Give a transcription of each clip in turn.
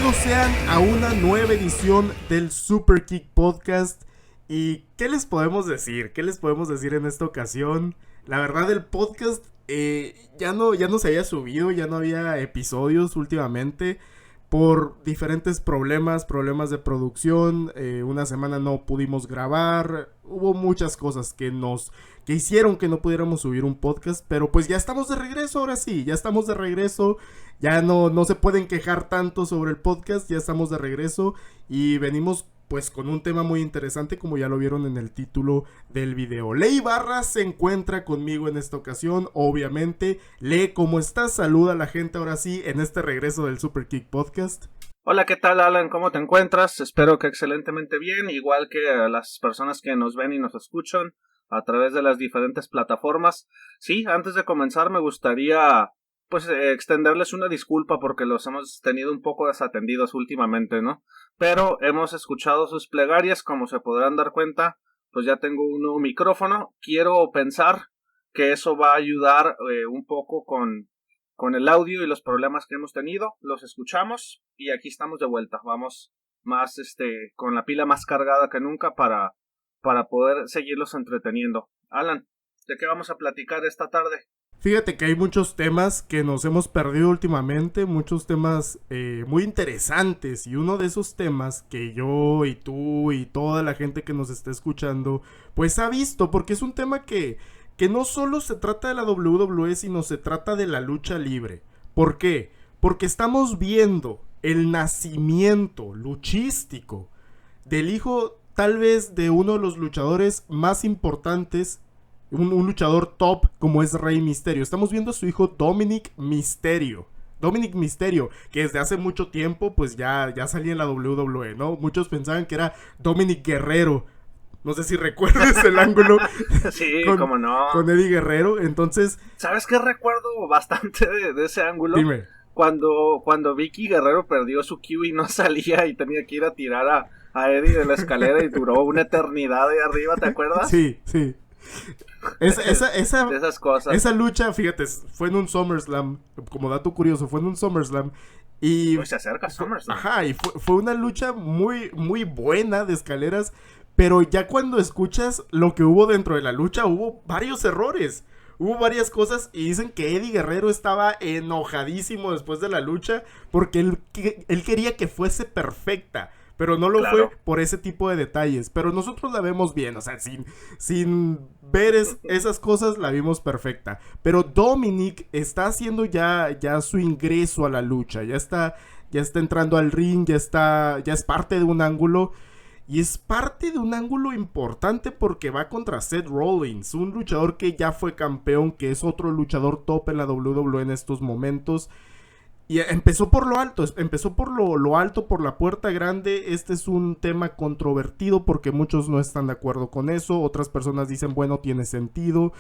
Bienvenidos sean a una nueva edición del Super Kick Podcast. ¿Y qué les podemos decir? ¿Qué les podemos decir en esta ocasión? La verdad, el podcast ya no se había subido, ya no había episodios últimamente por diferentes problemas de producción. Una semana no pudimos grabar, hubo muchas cosas que hicieron que no pudiéramos subir un podcast, pero pues ya estamos de regreso, ahora sí, ya estamos de regreso. Ya no se pueden quejar tanto sobre el podcast, ya estamos de regreso y venimos pues con un tema muy interesante, como ya lo vieron en el título del video. Ley Barra se encuentra conmigo en esta ocasión, obviamente. Ley, ¿cómo estás? Saluda a la gente ahora sí en este regreso del Super Kick Podcast. Hola, ¿qué tal, Alan? ¿Cómo te encuentras? Espero que excelentemente bien, igual que a las personas que nos ven y nos escuchan a través de las diferentes plataformas. Sí, antes de comenzar me gustaría extenderles una disculpa porque los hemos tenido un poco desatendidos últimamente, ¿no? Pero hemos escuchado sus plegarias, como se podrán dar cuenta, pues ya tengo un nuevo micrófono. Quiero pensar que eso va a ayudar un poco con el audio y los problemas que hemos tenido. Los escuchamos y aquí estamos de vuelta. Vamos más con la pila más cargada que nunca para poder seguirlos entreteniendo. Alan, ¿de qué vamos a platicar esta tarde? Fíjate que hay muchos temas que nos hemos perdido últimamente, muchos temas muy interesantes, y uno de esos temas que yo y tú y toda la gente que nos está escuchando pues ha visto, porque es un tema que no solo se trata de la WWE, sino se trata de la lucha libre. ¿Por qué? Porque estamos viendo el nacimiento luchístico del hijo tal vez de uno de los luchadores más importantes, un luchador top como es Rey Mysterio. Estamos viendo a su hijo Dominic Mysterio, que desde hace mucho tiempo pues ya salía en la WWE, ¿no? Muchos pensaban que era Dominic Guerrero. No sé si recuerdas el ángulo. Sí, cómo no. Con Eddie Guerrero, entonces... ¿Sabes qué recuerdo bastante de ese ángulo? Dime. Cuando Vicky Guerrero perdió su Q y no salía y tenía que ir a tirar a Eddie de la escalera y duró una eternidad ahí arriba, ¿te acuerdas? Sí. Esas cosas. Esa lucha, fíjate, fue en un SummerSlam. Como dato curioso, fue en un SummerSlam. Y pues se acerca SummerSlam. Ajá, y fue una lucha muy, muy buena de escaleras. Pero ya cuando escuchas lo que hubo dentro de la lucha, hubo varios errores. Hubo varias cosas y dicen que Eddie Guerrero estaba enojadísimo después de la lucha porque él quería que fuese perfecta. Pero no lo fue por ese tipo de detalles. Pero nosotros la vemos bien, o sea, sin ver esas cosas la vimos perfecta. Pero Dominic está haciendo ya su ingreso a la lucha. Ya está entrando al ring, ya es parte de un ángulo. Y es parte de un ángulo importante porque va contra Seth Rollins, un luchador que ya fue campeón, que es otro luchador top en la WWE en estos momentos. Y empezó por lo alto, por la puerta grande. Este es un tema controvertido porque muchos no están de acuerdo con eso. Otras personas dicen, bueno, tiene sentido.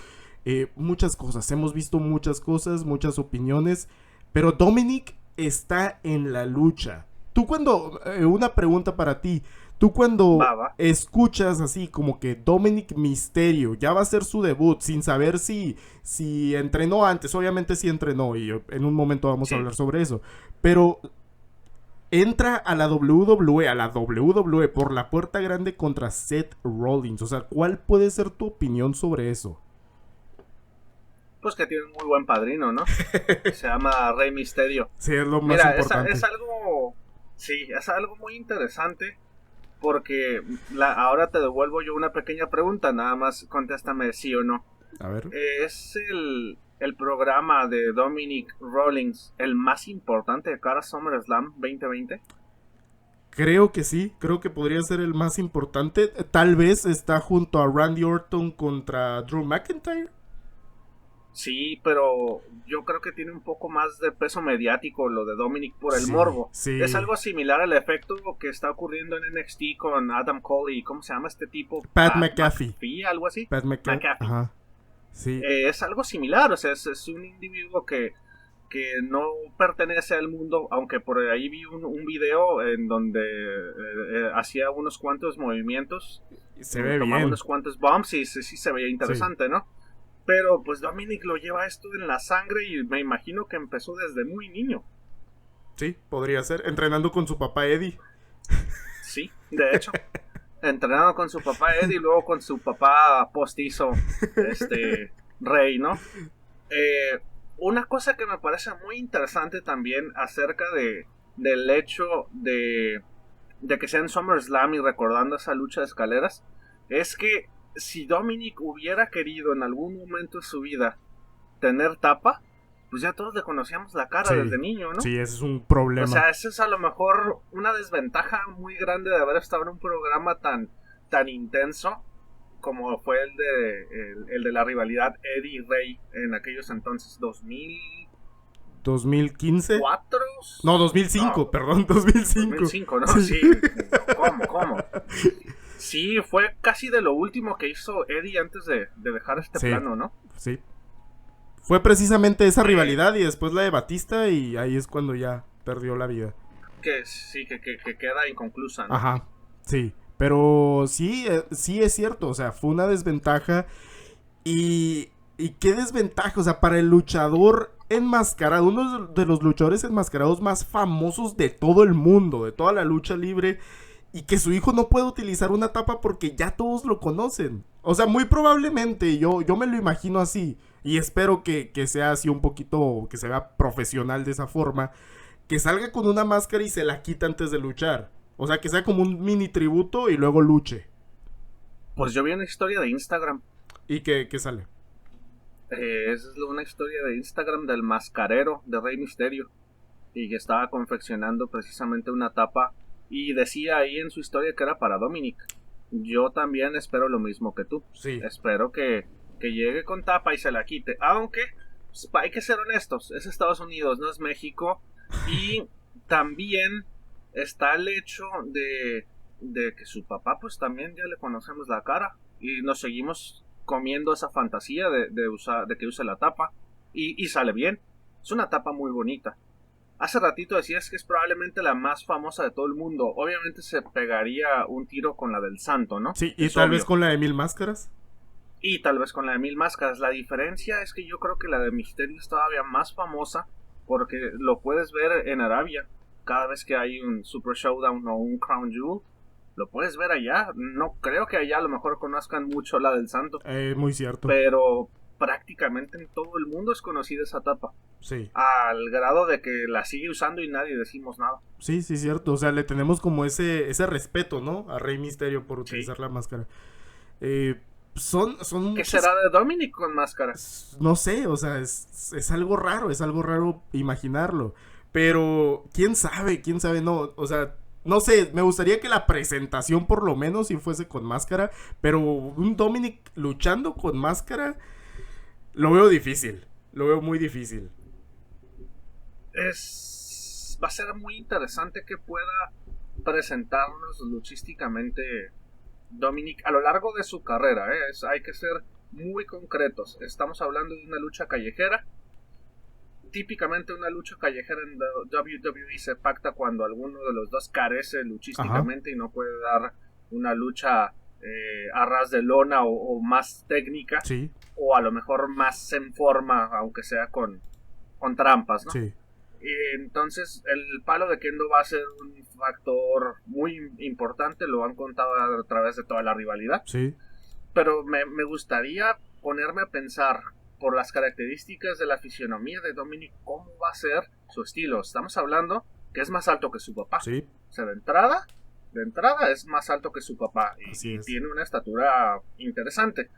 Muchas cosas, hemos visto muchas cosas, muchas opiniones. Pero Dominic está en la lucha. Una pregunta para ti. Tú cuando escuchas así como que Dominic Mysterio ya va a hacer su debut sin saber si entrenó antes, obviamente sí entrenó y en un momento vamos a hablar sobre eso, pero entra a la WWE por la puerta grande contra Seth Rollins, o sea, ¿cuál puede ser tu opinión sobre eso? Pues que tiene un muy buen padrino, ¿no? Se llama Rey Mysterio. Sí, es lo más importante. Es algo muy interesante. Porque ahora te devuelvo yo una pequeña pregunta, nada más contéstame sí o no. A ver. ¿Es el programa de Dominic Rollins el más importante de cara a SummerSlam 2020? Creo que sí, creo que podría ser el más importante. Tal vez está junto a Randy Orton contra Drew McIntyre. Sí, pero yo creo que tiene un poco más de peso mediático lo de Dominic por el morbo. Sí. Es algo similar al efecto que está ocurriendo en NXT con Adam Cole y ¿cómo se llama este tipo? Pat McAfee. Algo así. Pat McAfee. Ajá. Sí. Es algo similar, o sea, es un individuo que no pertenece al mundo, aunque por ahí vi un video en donde hacía unos cuantos movimientos. Se ve tomaba bien. unos cuantos bumps y sí se veía interesante, ¿no? Pero pues Dominic lo lleva esto en la sangre y me imagino que empezó desde muy niño. Sí, podría ser. Entrenando con su papá Eddie. Sí, de hecho. Entrenado con su papá Eddie y luego con su papá postizo, Rey, ¿no? Una cosa que me parece muy interesante también acerca del hecho de que sea en SummerSlam y recordando esa lucha de escaleras, es que si Dominic hubiera querido en algún momento de su vida tener tapa, pues ya todos le conocíamos la cara Sí, desde niño, ¿no? sí, ese es un O problema. sea, esa es a lo mejor una desventaja muy grande de haber estado en un programa tan intenso como fue el de la rivalidad Eddie y Rey en aquellos entonces, 2015. 2004. No, 2005, No, perdón, 2005. 2005, ¿no? Sí. Sí. ¿Cómo? Sí, fue casi de lo último que hizo Eddie antes de dejar este Sí, plano, ¿no? sí. Fue precisamente esa rivalidad y después la de Batista y ahí es cuando ya perdió la vida. Que sí, que queda inconclusa, ¿no? Ajá, sí. Pero sí, sí es cierto, o sea, fue una desventaja. Y qué desventaja, o sea, para el luchador enmascarado, uno de los luchadores enmascarados más famosos de todo el mundo, de toda la lucha libre, y que su hijo no puede utilizar una tapa porque ya todos lo conocen. O sea, muy probablemente, yo me lo imagino así, y espero que sea así un poquito, que se vea profesional de esa forma, que salga con una máscara y se la quita antes de luchar. O sea, que sea como un mini tributo y luego luche. Pues yo vi una historia de Instagram. ¿Y qué sale? Es una historia de Instagram del mascarero de Rey Misterio. Y que estaba confeccionando precisamente una tapa. Y decía ahí en su historia que era para Dominic. Yo también espero lo mismo que tú. Sí. Espero que llegue con tapa y se la quite. Aunque, pues, hay que ser honestos, es Estados Unidos, no es México. Y también está el hecho de que su papá, pues también ya le conocemos la cara. Y nos seguimos comiendo esa fantasía de que use la tapa. Y sale bien. Es una tapa muy bonita. Hace ratito decías que es probablemente la más famosa de todo el mundo. Obviamente se pegaría un tiro con la del Santo, ¿no? Sí, y es tal obvio. vez con la de 1000 máscaras. Y tal vez con la de 1000 máscaras. La diferencia es que yo creo que la de Misterio es todavía más famosa porque lo puedes ver en Arabia. Cada vez que hay un Super Showdown o un Crown Jewel, lo puedes ver allá. No creo que allá a lo mejor conozcan mucho la del Santo. Muy cierto. Pero prácticamente en todo el mundo es conocida esa tapa. Sí. Al grado de que la sigue usando y nadie decimos nada. Sí, sí, cierto. O sea, le tenemos como ese respeto, ¿no? A Rey Misterio por utilizar la máscara. Son ¿Qué muchas... será de Dominic con máscara? No sé, o sea, es algo raro imaginarlo. Pero, quién sabe, no, o sea, no sé, me gustaría que la presentación por lo menos si fuese con máscara, pero un Dominic luchando con máscara, lo veo difícil, lo veo muy difícil. Va a ser muy interesante que pueda presentarnos luchísticamente Dominic a lo largo de su carrera. Hay que ser muy concretos. Estamos hablando de una lucha callejera. Típicamente una lucha callejera en WWE se pacta cuando alguno de los dos carece luchísticamente. Ajá. Y no puede dar una lucha a ras de lona o más técnica. Sí. O a lo mejor más en forma, aunque sea con trampas, ¿no? Sí. Entonces el palo de kendo va a ser un factor muy importante. Lo han contado a través de toda la rivalidad. Sí. Pero me gustaría ponerme a pensar por las características de la fisionomía de Dominic, cómo va a ser su estilo. Estamos hablando que es más alto que su papá. Sí. O sea, de entrada es más alto que su papá. Y tiene una estatura interesante.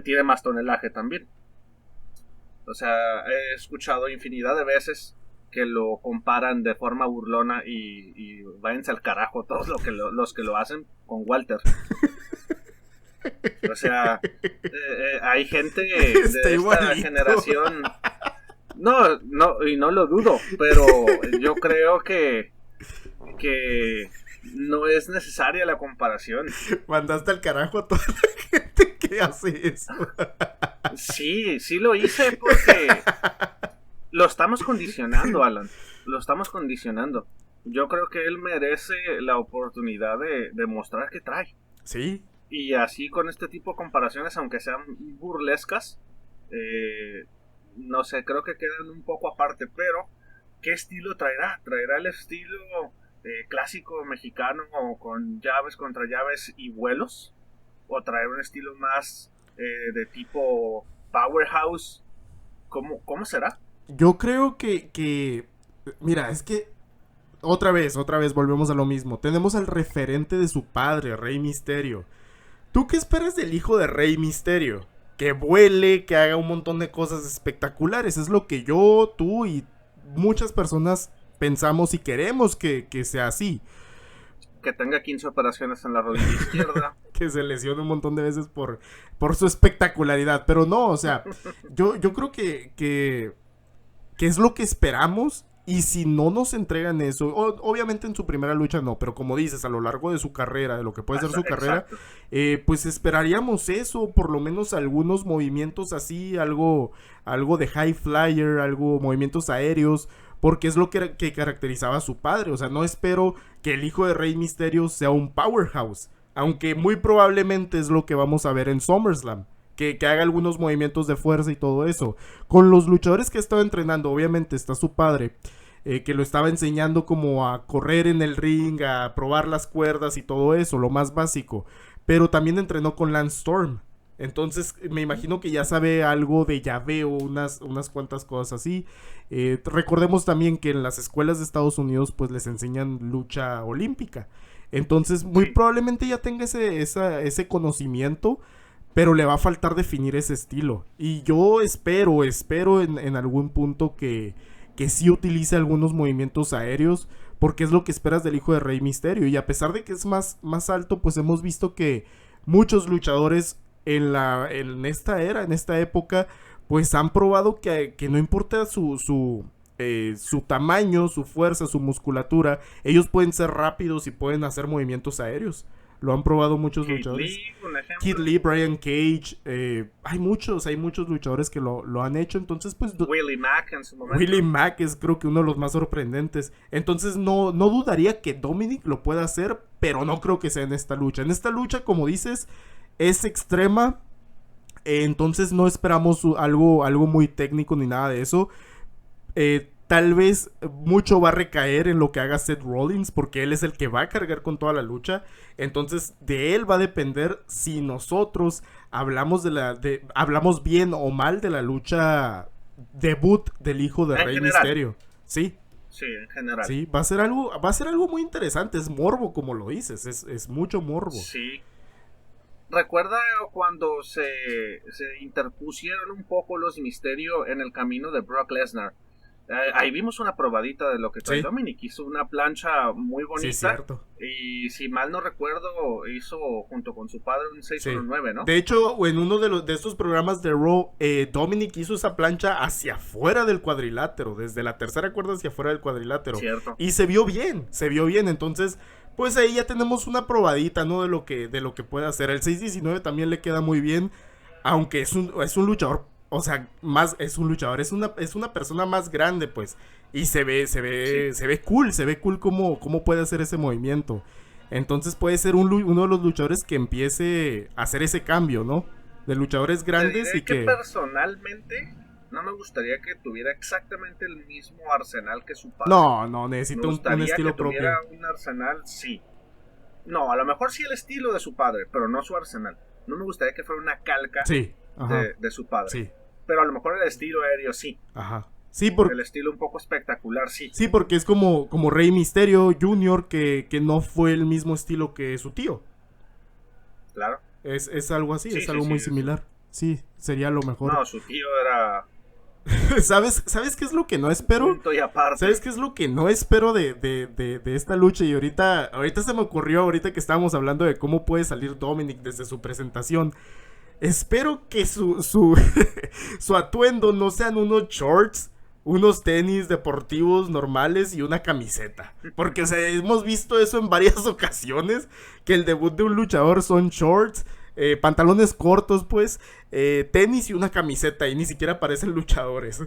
Tiene más tonelaje también. O sea, he escuchado infinidad de veces que lo comparan de forma burlona y váyanse al carajo todos los que lo hacen con Walter. O sea, hay gente de esta generación. No, y no lo dudo, pero yo creo que no es necesaria la comparación. Mandaste al carajo a toda la gente que hace eso. Sí lo hice porque lo estamos condicionando, Alan. Lo estamos condicionando. Yo creo que él merece la oportunidad de mostrar que trae. Sí. Y así con este tipo de comparaciones, aunque sean burlescas, no sé, creo que quedan un poco aparte, pero ¿qué estilo traerá? ¿Traerá el estilo clásico mexicano con llaves contra llaves y vuelos? ¿O traerá un estilo más de tipo powerhouse? ¿Cómo será? Yo creo que... Mira, es que otra vez volvemos a lo mismo. Tenemos al referente de su padre, Rey Misterio. ¿Tú qué esperas del hijo de Rey Misterio? Que vuele, que haga un montón de cosas espectaculares. Es lo que yo, tú y muchas personas pensamos y queremos que sea así. Que tenga 15 operaciones en la rodilla izquierda. Que se lesione un montón de veces por su espectacularidad. Pero no, o sea, yo creo que es lo que esperamos. Y si no nos entregan eso, obviamente en su primera lucha no, pero como dices, a lo largo de su carrera, de lo que puede ser su carrera, pues esperaríamos eso, por lo menos algunos movimientos así, algo de high flyer, movimientos aéreos, porque es lo que caracterizaba a su padre. O sea, no espero que el hijo de Rey Mysterio sea un powerhouse, aunque muy probablemente es lo que vamos a ver en SummerSlam. Que haga algunos movimientos de fuerza y todo eso. Con los luchadores que estaba entrenando, obviamente está su padre, que lo estaba enseñando como a correr en el ring, a probar las cuerdas y todo eso, lo más básico. Pero también entrenó con Lance Storm. Entonces me imagino que ya sabe algo de llaveo, unas cuantas cosas así. Recordemos también que en las escuelas de Estados Unidos pues les enseñan lucha olímpica. Entonces muy probablemente ya tenga ese conocimiento, pero le va a faltar definir ese estilo. Y yo espero en algún punto que sí utilice algunos movimientos aéreos, porque es lo que esperas del hijo de Rey Mysterio. Y a pesar de que es más alto, pues hemos visto que muchos luchadores en esta época, pues han probado que no importa su tamaño, su fuerza, su musculatura, ellos pueden ser rápidos y pueden hacer movimientos aéreos. Lo han probado muchos luchadores. Kid Lee, Brian Cage. Hay muchos luchadores que lo han hecho. Entonces, pues. Willie Mack en su momento. Willie Mack es, creo que, uno de los más sorprendentes. Entonces, no dudaría que Dominic lo pueda hacer, pero no creo que sea en esta lucha. En esta lucha, como dices, es extrema. Entonces, no esperamos algo muy técnico ni nada de eso. Tal vez mucho va a recaer en lo que haga Seth Rollins, porque él es el que va a cargar con toda la lucha. Entonces de él va a depender si nosotros hablamos bien o mal de la lucha debut del hijo de Rey Mysterio. Sí. Sí, en general. Sí, va a ser algo muy interesante. Es morbo, como lo dices. Es mucho morbo. Sí. Recuerda cuando se interpusieron un poco los Mysterio en el camino de Brock Lesnar. Ahí vimos una probadita de lo que trae Dominic. Hizo una plancha muy bonita. Sí, cierto. Y si mal no recuerdo, hizo junto con su padre un 619, ¿no? De hecho, en uno de estos programas de Raw, Dominic hizo esa plancha hacia afuera del cuadrilátero. Desde la tercera cuerda hacia afuera del cuadrilátero. Cierto. Y se vio bien. Entonces, pues ahí ya tenemos una probadita, ¿no? De lo que puede hacer. El 619 también le queda muy bien. Aunque es un luchador. O sea, es un luchador, es una persona más grande, pues. Y se ve cool cómo puede hacer ese movimiento. Entonces puede ser uno de los luchadores que empiece a hacer ese cambio, ¿no? De luchadores grandes y que personalmente no me gustaría que tuviera exactamente el mismo arsenal que su padre. No, necesita un estilo propio. Tuviera un arsenal, sí. No, a lo mejor sí el estilo de su padre, pero no su arsenal. No me gustaría que fuera una calca de su padre. Sí. Pero a lo mejor el estilo aéreo sí. Ajá. Sí, el estilo un poco espectacular, sí. Sí, porque es como Rey Mysterio Jr. que no fue el mismo estilo que su tío. Claro. Es algo así, es algo muy similar. Sí, sería lo mejor. No, su tío era... ¿Sabes qué es lo que no espero? Punto y aparte. ¿Sabes qué es lo que no espero de esta lucha? Y ahorita se me ocurrió, ahorita que estábamos hablando de cómo puede salir Dominic desde su presentación. Espero que su atuendo no sean unos shorts, unos tenis deportivos normales y una camiseta. Porque, o sea, hemos visto eso en varias ocasiones, que el debut de un luchador son shorts, pantalones cortos, pues, tenis y una camiseta, y ni siquiera parecen luchadores.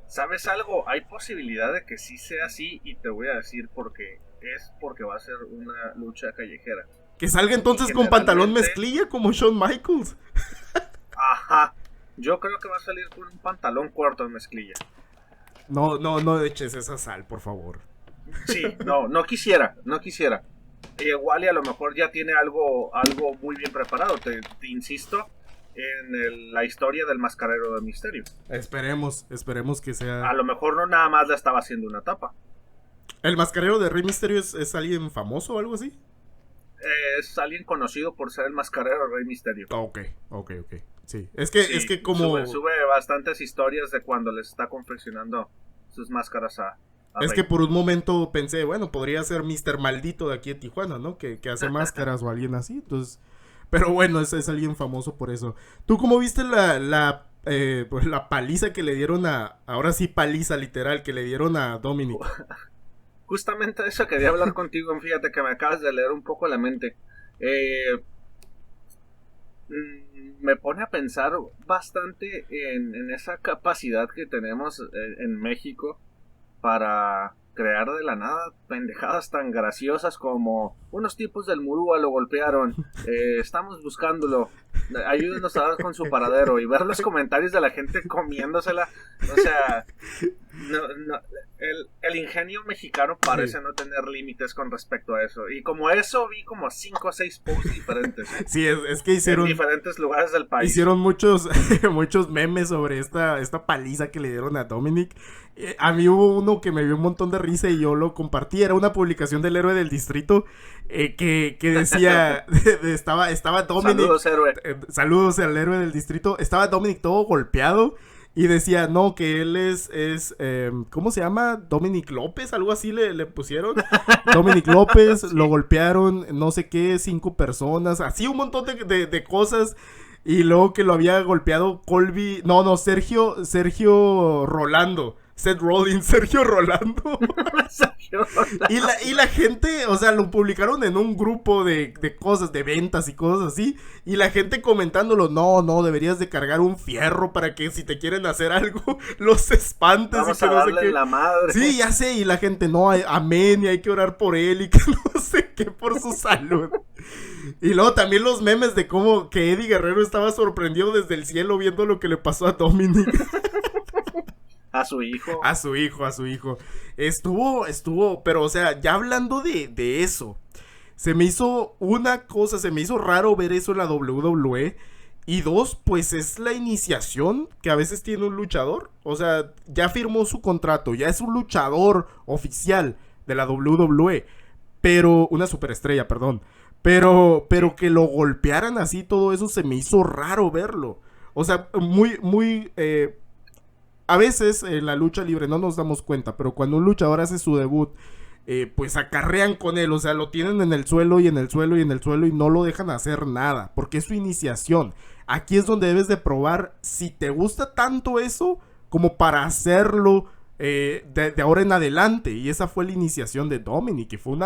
¿Sabes algo? Hay posibilidad de que sí sea así, y te voy a decir por qué. Es porque va a ser una lucha callejera. Que salga entonces con pantalón mezclilla como Shawn Michaels. Ajá. Yo creo que va a salir con un pantalón corto de mezclilla. No eches esa sal, por favor. Sí, no quisiera. Igual y a lo mejor ya tiene algo muy bien preparado, te insisto, en la historia del mascarero de Misterio. Esperemos que sea... A lo mejor no nada más le estaba haciendo una tapa. ¿El mascarero de Rey Misterio es alguien famoso o algo así? Es alguien conocido por ser el mascarero de Rey Misterio. Ok. Sí, es que como... Sube bastantes historias de cuando les está confeccionando sus máscaras a es Rey. que por un momento pensé, bueno, podría ser Mr. Maldito de aquí de Tijuana, ¿no? Que hace máscaras o alguien así, entonces... Pero bueno, es alguien famoso por eso. ¿Tú cómo viste pues la paliza que le dieron ahora sí paliza literal, que le dieron a Dominic? Justamente eso quería hablar contigo, fíjate que me acabas de leer un poco la mente. Me pone a pensar bastante en esa capacidad que tenemos en México para crear de la nada pendejadas tan graciosas como unos tipos del Murúa lo golpearon, estamos buscándolo, ayúdenos a dar con su paradero, y ver los comentarios de la gente comiéndosela. O sea, el ingenio mexicano parece no tener límites con respecto a eso, y como eso vi como 5 o 6 posts diferentes. Sí, es que hicieron en diferentes lugares del país. Hicieron muchos memes sobre esta paliza que le dieron a Dominic. A mí hubo uno que me dio un montón de risa y yo lo compartí. Era una publicación del héroe del distrito que decía, estaba Dominic. Saludos, héroe. Saludos al héroe del distrito. Estaba Dominic todo golpeado y decía, no, que él es ¿cómo se llama? Dominic López, algo así le pusieron. Dominic López, sí. Lo golpearon, no sé qué, 5 personas, así un montón de cosas. Y luego que lo había golpeado Sergio Rolando. Seth Rollins, Sergio Rolando. y la gente, o sea, lo publicaron en un grupo de cosas, de ventas y cosas así. Y la gente comentándolo, no, deberías de cargar un fierro para que si te quieren hacer algo, los espantes. Vamos y que a darle no sé qué. La madre. Sí, ya sé, y la gente, no, amén, y hay que orar por él y que no sé qué, por su salud. Y luego también los memes de cómo que Eddie Guerrero estaba sorprendido desde el cielo viendo lo que le pasó a Dominic. A su hijo. A su hijo. Estuvo, pero o sea, ya hablando de eso, se me hizo raro ver eso en la WWE. Y 2, pues es la iniciación que a veces tiene un luchador. O sea, ya firmó su contrato, ya es un luchador oficial de la WWE. Pero, una superestrella, perdón. Pero que lo golpearan así, todo eso se me hizo raro verlo. O sea, muy... a veces en la lucha libre no nos damos cuenta, pero cuando un luchador hace su debut, pues acarrean con él, o sea, lo tienen en el suelo y no lo dejan hacer nada, porque es su iniciación. Aquí es donde debes de probar si te gusta tanto eso como para hacerlo de ahora en adelante. Y esa fue la iniciación de Dominic, y fue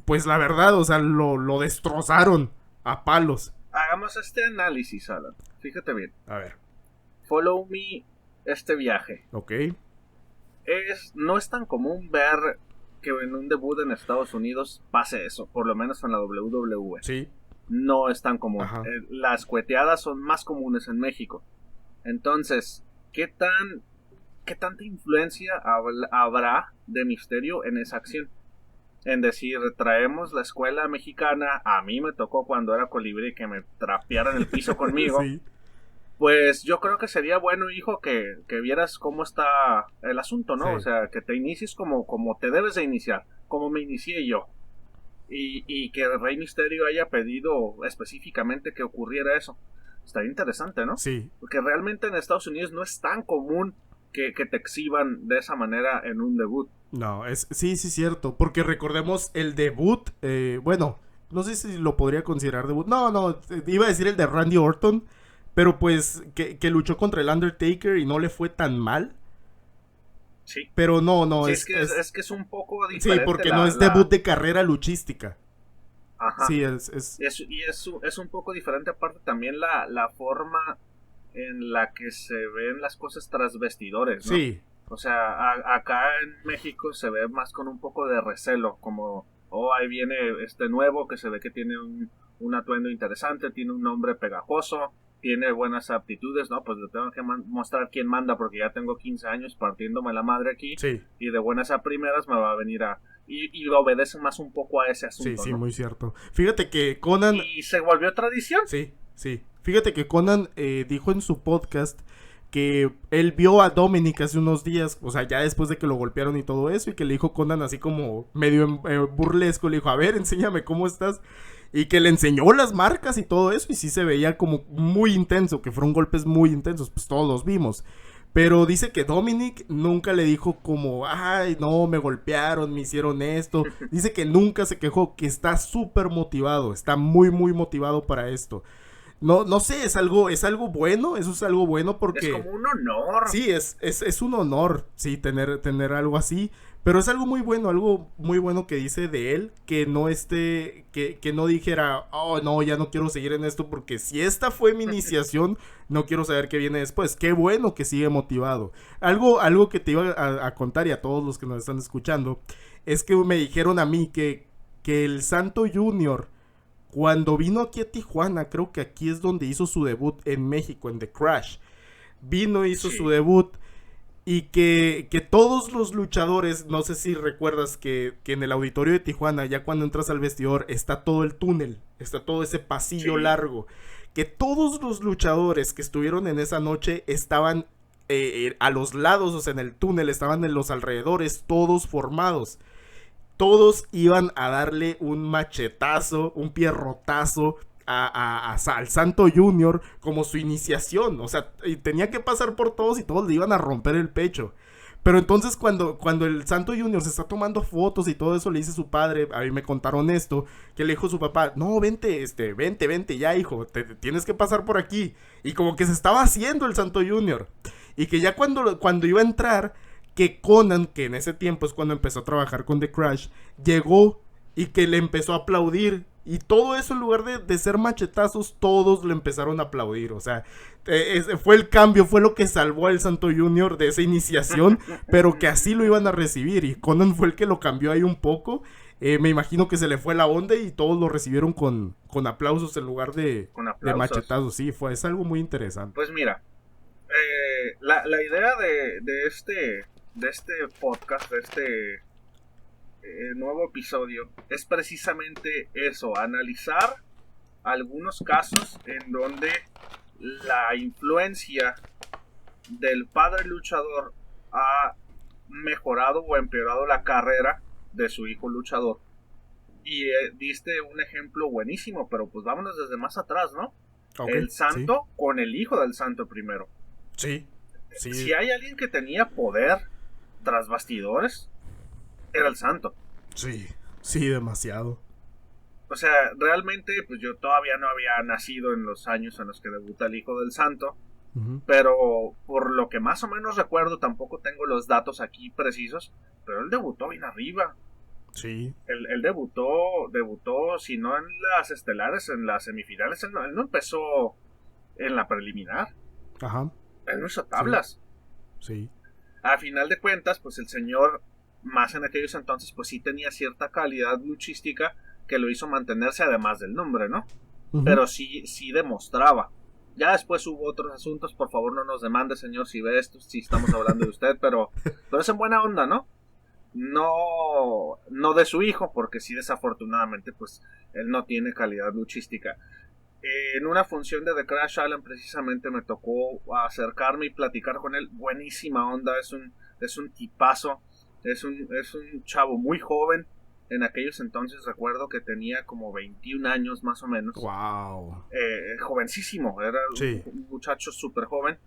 pues la verdad, o sea, lo destrozaron a palos. Hagamos este análisis, Alan. Fíjate bien. A ver. Follow me este viaje. Ok. No es tan común ver que en un debut en Estados Unidos pase eso, por lo menos en la WWE. Sí. No es tan común. Las cueteadas son más comunes en México. Entonces, ¿qué tanta influencia habrá de Misterio en esa acción? En decir, traemos la escuela mexicana, a mí me tocó cuando era colibrí que me trapearan el piso conmigo. Sí. Pues yo creo que sería bueno, hijo, que vieras cómo está el asunto, ¿no? Sí. O sea, que te inicies como te debes de iniciar, como me inicié yo. Y que Rey Misterio haya pedido específicamente que ocurriera eso. Estaría interesante, ¿no? Sí. Porque realmente en Estados Unidos no es tan común que te exhiban de esa manera en un debut. No, sí, cierto. Porque recordemos el debut, bueno, no sé si lo podría considerar debut. No, iba a decir el de Randy Orton. Pero pues que luchó contra el Undertaker y no le fue tan mal. Sí. Pero no, sí, es que es un poco diferente. Sí, porque no es debut de carrera luchística. Ajá. Sí, es un poco diferente. Aparte también la forma en la que se ven las cosas tras vestidores, ¿no? Sí. O sea, acá en México se ve más con un poco de recelo. Como, ahí viene este nuevo que se ve que tiene un atuendo interesante, tiene un nombre pegajoso. tiene buenas aptitudes, ¿no? Pues le tengo que mostrar quién manda porque ya tengo 15 años partiéndome la madre aquí. Sí. Y de buenas a primeras me va a venir a... Y obedece más un poco a ese asunto, Sí, ¿no? muy cierto. Fíjate que Conan... Y se volvió tradición. Sí. Fíjate que Conan dijo en su podcast que él vio a Dominic hace unos días, o sea, ya después de que lo golpearon y todo eso, y que le dijo Conan así como medio burlesco, le dijo, a ver, enséñame cómo estás, y que le enseñó las marcas y todo eso, y sí se veía como muy intenso, que fueron golpes muy intensos, pues todos los vimos. Pero dice que Dominic nunca le dijo como, ay, no, me golpearon, me hicieron esto. Dice que nunca se quejó, que está súper motivado, está muy, muy motivado para esto. No sé, es algo bueno, eso es algo bueno porque... Es como un honor. Sí, es un honor, sí, tener algo así, pero es algo muy bueno que dice de él, que no que no dijera, oh, no, ya no quiero seguir en esto, porque si esta fue mi iniciación, no quiero saber qué viene después. Qué bueno que sigue motivado. Algo que te iba a contar y a todos los que nos están escuchando, es que me dijeron a mí que el Santo Junior, cuando vino aquí a Tijuana, creo que aquí es donde hizo su debut en México, en The Crash. Hizo su debut y que todos los luchadores, no sé si recuerdas que en el auditorio de Tijuana, ya cuando entras al vestidor, está todo el túnel, está todo ese pasillo largo. Que todos los luchadores que estuvieron en esa noche estaban a los lados, o sea, en el túnel, estaban en los alrededores, todos formados. Todos iban a darle un machetazo, un pierrotazo al Santo Junior como su iniciación. O sea, tenía que pasar por todos y todos le iban a romper el pecho. Pero entonces cuando el Santo Junior se está tomando fotos y todo eso, le dice su padre, a mí me contaron esto, que le dijo su papá, no, vente ya, hijo, tienes que pasar por aquí. Y como que se estaba haciendo el Santo Junior. Y que ya cuando iba a entrar, que Conan, que en ese tiempo es cuando empezó a trabajar con The Crash, llegó y que le empezó a aplaudir. Y todo eso, en lugar de ser machetazos, todos le empezaron a aplaudir. O sea, fue el cambio, fue lo que salvó al Santo Junior de esa iniciación, pero que así lo iban a recibir. Y Conan fue el que lo cambió ahí un poco. Me imagino que se le fue la onda y todos lo recibieron con aplausos en lugar de machetazos. Sí, es algo muy interesante. Pues mira, la idea de este podcast, de este nuevo episodio, es precisamente eso, analizar algunos casos en donde la influencia del padre luchador ha mejorado o empeorado la carrera de su hijo luchador. Y diste un ejemplo buenísimo, pero pues vámonos desde más atrás, ¿no? Okay, el santo con el hijo del santo primero. Sí. Si hay alguien que tenía poder tras bastidores, era el santo. Sí, demasiado. O sea, realmente, pues yo todavía no había nacido en los años en los que debuta el hijo del santo. Uh-huh. Pero por lo que más o menos recuerdo, tampoco tengo los datos aquí precisos, pero él debutó bien arriba. Sí. Él debutó, si no en las estelares, en las semifinales. Él no empezó en la preliminar. Ajá. Él no hizo tablas. Sí. A final de cuentas, pues el señor, más en aquellos entonces, pues sí tenía cierta calidad luchística que lo hizo mantenerse, además del nombre, ¿no? Uh-huh. Pero sí demostraba. Ya después hubo otros asuntos, por favor no nos demande, señor, si ve esto, si estamos hablando de usted, pero es en buena onda, ¿no? No de su hijo, porque sí, desafortunadamente, pues él no tiene calidad luchística. En una función de The Crash Allen precisamente me tocó acercarme y platicar con él. Buenísima onda, es un tipazo, es un chavo muy joven. En aquellos entonces recuerdo que tenía como 21 años más o menos. ¡Wow! Jovencísimo, era un muchacho súper joven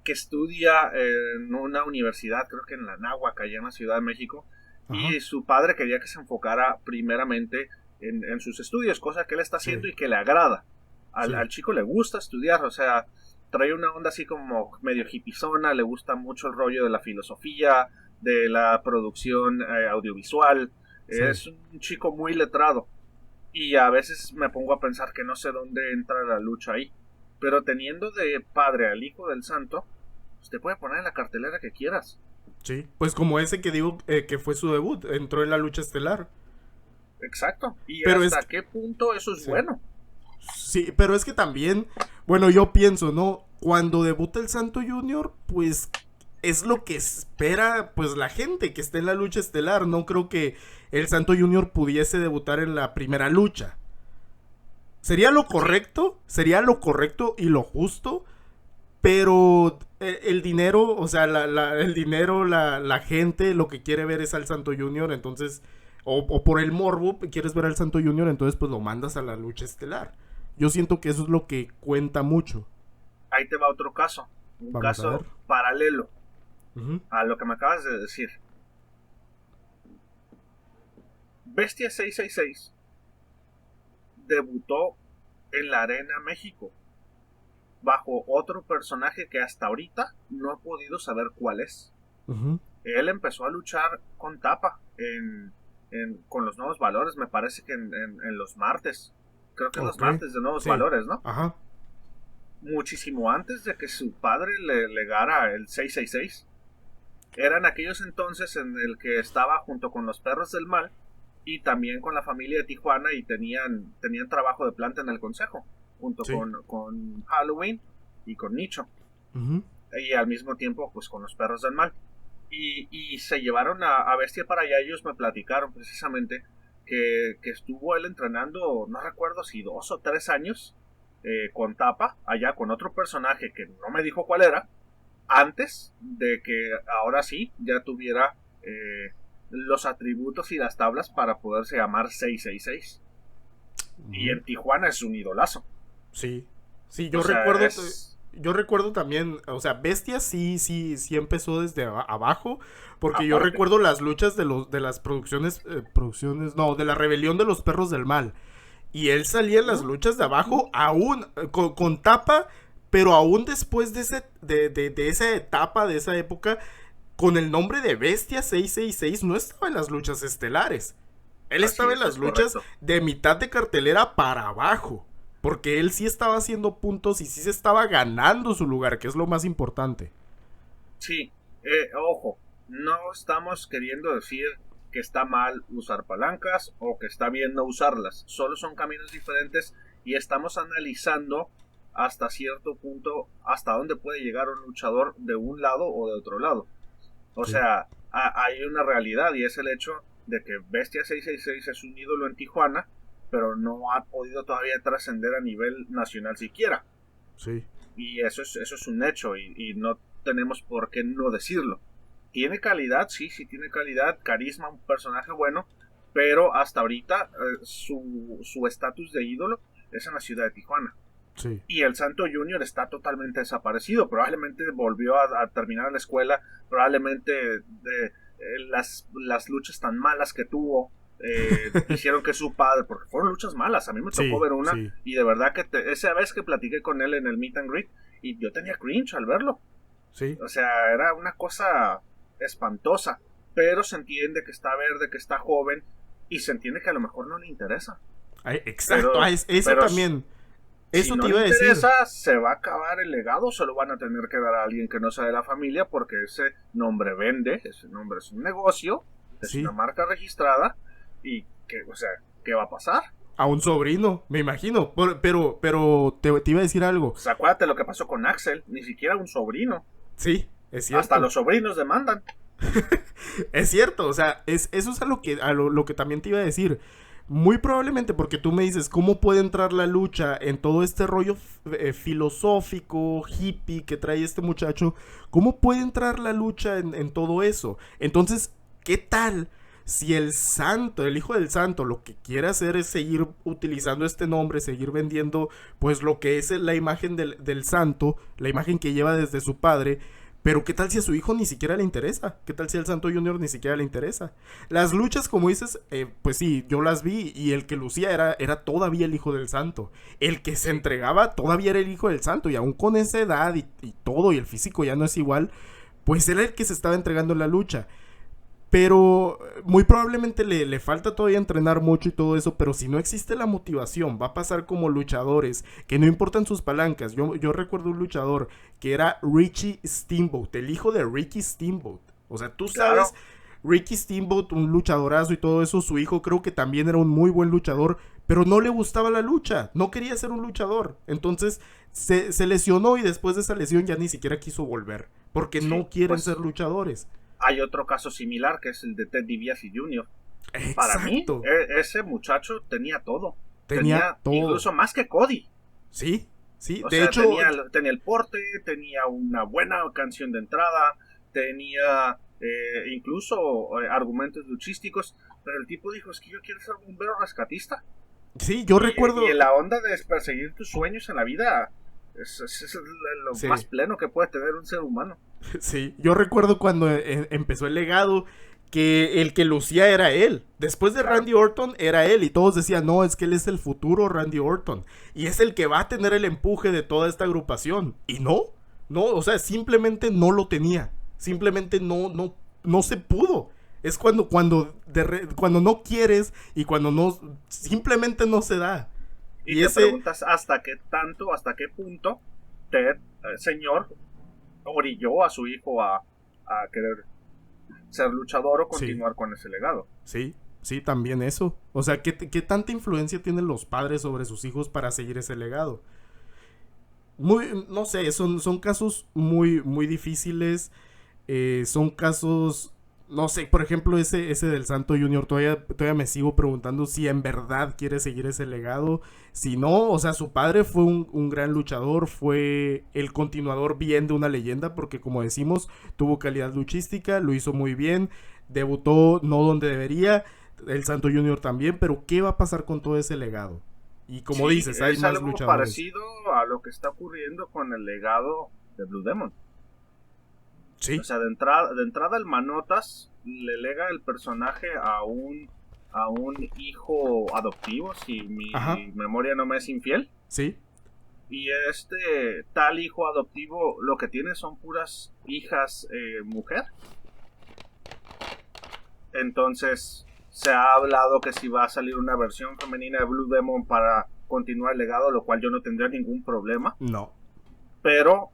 que estudia en una universidad, creo que en la Náhuac, allá en la Ciudad de México. Ajá. Y su padre quería que se enfocara primeramente en sus estudios, cosa que él está haciendo y que le agrada. Al chico le gusta estudiar, o sea, trae una onda así como medio hippiezona, le gusta mucho el rollo de la filosofía, de la producción audiovisual. Es un chico muy letrado. Y a veces me pongo a pensar que no sé dónde entra la lucha ahí. Pero teniendo de padre al hijo del santo, pues te puede poner en la cartelera que quieras. Sí, pues como ese que digo que fue su debut, entró en la lucha estelar. Exacto. ¿Y pero hasta qué punto eso es bueno? Sí, pero es que también, Bueno, yo pienso, ¿no? Cuando debuta el Santo Junior, pues es lo que espera pues la gente que esté en la lucha estelar. No creo que el Santo Junior pudiese debutar en la primera lucha. Sí, Sería lo correcto y lo justo, pero el dinero, o sea, el dinero, la gente lo que quiere ver es al Santo Junior, entonces, o por el morbo, quieres ver al Santo Junior, entonces pues lo mandas a la lucha estelar. Yo siento que eso es lo que cuenta mucho. ahí te va otro caso, un Vamos a ver. caso paralelo Ujú. a lo que me acabas de decir. Bestia 666 debutó en la Arena México bajo otro personaje que hasta ahorita no he podido saber cuál es. Ujú. Él empezó a luchar con Tapa con los nuevos valores, me parece que en los martes. Creo que en los Ok. martes de nuevos Sí. valores, ¿no? Ajá. Muchísimo antes de que su padre le legara el 666. Eran aquellos entonces en el que estaba junto con los perros del mal y también con la familia de Tijuana y tenían trabajo de planta en el consejo, junto Sí. con Halloween y con Nicho. Ujú. Y al mismo tiempo pues con los perros del mal. Y se llevaron a Bestia para allá. Ellos me platicaron precisamente que estuvo él entrenando, no recuerdo si 2 o 3 años, con Tapa, allá con otro personaje que no me dijo cuál era, antes de que ahora sí ya tuviera los atributos y las tablas para poderse llamar 666. Y Ujú. en Tijuana es un idolazo. Sí. Sí, O sea, es yo recuerdo también, o sea, Bestia sí empezó desde abajo, porque yo aparte. recuerdo las luchas de las producciones, no, de la rebelión de los perros del mal. Y él salía en las ¿Mm? luchas de abajo, aún con tapa, pero aún después de esa etapa, de esa época, con el nombre de Bestia 666 no estaba en las luchas estelares. Él Así estaba en las es luchas correcto. de mitad de cartelera para abajo. Porque él sí estaba haciendo puntos y sí se estaba ganando su lugar, que es lo más importante. Sí, ojo, no estamos queriendo decir que está mal usar palancas o que está bien no usarlas. Solo son caminos diferentes y estamos analizando hasta cierto punto hasta dónde puede llegar un luchador de un lado o de otro lado. O Sí, sea, hay una realidad y es el hecho de que Bestia 666 es un ídolo en Tijuana, pero no ha podido todavía trascender a nivel nacional siquiera. sí, Y eso es un hecho y no tenemos por qué no decirlo. Tiene calidad, sí, sí tiene calidad, carisma, un personaje bueno, pero hasta ahorita su estatus de ídolo es en la ciudad de Tijuana. sí. Y el Santo Junior está totalmente desaparecido. Probablemente volvió a terminar la escuela. Probablemente las luchas tan malas que tuvo hicieron que su padre, porque fueron luchas malas. A mí me tocó Sí, ver una sí, y de verdad que esa vez que platiqué con él en el meet and greet y yo tenía cringe al verlo. sí. O sea, era una cosa espantosa. Pero se entiende que está verde, que está joven y se entiende que a lo mejor no le interesa. Ay, exacto, Pero, eso pero también. si Eso no te le iba a decir. interesa, se va a acabar el legado, se lo van a tener que dar a alguien que no sea de la familia porque ese nombre vende, ese nombre es un negocio, es una Sí, marca registrada y que, o sea, ¿qué va a pasar? a un sobrino, me imagino. Pero te iba a decir algo. Pues acuérdate lo que pasó con Axel, ni siquiera un sobrino, Sí, es hasta cierto. los sobrinos demandan. Es cierto, o sea, eso es lo que también te iba a decir. Muy probablemente porque tú me dices, ¿cómo puede entrar la lucha en todo este rollo filosófico, hippie que trae este muchacho? ¿Cómo puede entrar la lucha en todo eso? Entonces, ¿qué tal si el santo, el hijo del santo, lo que quiere hacer es seguir utilizando este nombre, seguir vendiendo pues lo que es la imagen del santo, la imagen que lleva desde su padre? Pero ¿qué tal si a su hijo ni siquiera le interesa? ¿Qué tal si al Santo Junior ni siquiera le interesa? Las luchas, como dices, pues sí, yo las vi y el que lucía era todavía el hijo del Santo. El que se Sí, entregaba todavía era el hijo del Santo y aún con esa edad y todo y el físico ya no es igual, pues era el que se estaba entregando en la lucha. Pero muy probablemente le falta todavía entrenar mucho y todo eso, pero si no existe la motivación, va a pasar como luchadores, que no importan sus palancas. Yo recuerdo un luchador que era Richie Steamboat, el hijo de Ricky Steamboat. O sea, tú sabes, claro, Ricky Steamboat, un luchadorazo y todo eso, su hijo creo que también era un muy buen luchador, pero no le gustaba la lucha, no quería ser un luchador. Entonces se lesionó y después de esa lesión ya ni siquiera quiso volver, porque Sí, no quieren pues ser luchadores. hay otro caso similar que es el de Ted DiBiase Jr. Para mí, Exacto, ese muchacho tenía todo. tenía Tenía todo. incluso más que Cody. Sí, sí, O de sea, hecho, tenía el porte, tenía una buena canción de entrada, tenía incluso argumentos luchísticos, pero el tipo dijo, es que yo quiero ser bombero rescatista. sí, yo Y recuerdo, en la onda de perseguir tus sueños en la vida es lo más sí, pleno que puede tener un ser humano. sí, yo recuerdo cuando empezó el legado que el que lucía era él. Después de Claro. Randy Orton era él y todos decían, no, es que él es el futuro Randy Orton y es el que va a tener el empuje de toda esta agrupación. Y no, no, o sea, simplemente no lo tenía. Simplemente no se pudo. Es cuando no quieres y cuando no, simplemente no se da. Y Y te ese, preguntas hasta qué tanto, hasta qué punto Ted, señor, orilló a su hijo a querer ser luchador o sí, continuar con ese legado. sí, sí, también eso. O sea, ¿qué tanta influencia tienen los padres sobre sus hijos para seguir ese legado? Muy, no sé, son casos muy difíciles. Son casos, no sé, por ejemplo, ese del Santo Junior, todavía me sigo preguntando si en verdad quiere seguir ese legado. Si no, o sea, su padre fue un gran luchador, fue el continuador bien de una leyenda, porque como decimos, tuvo calidad luchística, lo hizo muy bien, debutó no donde debería, el Santo Junior también, pero ¿qué va a pasar con todo ese legado? Y como Sí, dices, hay es más algo luchadores. parecido a lo que está ocurriendo con el legado de Blue Demon. O Sí, sea, de entrada el Manotas le lega el personaje a un hijo adoptivo, si ajá, mi memoria no me es infiel. sí, Y este tal hijo adoptivo lo que tiene son puras hijas mujer. Entonces se ha hablado que si va a salir una versión femenina de Blue Demon para continuar el legado, lo cual yo no tendría ningún problema. no, Pero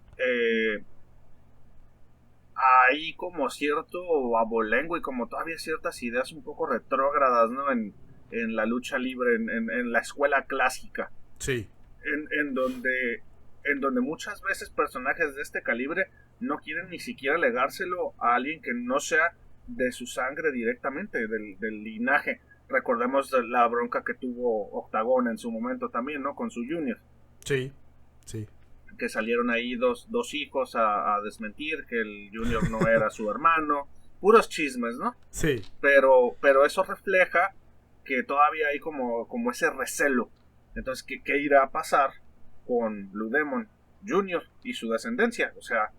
hay como cierto abolengo y como todavía ciertas ideas un poco retrógradas, ¿no? En la lucha libre, en la escuela clásica, sí, en, en, donde, en donde muchas veces personajes de este calibre no quieren ni siquiera legárselo a alguien que no sea de su sangre directamente, del linaje. Recordemos la bronca que tuvo Octagon en su momento también, ¿no? Con su Junior, sí, sí, que salieron ahí dos hijos a desmentir que el Junior no era su hermano. Puros chismes, ¿no? sí. Pero eso refleja que todavía hay como ese recelo. Entonces, ¿qué irá a pasar con Blue Demon Jr. y su descendencia? O sea,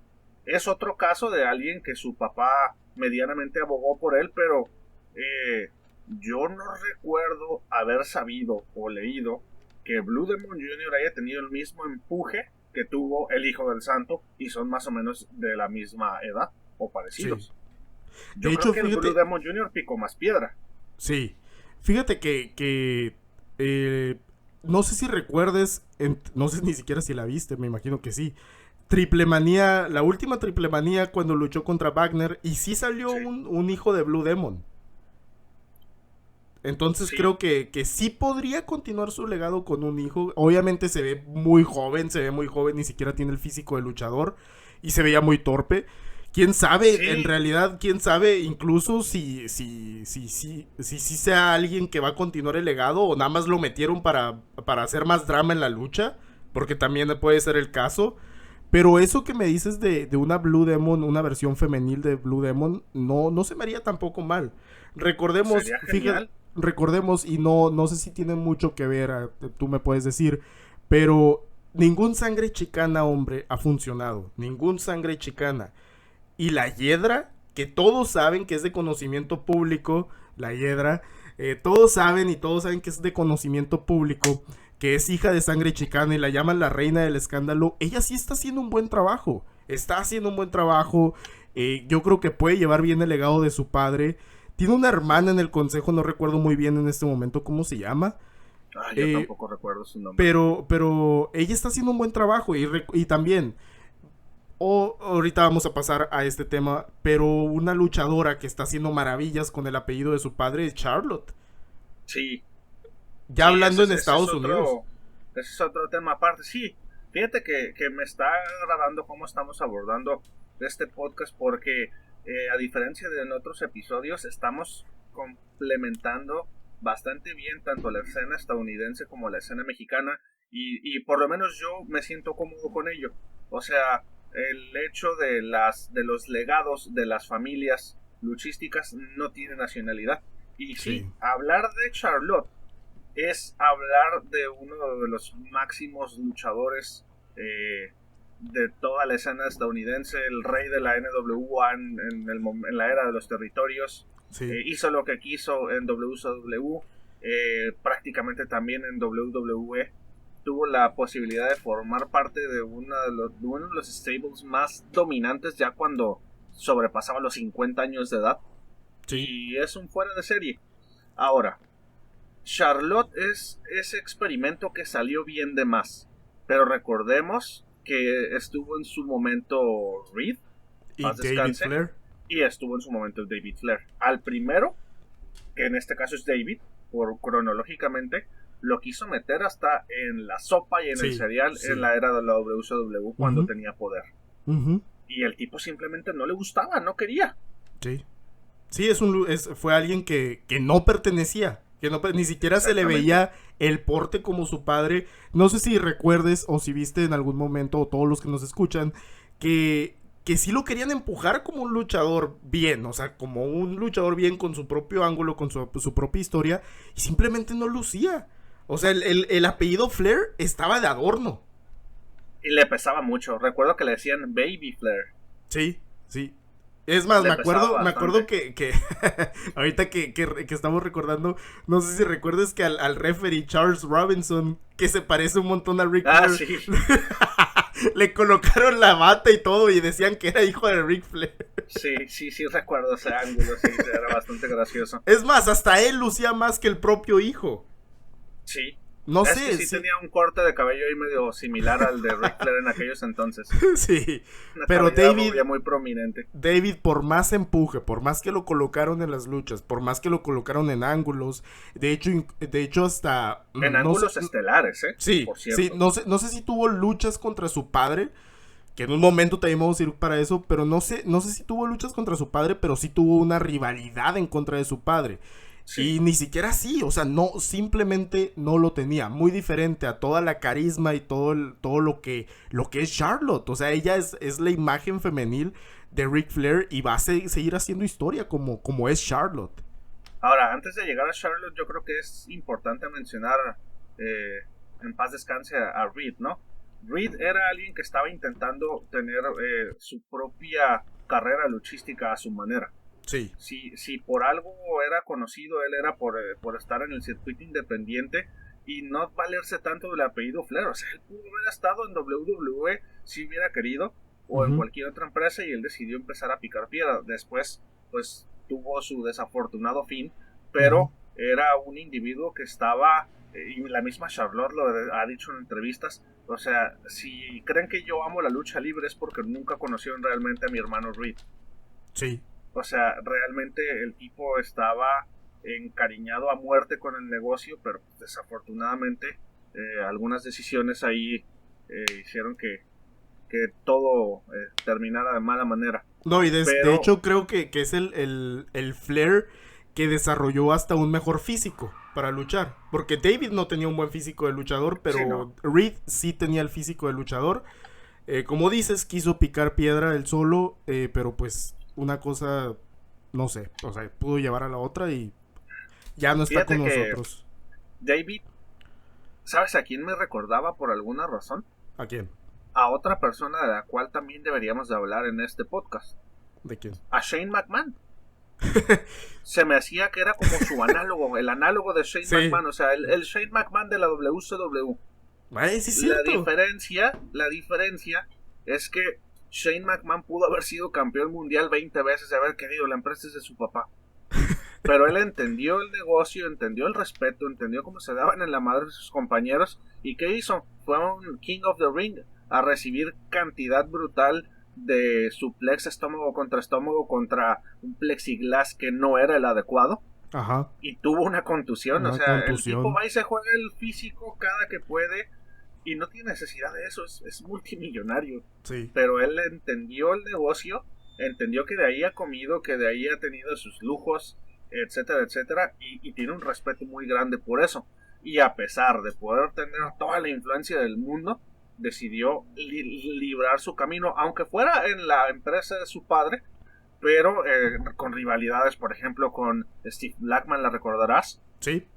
es otro caso de alguien que su papá medianamente abogó por él, pero yo no recuerdo haber sabido o leído que Blue Demon Jr. haya tenido el mismo empuje que tuvo el Hijo del Santo y son más o menos de la misma edad o Sí. parecidos. De Yo creo hecho, que el Blue fíjate, Demon Jr. picó más piedra. sí. Fíjate que no sé si recuerdes, no sé ni siquiera si la viste, me imagino que sí. Triple Manía, la última Triple Manía cuando luchó contra Wagner y sí salió Sí, un hijo de Blue Demon. Entonces sí, creo que sí podría continuar su legado con un hijo. Obviamente se ve muy joven, ni siquiera tiene el físico de luchador y se veía muy torpe. Quién sabe, en sí, realidad, quién sabe incluso si sea alguien que va a continuar el legado o nada más lo metieron para hacer más drama en la lucha, porque también puede ser el caso. Pero eso que me dices de una Blue Demon, una versión femenil de Blue Demon, no se me haría tampoco mal. Recordemos, sería fíjate, genial. recordemos, y no sé si tiene mucho que ver, tú me puedes decir, pero ningún sangre chicana, hombre, ha funcionado. Ningún sangre chicana. Y la Hiedra, que todos saben que es de conocimiento público, la Hiedra, todos saben que es de conocimiento público, que es hija de sangre chicana y la llaman la reina del escándalo. Ella sí está haciendo un buen trabajo. Está haciendo un buen trabajo. Yo creo que puede llevar bien el legado de su padre. Tiene una hermana en el consejo, no recuerdo muy bien en este momento cómo se llama. Ah, yo Eh, tampoco recuerdo su nombre. pero ella está haciendo un buen trabajo y también ahorita vamos a pasar a este tema, pero una luchadora que está haciendo maravillas con el apellido de su padre es Charlotte. Sí, Ya Sí, hablando en Estados Unidos. Ese es otro tema aparte. Sí, fíjate que me está agradando cómo estamos abordando este podcast porque a diferencia de en otros episodios estamos complementando bastante bien tanto la escena estadounidense como la escena mexicana y por lo menos yo me siento cómodo con ello. O sea, el hecho de los legados de las familias luchísticas no tiene nacionalidad. Y sí, Sí. hablar de Charlotte es hablar de uno de los máximos luchadores de toda la escena estadounidense, el rey de la NWA en la era de los territorios. Sí. Hizo lo que quiso en WCW, prácticamente también en WWE. Tuvo la posibilidad de formar parte de uno de los stables más dominantes ya cuando sobrepasaba los 50 años de edad. Sí. Y es un fuera de serie. Ahora, Charlotte es ese experimento que salió bien de más. Pero recordemos que estuvo en su momento Reed, Y paz David descanse, Flair. y estuvo en su momento David Flair. Al primero, que en este caso es David, cronológicamente, lo quiso meter hasta en la sopa y en el cereal en la era de la WCW cuando tenía poder. Y el tipo simplemente no le gustaba, no quería. Sí. Sí, fue alguien que no pertenecía. Ni siquiera se le veía el porte como su padre. No sé si recuerdes o si viste en algún momento, o todos los que nos escuchan, que sí lo querían empujar como un luchador bien. O sea, como un luchador bien con su propio ángulo, con su propia historia. Y simplemente no lucía. O sea, el apellido Flair estaba de adorno. Y le pesaba mucho. Recuerdo que le decían Baby Flair. Sí, sí. Es más, me acuerdo que ahorita que estamos recordando, no sé si recuerdas que al referee Charles Robinson, que se parece un montón a Ric Flair, sí. le colocaron la bata y todo y decían que era hijo de Ric Flair. Sí, recuerdo ese ángulo, sí, era bastante gracioso. Es más, hasta él lucía más que el propio hijo. Sí. No es sé. Que sí tenía un corte de cabello ahí medio similar al de Ric Flair en aquellos entonces. Sí. Una pero David muy prominente. David, por más empuje, por más que lo colocaron en las luchas, por más que lo colocaron en ángulos, de hecho hasta en ángulos estelares, Sí, por cierto. Sí, no sé si tuvo luchas contra su padre, que en un momento también vamos a ir para eso, pero no sé si tuvo luchas contra su padre, pero sí tuvo una rivalidad en contra de su padre. Sí. Y ni siquiera así, o sea, simplemente no lo tenía. Muy diferente a toda la carisma y todo lo que es Charlotte. O sea, ella es la imagen femenil de Ric Flair y va a seguir haciendo historia como es Charlotte. Ahora, antes de llegar a Charlotte, yo creo que es importante mencionar en paz descanse a Reed, ¿no? Reed era alguien que estaba intentando tener su propia carrera luchística a su manera. Sí. Si por algo era conocido, él era por estar en el circuito independiente y no valerse tanto del apellido Flair. O sea, él pudo haber estado en WWE si hubiera querido, o en cualquier otra empresa, y él decidió empezar a picar piedra. Después, pues, tuvo su desafortunado fin, pero era un individuo que estaba, y la misma Charlotte lo ha dicho en entrevistas, o sea, si creen que yo amo la lucha libre es porque nunca conocieron realmente a mi hermano Reed. Sí. O sea, realmente el tipo estaba encariñado a muerte con el negocio, pero desafortunadamente algunas decisiones ahí hicieron que todo terminara de mala manera. No, y de hecho creo que es el Flair que desarrolló hasta un mejor físico para luchar. Porque David no tenía un buen físico de luchador, pero sí, no. Reed sí tenía el físico de luchador. Como dices, quiso picar piedra él solo, pero pues una cosa, no sé, o sea, pudo llevar a la otra y ya no está con nosotros. David, ¿sabes a quién me recordaba por alguna razón? ¿A quién? A otra persona de la cual también deberíamos de hablar en este podcast. ¿De quién? A Shane McMahon. Se me hacía que era como su análogo, el análogo de Shane McMahon, o sea, el Shane McMahon de la WCW. Ay, sí, la diferencia es que Shane McMahon pudo haber sido campeón mundial 20 veces y haber querido, la empresa es de su papá. Pero él entendió el negocio, entendió el respeto, entendió cómo se daban en la madre de sus compañeros. ¿Y qué hizo? Fue un King of the Ring a recibir cantidad brutal de suplex estómago contra un plexiglas que no era el adecuado. Ajá. y tuvo una contusión. O Una sea, el tipo contusión. va y se juega el físico cada que puede y no tiene necesidad de eso, es multimillonario. Sí. Pero él entendió el negocio, entendió que de ahí ha comido, que de ahí ha tenido sus lujos, etcétera, etcétera, y tiene un respeto muy grande por eso. Y a pesar de poder tener toda la influencia del mundo, decidió librar su camino, aunque fuera en la empresa de su padre, pero con rivalidades, por ejemplo, con Steve Blackman, la recordarás, Sí.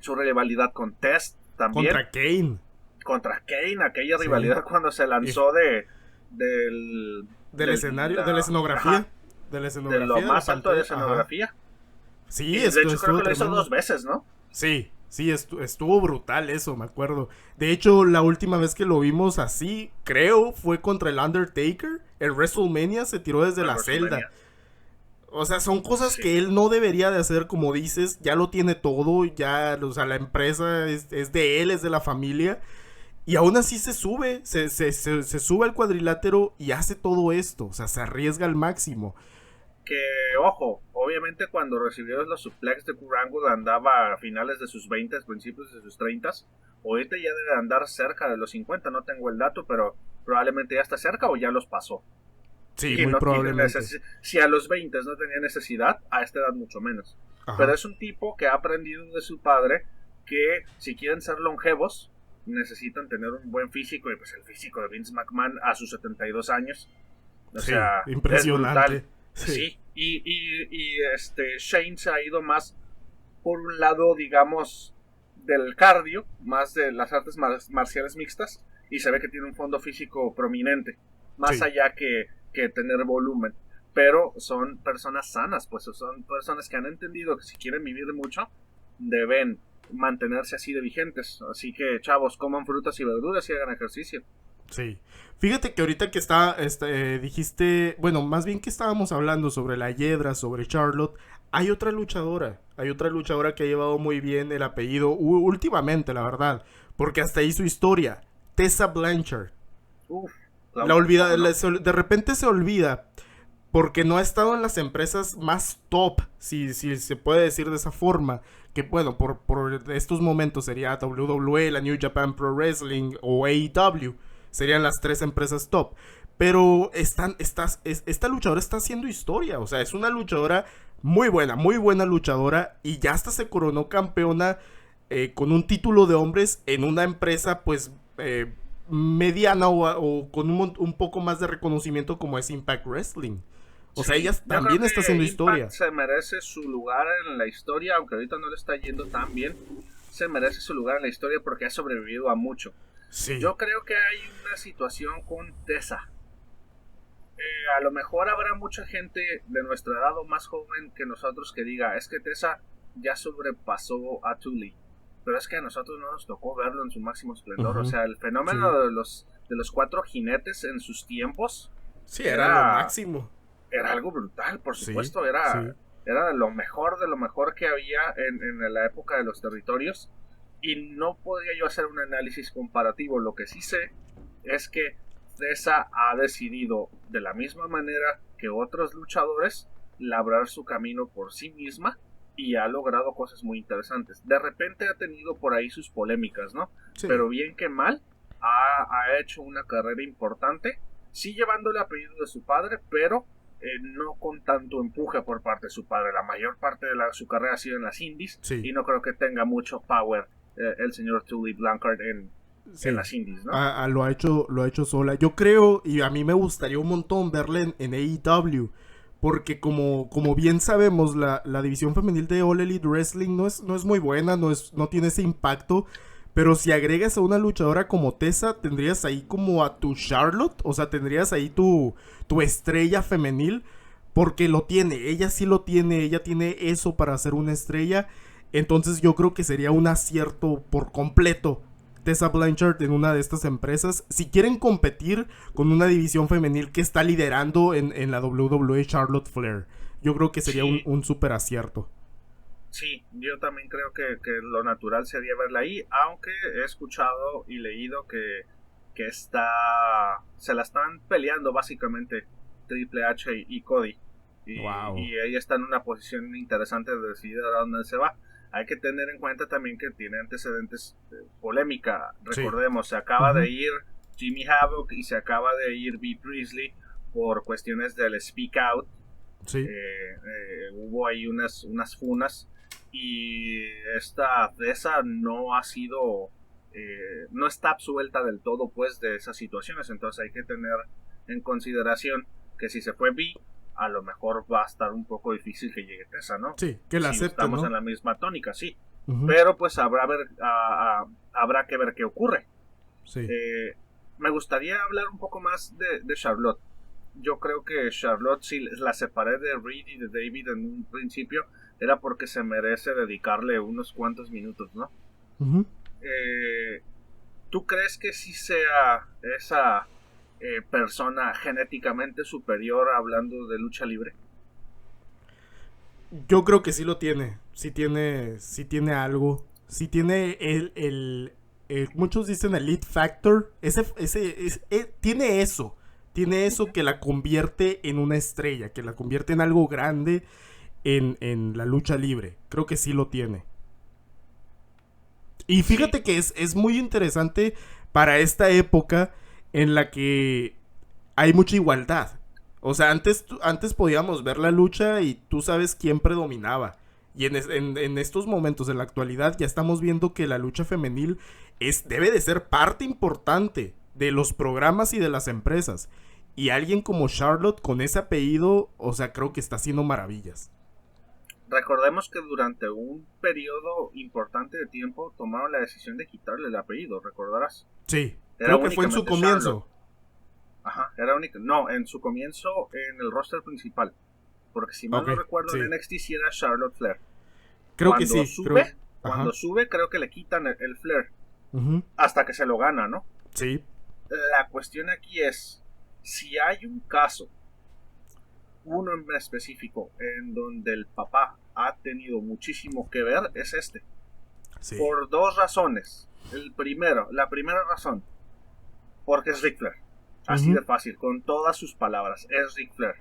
su rivalidad con Test también, Contra Kane. contra Kane, aquella Sí. rivalidad cuando se Y lanzó del, del escenario, de la ajá, escenografía. De la de lo escenografía de la más alto de pantalla. Ajá. escenografía. Sí, Y de esto hecho creo estuvo que lo hizo tremendo. 2 veces, ¿no? Sí, sí, estuvo brutal eso, me acuerdo. De hecho, la última vez que lo vimos así, creo, fue contra el Undertaker. El WrestleMania se tiró desde En la celda. WrestleMania. O sea, son cosas Sí. que él no debería de hacer, como dices. Ya lo tiene todo, ya, o sea, la empresa es de él, es de la familia. Y aún así se sube, se sube al cuadrilátero y hace todo esto. O sea, se arriesga al máximo. Que, ojo, obviamente cuando recibió los suplex de Kurt Angle andaba a finales de sus 20, principios de sus 30. Ahorita ya debe andar cerca de los 50, no tengo el dato, pero probablemente ya está cerca o ya los pasó. Sí, Y muy no tiene probablemente. necesidad. Si a los 20 no tenía necesidad, a esta edad mucho menos. Pero Ajá. es un tipo que ha aprendido de su padre que si quieren ser longevos, necesitan tener un buen físico. Y pues el físico de Vince McMahon a sus 72 años, o Sí, sea, es brutal. impresionante. Sí, Sí, Shane se ha ido más por un lado, digamos, del cardio, más de las artes marciales mixtas, y se ve que tiene un fondo físico prominente, más sí. allá que tener volumen. Pero son personas sanas, pues son personas que han entendido que si quieren vivir mucho, deben mantenerse así de vigentes. Así que, chavos, coman frutas y verduras y hagan ejercicio. Sí. Fíjate que ahorita que dijiste, bueno, más bien que estábamos hablando sobre la Hiedra, sobre Charlotte, hay otra luchadora que ha llevado muy bien el apellido últimamente, la verdad, porque hasta hizo historia, Tessa Blanchard. Uf, La olvida, cómo no. de repente se olvida porque no ha estado en las empresas más top, si se puede decir de esa forma, que bueno, por estos momentos sería WWE, la New Japan Pro Wrestling o AEW, serían las tres empresas top. Pero esta luchadora está haciendo historia, o sea, es una luchadora muy buena luchadora, y ya hasta se coronó campeona con un título de hombres en una empresa pues mediana o con un poco más de reconocimiento como es Impact Wrestling. O sea, ella Sí, yo creo también está haciendo que Impact historia. se merece su lugar en la historia, aunque ahorita no le está yendo tan bien. Se merece su lugar en la historia porque ha sobrevivido a mucho. Sí, Yo creo que hay una situación con Tessa. A lo mejor habrá mucha gente de nuestra edad o más joven que nosotros que diga, es que Tessa ya sobrepasó a Tully. Pero es que a nosotros no nos tocó verlo en su máximo esplendor. O ujú, sea, el fenómeno sí. de los cuatro jinetes en sus tiempos Sí, era lo era máximo. era algo brutal, por Sí, supuesto, sí, era de lo mejor que había en la época de los territorios y no podría yo hacer un análisis comparativo. Lo que sí sé es que Tessa ha decidido de la misma manera que otros luchadores labrar su camino por sí misma y ha logrado cosas muy interesantes. De repente ha tenido por ahí sus polémicas, ¿no? sí. Pero bien que mal, ha hecho una carrera importante, sí llevando el apellido de su padre, pero no con tanto empuje por parte de su padre. La mayor parte de su carrera ha sido en las indies Sí, y no creo que tenga mucho power el señor Tully Blanchard en sí. las indies, ¿no? Lo ha hecho sola. Yo creo, y a mí me gustaría un montón verla en AEW. Porque como bien sabemos, la división femenil de All Elite Wrestling no es muy buena, no tiene ese impacto. Pero si agregas a una luchadora como Tessa, tendrías ahí como a tu Charlotte. O sea, tendrías ahí tu estrella femenil. Porque lo tiene, ella sí lo tiene, ella tiene eso para ser una estrella. Entonces yo creo que sería un acierto por completo Tessa Blanchard en una de estas empresas. Si quieren competir con una división femenil que está liderando en la WWE, Charlotte Flair, yo creo que sería Sí, un super acierto. sí, yo también creo que lo natural sería verla ahí, aunque he escuchado y leído que se la están peleando básicamente Triple H y Cody. Wow. Y ella está en una posición interesante de decidir a dónde se va. Hay que tener en cuenta también que tiene antecedentes de polémica. Sí. Recordemos, se acaba de ir Jimmy Havoc y se acaba de ir Bea Priestley por cuestiones del speak out. Sí. Hubo ahí unas funas y esa no ha sido no está absuelta del todo pues de esas situaciones. Entonces hay que tener en consideración que si se fue B, a lo mejor va a estar un poco difícil que llegue Tessa, ¿no? Sí, que la Si acepten, estamos ¿no? en la misma tónica, sí. Pero pues habrá que ver qué ocurre. Sí. Me gustaría hablar un poco más de Charlotte. Yo creo que Charlotte, si la separé de Reed y de David en un principio, era porque se merece dedicarle unos cuantos minutos, ¿no? ¿Tú crees que sí sea esa persona genéticamente superior hablando de lucha libre? Yo creo que sí lo tiene. Sí tiene algo. Sí tiene muchos dicen el lead factor. Tiene eso. Tiene eso que la convierte en una estrella. Que la convierte en algo grande en la lucha libre. Creo que sí lo tiene. Y fíjate Sí. que es muy interesante para esta época en la que hay mucha igualdad. O sea, antes podíamos ver la lucha y tú sabes quién predominaba. Y en estos momentos, en la actualidad, ya estamos viendo que la lucha femenil debe de ser parte importante de los programas y de las empresas. Y alguien como Charlotte con ese apellido, o sea, creo que está haciendo maravillas. Recordemos que durante un periodo importante de tiempo tomaron la decisión de quitarle el apellido, recordarás. Sí, Era creo que fue en su únicamente Charlotte. comienzo. Ajá, era única. No, en su comienzo en el roster principal. Porque si mal Ok, no recuerdo, en sí. NXT sí era Charlotte Flair. Creo que sí, creo. Cuando Ajá. sube, creo que le quitan el Flair. Uh-huh. Hasta que se lo gana, ¿no? Sí. La cuestión aquí es, si hay un caso, uno en específico, en donde el papá ha tenido muchísimo que ver, es este. Sí. Por dos razones. La primera razón, porque es Ric Flair. Así de fácil, con todas sus palabras, es Ric Flair.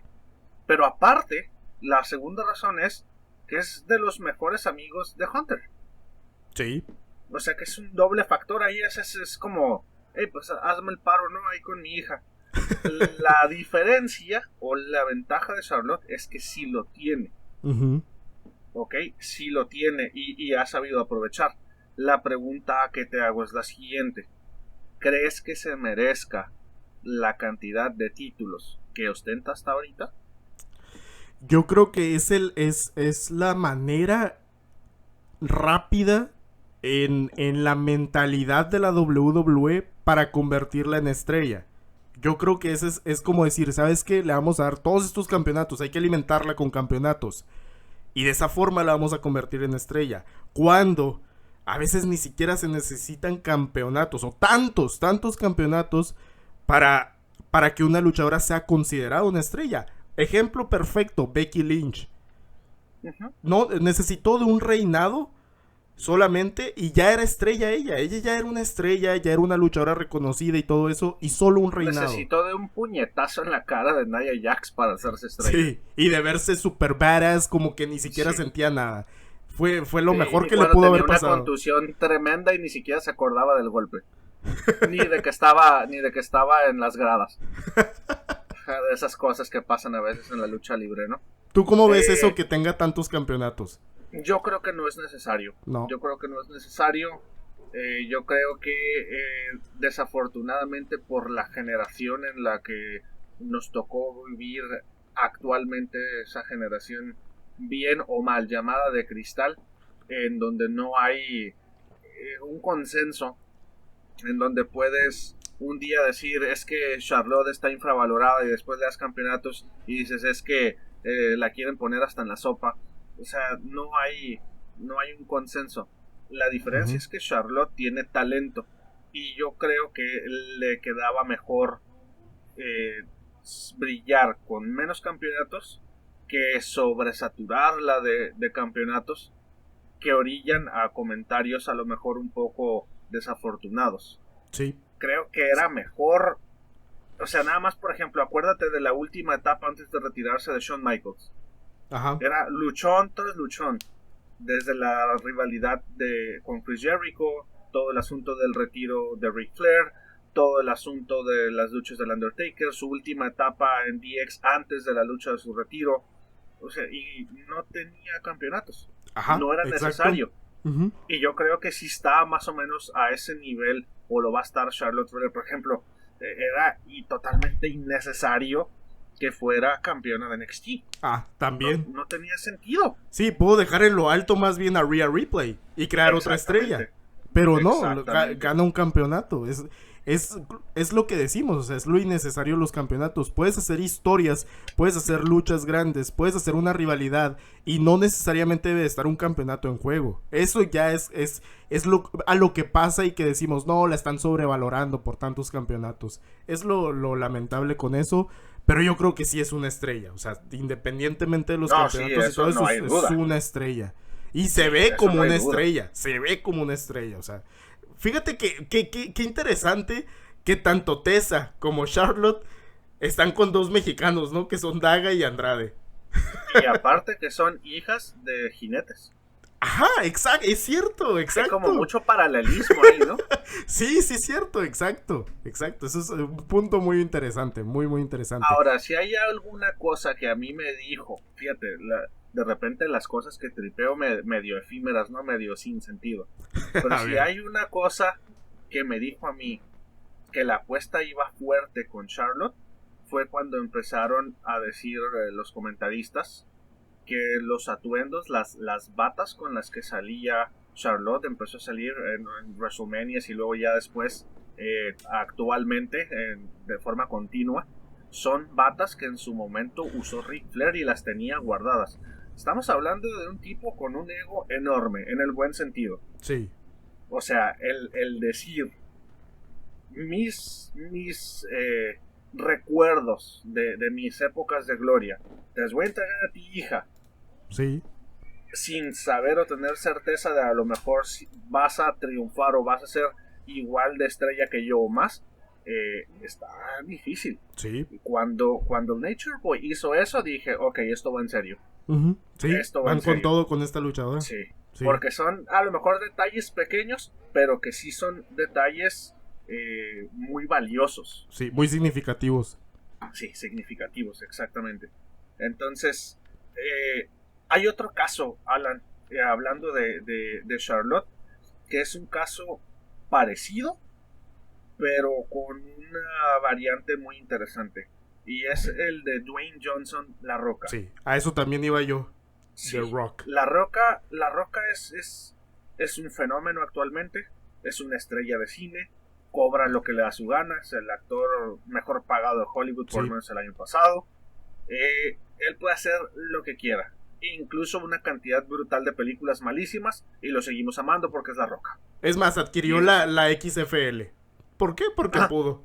Pero aparte, la segunda razón es que es de los mejores amigos de Hunter. Sí. O sea que es un doble factor ahí, es como, hey, pues hazme el paro, ¿no? Ahí con mi hija. La diferencia o la ventaja de Charlotte es que sí lo tiene. Uh-huh. ¿Ok? Sí lo tiene y ha sabido aprovechar. La pregunta que te hago es la siguiente. ¿Crees que se merezca la cantidad de títulos que ostenta hasta ahorita? Yo creo que es la manera rápida en la mentalidad de la WWE para convertirla en estrella. Yo creo que ese es como decir, ¿sabes qué? Le vamos a dar todos estos campeonatos, hay que alimentarla con campeonatos. Y de esa forma la vamos a convertir en estrella. Cuando a veces ni siquiera se necesitan campeonatos o tantos campeonatos para que una luchadora sea considerada una estrella. Ejemplo perfecto, Becky Lynch. Uh-huh. No necesitó de un reinado solamente y ya era estrella ella. Ella ya era una estrella, ya era una luchadora reconocida y todo eso y solo un reinado. Necesitó de un puñetazo en la cara de Nia Jax para hacerse estrella. Sí, y de verse super badass como que ni siquiera sentía nada. Fue lo mejor que le cuando pudo tenía haber una pasado. contusión tremenda y ni siquiera se acordaba del golpe. Ni de que estaba en las gradas. De esas cosas que pasan a veces en la lucha libre, ¿no? ¿Tú cómo ves eso que tenga tantos campeonatos? Yo creo que no es necesario. No. Yo creo que no es necesario. Yo creo que desafortunadamente por la generación en la que nos tocó vivir actualmente, esa generación bien o mal llamada de cristal, en donde no hay un consenso, en donde puedes un día decir es que Charlotte está infravalorada y después le das campeonatos y dices es que la quieren poner hasta en la sopa. O sea, no hay un consenso. La diferencia es que Charlotte tiene talento y yo creo que le quedaba mejor brillar con menos campeonatos que sobresaturarla de campeonatos que orillan a comentarios a lo mejor un poco desafortunados. Sí. Creo que era mejor O sea, nada más, por ejemplo, acuérdate de la última etapa antes de retirarse de Shawn Michaels. Ajá. Era luchón tras luchón. Desde la rivalidad con Chris Jericho, todo el asunto del retiro de Ric Flair, todo el asunto de las luchas del Undertaker, su última etapa en DX antes de la lucha de su retiro. O sea, y no tenía campeonatos. Ajá, No era exacto. necesario. Uh-huh. Y yo creo que sí está más o menos a ese nivel, o lo va a estar Charlotte Flair, por ejemplo. Era totalmente innecesario que fuera campeona de NXT. Ah, también. No tenía sentido. Sí, puedo dejar en lo alto más bien a Rhea Ripley y crear otra estrella. Pero no, gana un campeonato. Es lo que decimos, o sea, es lo innecesario los campeonatos. Puedes hacer historias, puedes hacer luchas grandes, puedes hacer una rivalidad y no necesariamente debe estar un campeonato en juego. Eso ya es a lo que pasa y que decimos, no, la están sobrevalorando por tantos campeonatos. Es lo lamentable con eso, pero yo creo que sí es una estrella. O sea, independientemente de los campeonatos y todo eso, es una estrella. Y se ve como una estrella, se ve como una estrella, o sea... Fíjate que interesante que tanto Tessa como Charlotte están con dos mexicanos, ¿no? Que son Daga y Andrade. Y aparte que son hijas de jinetes. Ajá, exacto, es cierto, exacto. Hay como mucho paralelismo ahí, ¿no? Sí, es cierto, exacto. Eso es un punto muy interesante, muy, muy interesante. Ahora, si hay alguna cosa que a mí me dijo, fíjate, de repente las cosas que tripeo medio efímeras, ¿no? Medio sin sentido. Pero si hay una cosa que me dijo a mí que la apuesta iba fuerte con Charlotte, fue cuando empezaron a decir los comentaristas que los atuendos, las batas con las que salía Charlotte, empezó a salir en WrestleMania y luego ya después, actualmente, de forma continua, son batas que en su momento usó Ric Flair y las tenía guardadas. Estamos hablando de un tipo con un ego enorme, en el buen sentido. Sí. O sea, el decir mis recuerdos de mis épocas de gloria, te las voy a entregar a ti, hija. Sí. Sin saber o tener certeza de a lo mejor si vas a triunfar o vas a ser igual de estrella que yo o más. Está difícil. Sí. Cuando Nature Boy hizo eso, dije, ok, esto va en serio. Uh-huh. Sí, esto van con todo con esta luchadora. Sí. Porque son a lo mejor detalles pequeños, pero que sí son detalles muy valiosos. Sí, muy significativos. Sí, significativos, exactamente. Entonces, hay otro caso, Alan, hablando de Charlotte, que es un caso parecido, pero con una variante muy interesante. Y es el de Dwayne Johnson, La Roca. Sí, a eso también iba yo. Sí, The Rock. La Roca es un fenómeno actualmente. Es una estrella de cine. Cobra lo que le da su gana. Es el actor mejor pagado de Hollywood, por lo menos el año pasado. Él puede hacer lo que quiera. Incluso una cantidad brutal de películas malísimas. Y lo seguimos amando porque es La Roca. Es más, adquirió la XFL. ¿Por qué? Porque pudo.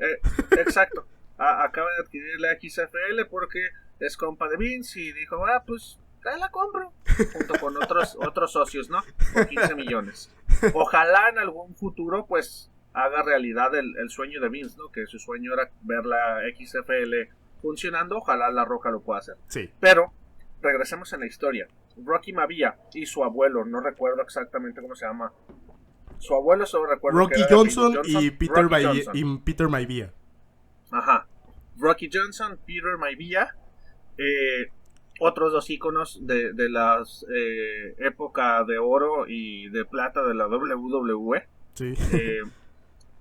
Exacto. Acaba de adquirir la XFL porque es compa de Vince y dijo, pues la compro. Junto con otros socios, ¿no? Por 15 millones. Ojalá en algún futuro, pues, haga realidad el sueño de Vince, ¿no? Que su sueño era ver la XFL funcionando. Ojalá La Roca lo pueda hacer. Sí. Pero, regresemos en la historia. Rocky Maivia y su abuelo, no recuerdo exactamente cómo se llama. Su abuelo solo recuerdo Rocky que era Johnson y Peter Maivia. Ajá. Rocky Johnson, Peter Maivia, otros dos íconos de las época de oro y de plata de la WWE. Sí.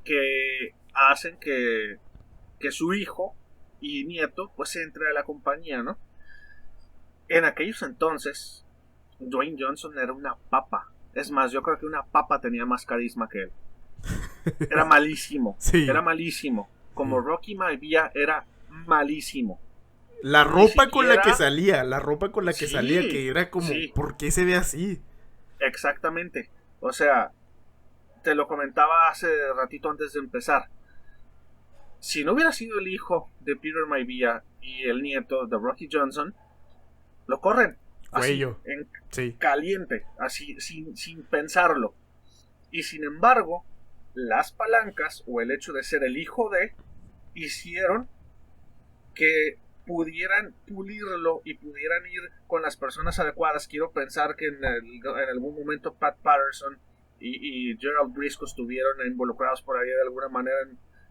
Que hacen que su hijo y nieto pues entre a la compañía, ¿no? En aquellos entonces, Dwayne Johnson era una papa. Es más, yo creo que una papa tenía más carisma que él. Era malísimo. Sí. Era malísimo. Como sí. Rocky Maivia era malísimo. La ropa con la que salía, que era como, sí. ¿Por qué se ve así? Exactamente. O sea, te lo comentaba hace ratito antes de empezar. Si no hubiera sido el hijo de Peter Maivia y el nieto de Rocky Johnson, lo corren. Cuello. Así, caliente, así, sin pensarlo. Y sin embargo, las palancas o el hecho de ser el hijo de hicieron que pudieran pulirlo y pudieran ir con las personas adecuadas. Quiero pensar que en algún momento Pat Patterson y Gerald Briscoe estuvieron involucrados por ahí de alguna manera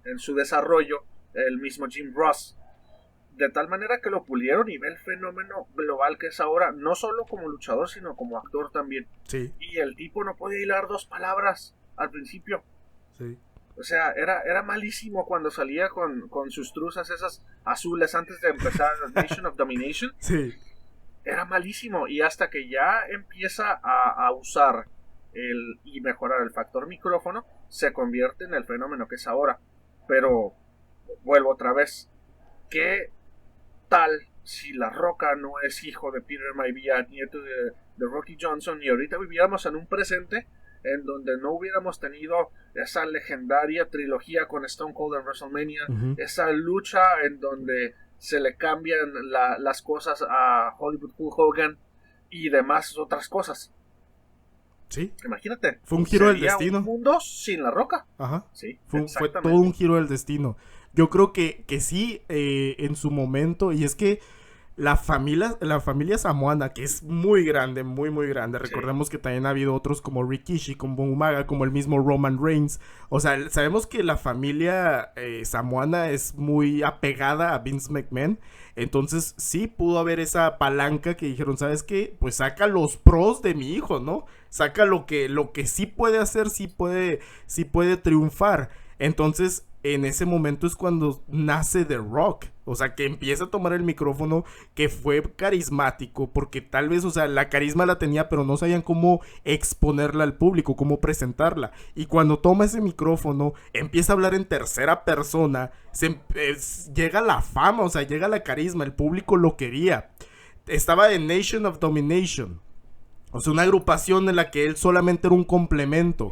en su desarrollo, el mismo Jim Ross, de tal manera que lo pulieron y ve el fenómeno global que es ahora, no solo como luchador, sino como actor también. Sí. Y el tipo no podía hilar dos palabras al principio. Sí. O sea, era malísimo cuando salía con sus truzas esas azules antes de empezar Nation of Domination. Sí. Era malísimo. Y hasta que ya empieza a usar y mejorar el factor micrófono, se convierte en el fenómeno que es ahora. Pero vuelvo otra vez. ¿Qué tal si La Roca no es hijo de Peter Maivia, nieto de Rocky Johnson, y ahorita viviéramos en un presente en donde no hubiéramos tenido esa legendaria trilogía con Stone Cold en WrestleMania, esa lucha en donde se le cambian las cosas a Hollywood Hulk Hogan y demás otras cosas? Sí. Imagínate. Fue un giro del destino. Un mundo sin La Roca. Ajá. Sí, fue todo un giro del destino. Yo creo que sí, en su momento, y es que la familia samoana, que es muy grande, muy, muy grande. Sí. Recordemos que también ha habido otros como Rikishi, como Umaga, como el mismo Roman Reigns. O sea, sabemos que la familia samoana es muy apegada a Vince McMahon. Entonces, sí pudo haber esa palanca que dijeron, ¿sabes qué? Pues saca los pros de mi hijo, ¿no? Saca lo que sí puede hacer, sí puede triunfar. Entonces, en ese momento es cuando nace The Rock. O sea, que empieza a tomar el micrófono, que fue carismático, porque tal vez, o sea, la carisma la tenía, pero no sabían cómo exponerla al público, cómo presentarla. Y cuando toma ese micrófono, empieza a hablar en tercera persona, llega la fama, o sea, llega la carisma, el público lo quería. Estaba en Nation of Domination, o sea, una agrupación en la que él solamente era un complemento.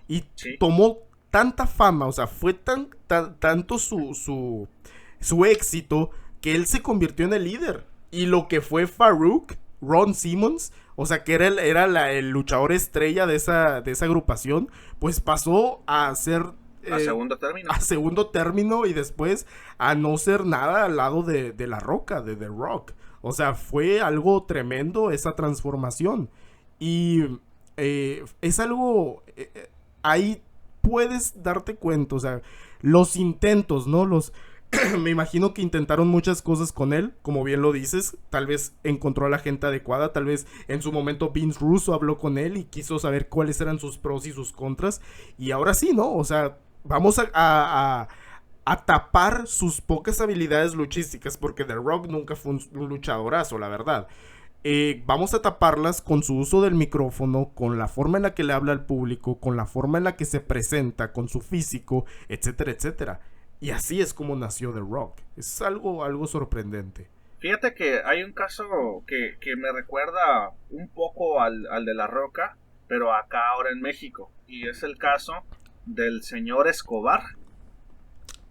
Y sí. Tomó tanta fama, o sea, fue tanto su éxito que él se convirtió en el líder. Y lo que fue Farouk, Ron Simmons, o sea, que era el luchador estrella de esa agrupación, pues pasó a ser a segundo término. A segundo término y después a no ser nada al lado de La Roca, de The Rock. O sea, fue algo tremendo esa transformación. Y es algo... ahí puedes darte cuenta, o sea, los intentos, ¿no? Me imagino que intentaron muchas cosas con él, como bien lo dices, tal vez encontró a la gente adecuada, tal vez en su momento Vince Russo habló con él y quiso saber cuáles eran sus pros y sus contras, y ahora sí, ¿no? O sea, vamos a tapar sus pocas habilidades luchísticas, porque The Rock nunca fue un luchadorazo, la verdad. Vamos a taparlas con su uso del micrófono, con la forma en la que le habla al público, con la forma en la que se presenta, con su físico, etcétera, etcétera. Y así es como nació The Rock. Es algo sorprendente. Fíjate que hay un caso que me recuerda un poco al de La Roca, pero acá ahora en México. Y es el caso del señor Escobar,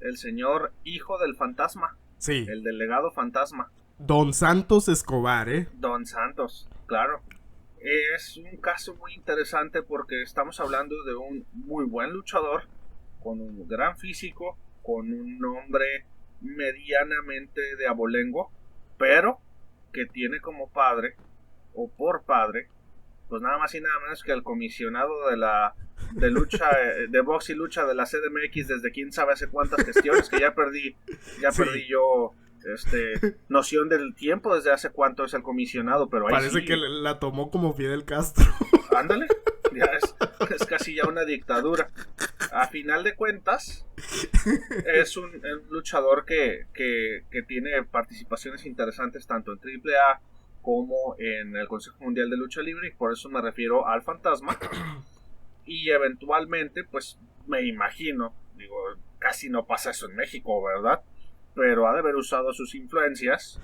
el señor hijo del fantasma. Sí. El delegado fantasma. Don Santos Escobar, ¿eh? Don Santos, claro. Es un caso muy interesante porque estamos hablando de un muy buen luchador, con un gran físico, con un nombre medianamente de abolengo, pero que tiene como padre, o por padre, pues nada más y nada menos que el comisionado de lucha, de box y lucha de la CDMX desde quién sabe hace cuántas gestiones, que ya perdí yo noción del tiempo, desde hace cuánto es el comisionado, pero ahí parece sí, que la tomó como Fidel Castro. Ándale, ya es casi ya una dictadura. A final de cuentas, es un luchador que tiene participaciones interesantes tanto en AAA como en el Consejo Mundial de Lucha Libre, y por eso me refiero al fantasma. Y eventualmente, pues me imagino, digo, casi no pasa eso en México, ¿verdad? Pero ha de haber usado sus influencias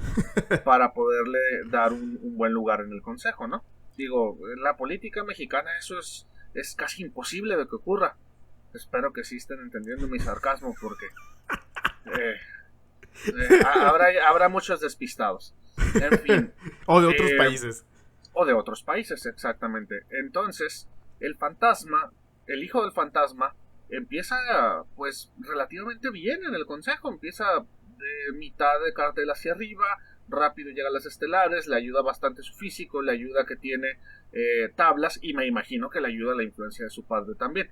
para poderle dar un buen lugar en el consejo, ¿no? Digo, en la política mexicana eso es casi imposible de que ocurra. Espero que sí estén entendiendo mi sarcasmo, porque habrá muchos despistados. En fin. O de otros países. O de otros países, exactamente. Entonces, el fantasma, el hijo del fantasma, empieza pues relativamente bien en el consejo, empieza mitad de cartel hacia arriba, rápido llega a las estelares, le ayuda bastante su físico, le ayuda que tiene tablas, y me imagino que le ayuda la influencia de su padre también.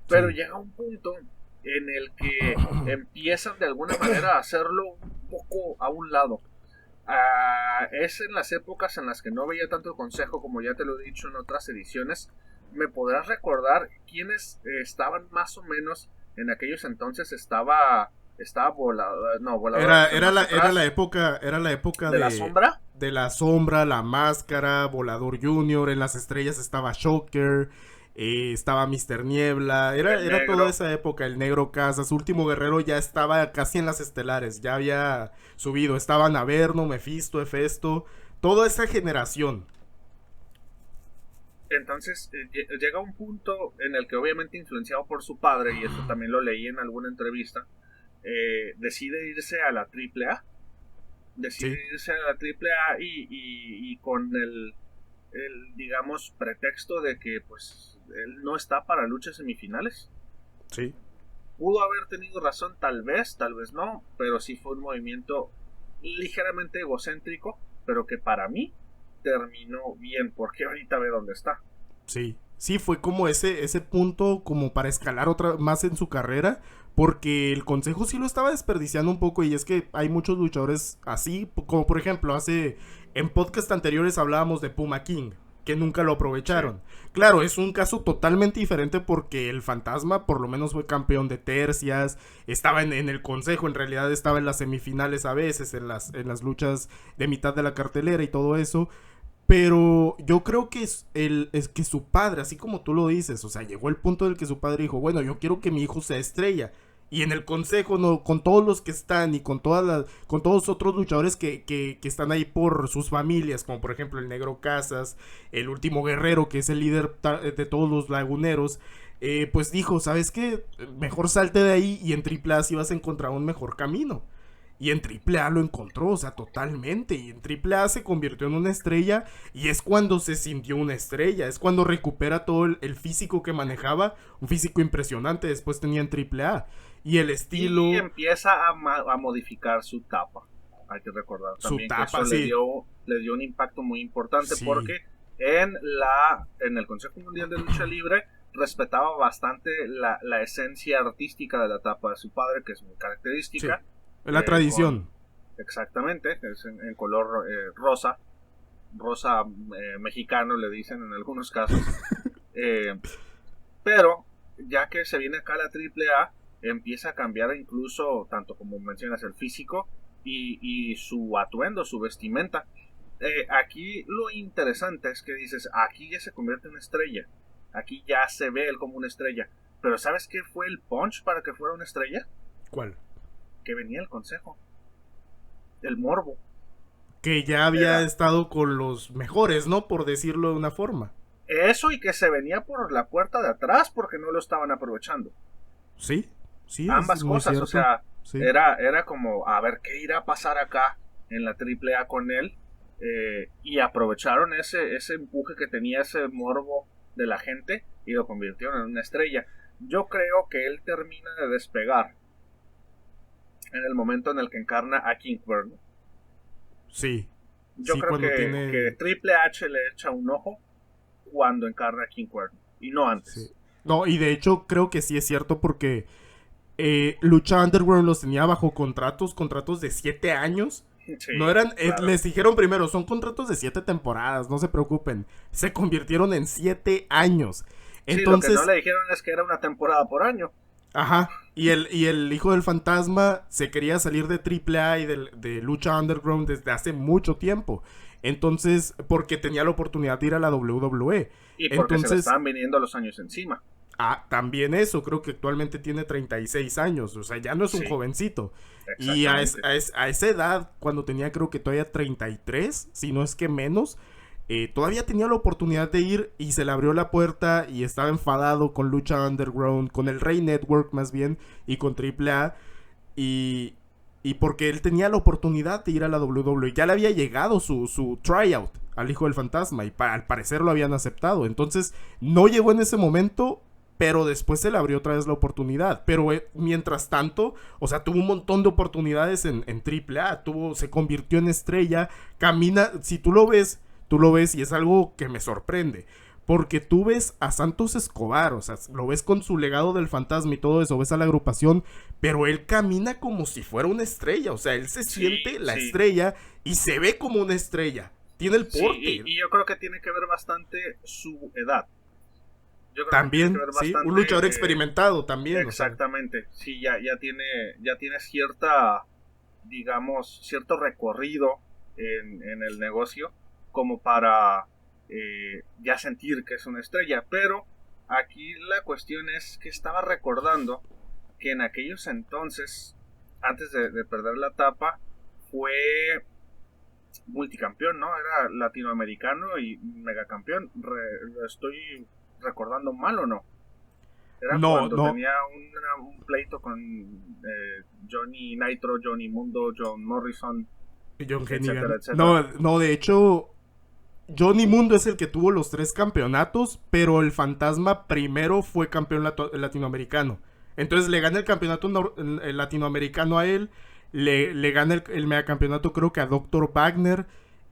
Pero sí, llega un punto en el que empiezan de alguna manera a hacerlo un poco a un lado. Es en las épocas en las que no veía tanto el consejo, como ya te lo he dicho en otras ediciones. ¿Me podrás recordar quiénes estaban más o menos en aquellos entonces? Estaba Volador. No, Volador. Era la época de la sombra. De la sombra, la máscara, Volador Junior. En las estrellas estaba Shocker. Estaba Mr. Niebla. Era toda esa época. El Negro Casas. Último Guerrero ya estaba casi en las estelares. Ya había subido. Estaban Averno, Mephisto, Hefesto. Toda esa generación. Entonces llega un punto en el que, obviamente influenciado por su padre, y eso también lo leí en alguna entrevista, decide irse a la AAA. Irse a la AAA y con el digamos pretexto de que pues él no está para luchas semifinales. Sí. Pudo haber tenido razón, tal vez no, pero sí fue un movimiento ligeramente egocéntrico, pero que para mí terminó bien, porque ahorita ve dónde está. Sí, fue como ese punto como para escalar otra más en su carrera, porque el consejo sí lo estaba desperdiciando un poco, y es que hay muchos luchadores así, como por ejemplo en podcast anteriores hablábamos de Puma King, que nunca lo aprovecharon. Sí. Claro, es un caso totalmente diferente porque el Fantasma por lo menos fue campeón de tercias, estaba en el consejo, en realidad estaba en las semifinales a veces, en las luchas de mitad de la cartelera y todo eso. Pero yo creo que es que su padre, así como tú lo dices, o sea, llegó el punto en el que su padre dijo, bueno, yo quiero que mi hijo sea estrella. Y en el consejo, no, con todos los que están y con todos los otros luchadores que están ahí por sus familias, como por ejemplo el Negro Casas, el Último Guerrero, que es el líder de todos los laguneros, pues dijo, ¿sabes qué? Mejor salte de ahí, y en AAA sí vas a encontrar un mejor camino. Y en AAA lo encontró, o sea, totalmente. Y en AAA se convirtió en una estrella. Y es cuando se sintió una estrella. Es cuando recupera todo el físico que manejaba. Un físico impresionante. Después tenía en AAA. Y el estilo... Y empieza a modificar su tapa. Hay que recordar también su tapa, que eso sí. le dio un impacto muy importante. Sí. Porque en el Consejo Mundial de Lucha Libre respetaba bastante la esencia artística de la tapa de su padre, que es muy característica. Sí. La tradición. Exactamente, es en color rosa mexicano le dicen en algunos casos. Pero ya que se viene acá la AAA, empieza a cambiar incluso, tanto como mencionas, el físico y su atuendo, su vestimenta. Aquí lo interesante es que dices, aquí ya se convierte en estrella, aquí ya se ve él como una estrella. Pero ¿sabes qué fue el punch para que fuera una estrella? ¿Cuál? Que venía el consejo, el morbo, que ya había estado con los mejores, ¿no? Por decirlo de una forma. Eso, y que se venía por la puerta de atrás porque no lo estaban aprovechando. Sí, ambas cosas, cierto. O sea, sí. Era como, a ver qué irá a pasar acá en la AAA con él, y aprovecharon ese empuje que tenía, ese morbo de la gente, y lo convirtieron en una estrella. Yo creo que él termina de despegar en el momento en el que encarna a King Cuerno. Sí. Yo creo que Triple H le echa un ojo cuando encarna a King Cuerno, y no antes. Sí. No, y de hecho creo que sí es cierto, porque Lucha Underground los tenía bajo contratos de 7 años. Sí, no eran, claro. Les dijeron primero, son contratos de 7 temporadas, no se preocupen. Se convirtieron en 7 años. Entonces, sí, lo que no le dijeron es que era una temporada por año. Ajá, y el hijo del Fantasma se quería salir de AAA y de Lucha Underground desde hace mucho tiempo. Entonces, porque tenía la oportunidad de ir a la WWE. Y porque se le estaban viniendo los años encima. También eso, creo que actualmente tiene 36 años, o sea, ya no es un jovencito. Y a esa edad, cuando tenía creo que todavía 33, si no es que menos, todavía tenía la oportunidad de ir, y se le abrió la puerta, y estaba enfadado con Lucha Underground, con el Rey Network más bien, y con AAA, y porque él tenía la oportunidad de ir a la WWE. Ya le había llegado su tryout al hijo del Fantasma, y al parecer lo habían aceptado. Entonces no llegó en ese momento, pero después se le abrió otra vez la oportunidad. Pero mientras tanto, o sea, tuvo un montón de oportunidades en AAA, se convirtió en estrella, camina, si tú lo ves y es algo que me sorprende. Porque tú ves a Santos Escobar, o sea, lo ves con su legado del fantasma y todo eso, ves a la agrupación, pero él camina como si fuera una estrella, o sea, él se siente la estrella y se ve como una estrella, tiene el porte. Y yo creo que tiene que ver bastante su edad. Yo creo también, que tiene que ver bastante, un luchador experimentado también. Exactamente, o sea. Sí, ya tiene cierta, digamos, cierto recorrido en el negocio como para... ya sentir que es una estrella, pero aquí la cuestión es que estaba recordando que en aquellos entonces, antes de perder la etapa, fue multicampeón, ¿no? Era latinoamericano y megacampeón. ¿Lo estoy recordando mal o no? Era cuando tenía un pleito con Johnny Nitro, Johnny Mundo, John Morrison, John etcétera. No, de hecho, Johnny Mundo es el que tuvo los 3 campeonatos, pero el Fantasma primero fue campeón latinoamericano. Entonces le gana el campeonato el latinoamericano a él, le gana el megacampeonato creo que a Dr. Wagner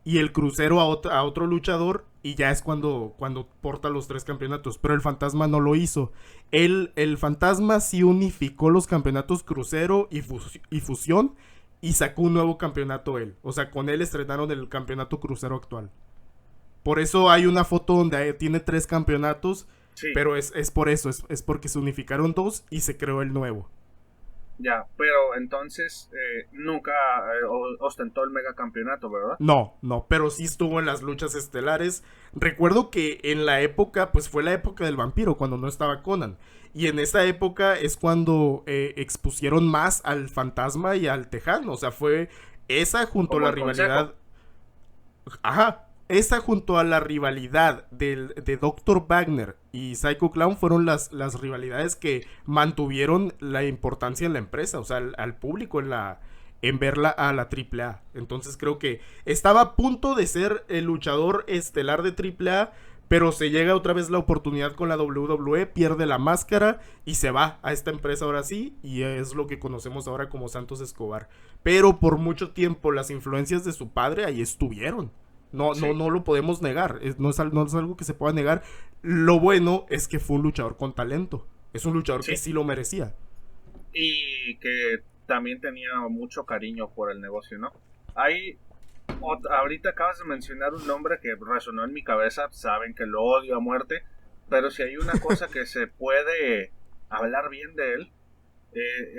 y el crucero a otro luchador, y ya es cuando porta los 3 campeonatos. Pero el Fantasma no lo hizo. El Fantasma sí unificó los campeonatos crucero y fusión y sacó un nuevo campeonato él. O sea, con él estrenaron el campeonato crucero actual. Por eso hay una foto donde tiene 3 campeonatos, sí. Pero es por eso, es porque se unificaron 2 y se creó el nuevo. Ya, pero entonces nunca ostentó el megacampeonato, ¿verdad? No, pero sí estuvo en las luchas estelares. Recuerdo que en la época, pues fue la época del vampiro, cuando no estaba Conan. Y en esa época es cuando expusieron más al Fantasma y al Tejano. O sea, fue esa junto a la rivalidad... Consejo. Ajá. Esa junto a la rivalidad de Dr. Wagner y Psycho Clown fueron las rivalidades que mantuvieron la importancia en la empresa, o sea, al público en verla a la AAA. Entonces creo que estaba a punto de ser el luchador estelar de AAA, pero se llega otra vez la oportunidad con la WWE, pierde la máscara y se va a esta empresa ahora sí, y es lo que conocemos ahora como Santos Escobar. Pero por mucho tiempo las influencias de su padre ahí estuvieron. No lo podemos negar, no es algo que se pueda negar. Lo bueno es que fue un luchador con talento. Es un luchador que sí lo merecía. Y que también tenía mucho cariño por el negocio, ¿no? Ahorita acabas de mencionar un nombre que resonó en mi cabeza. Saben que lo odio a muerte, pero si hay una cosa que se puede hablar bien de él,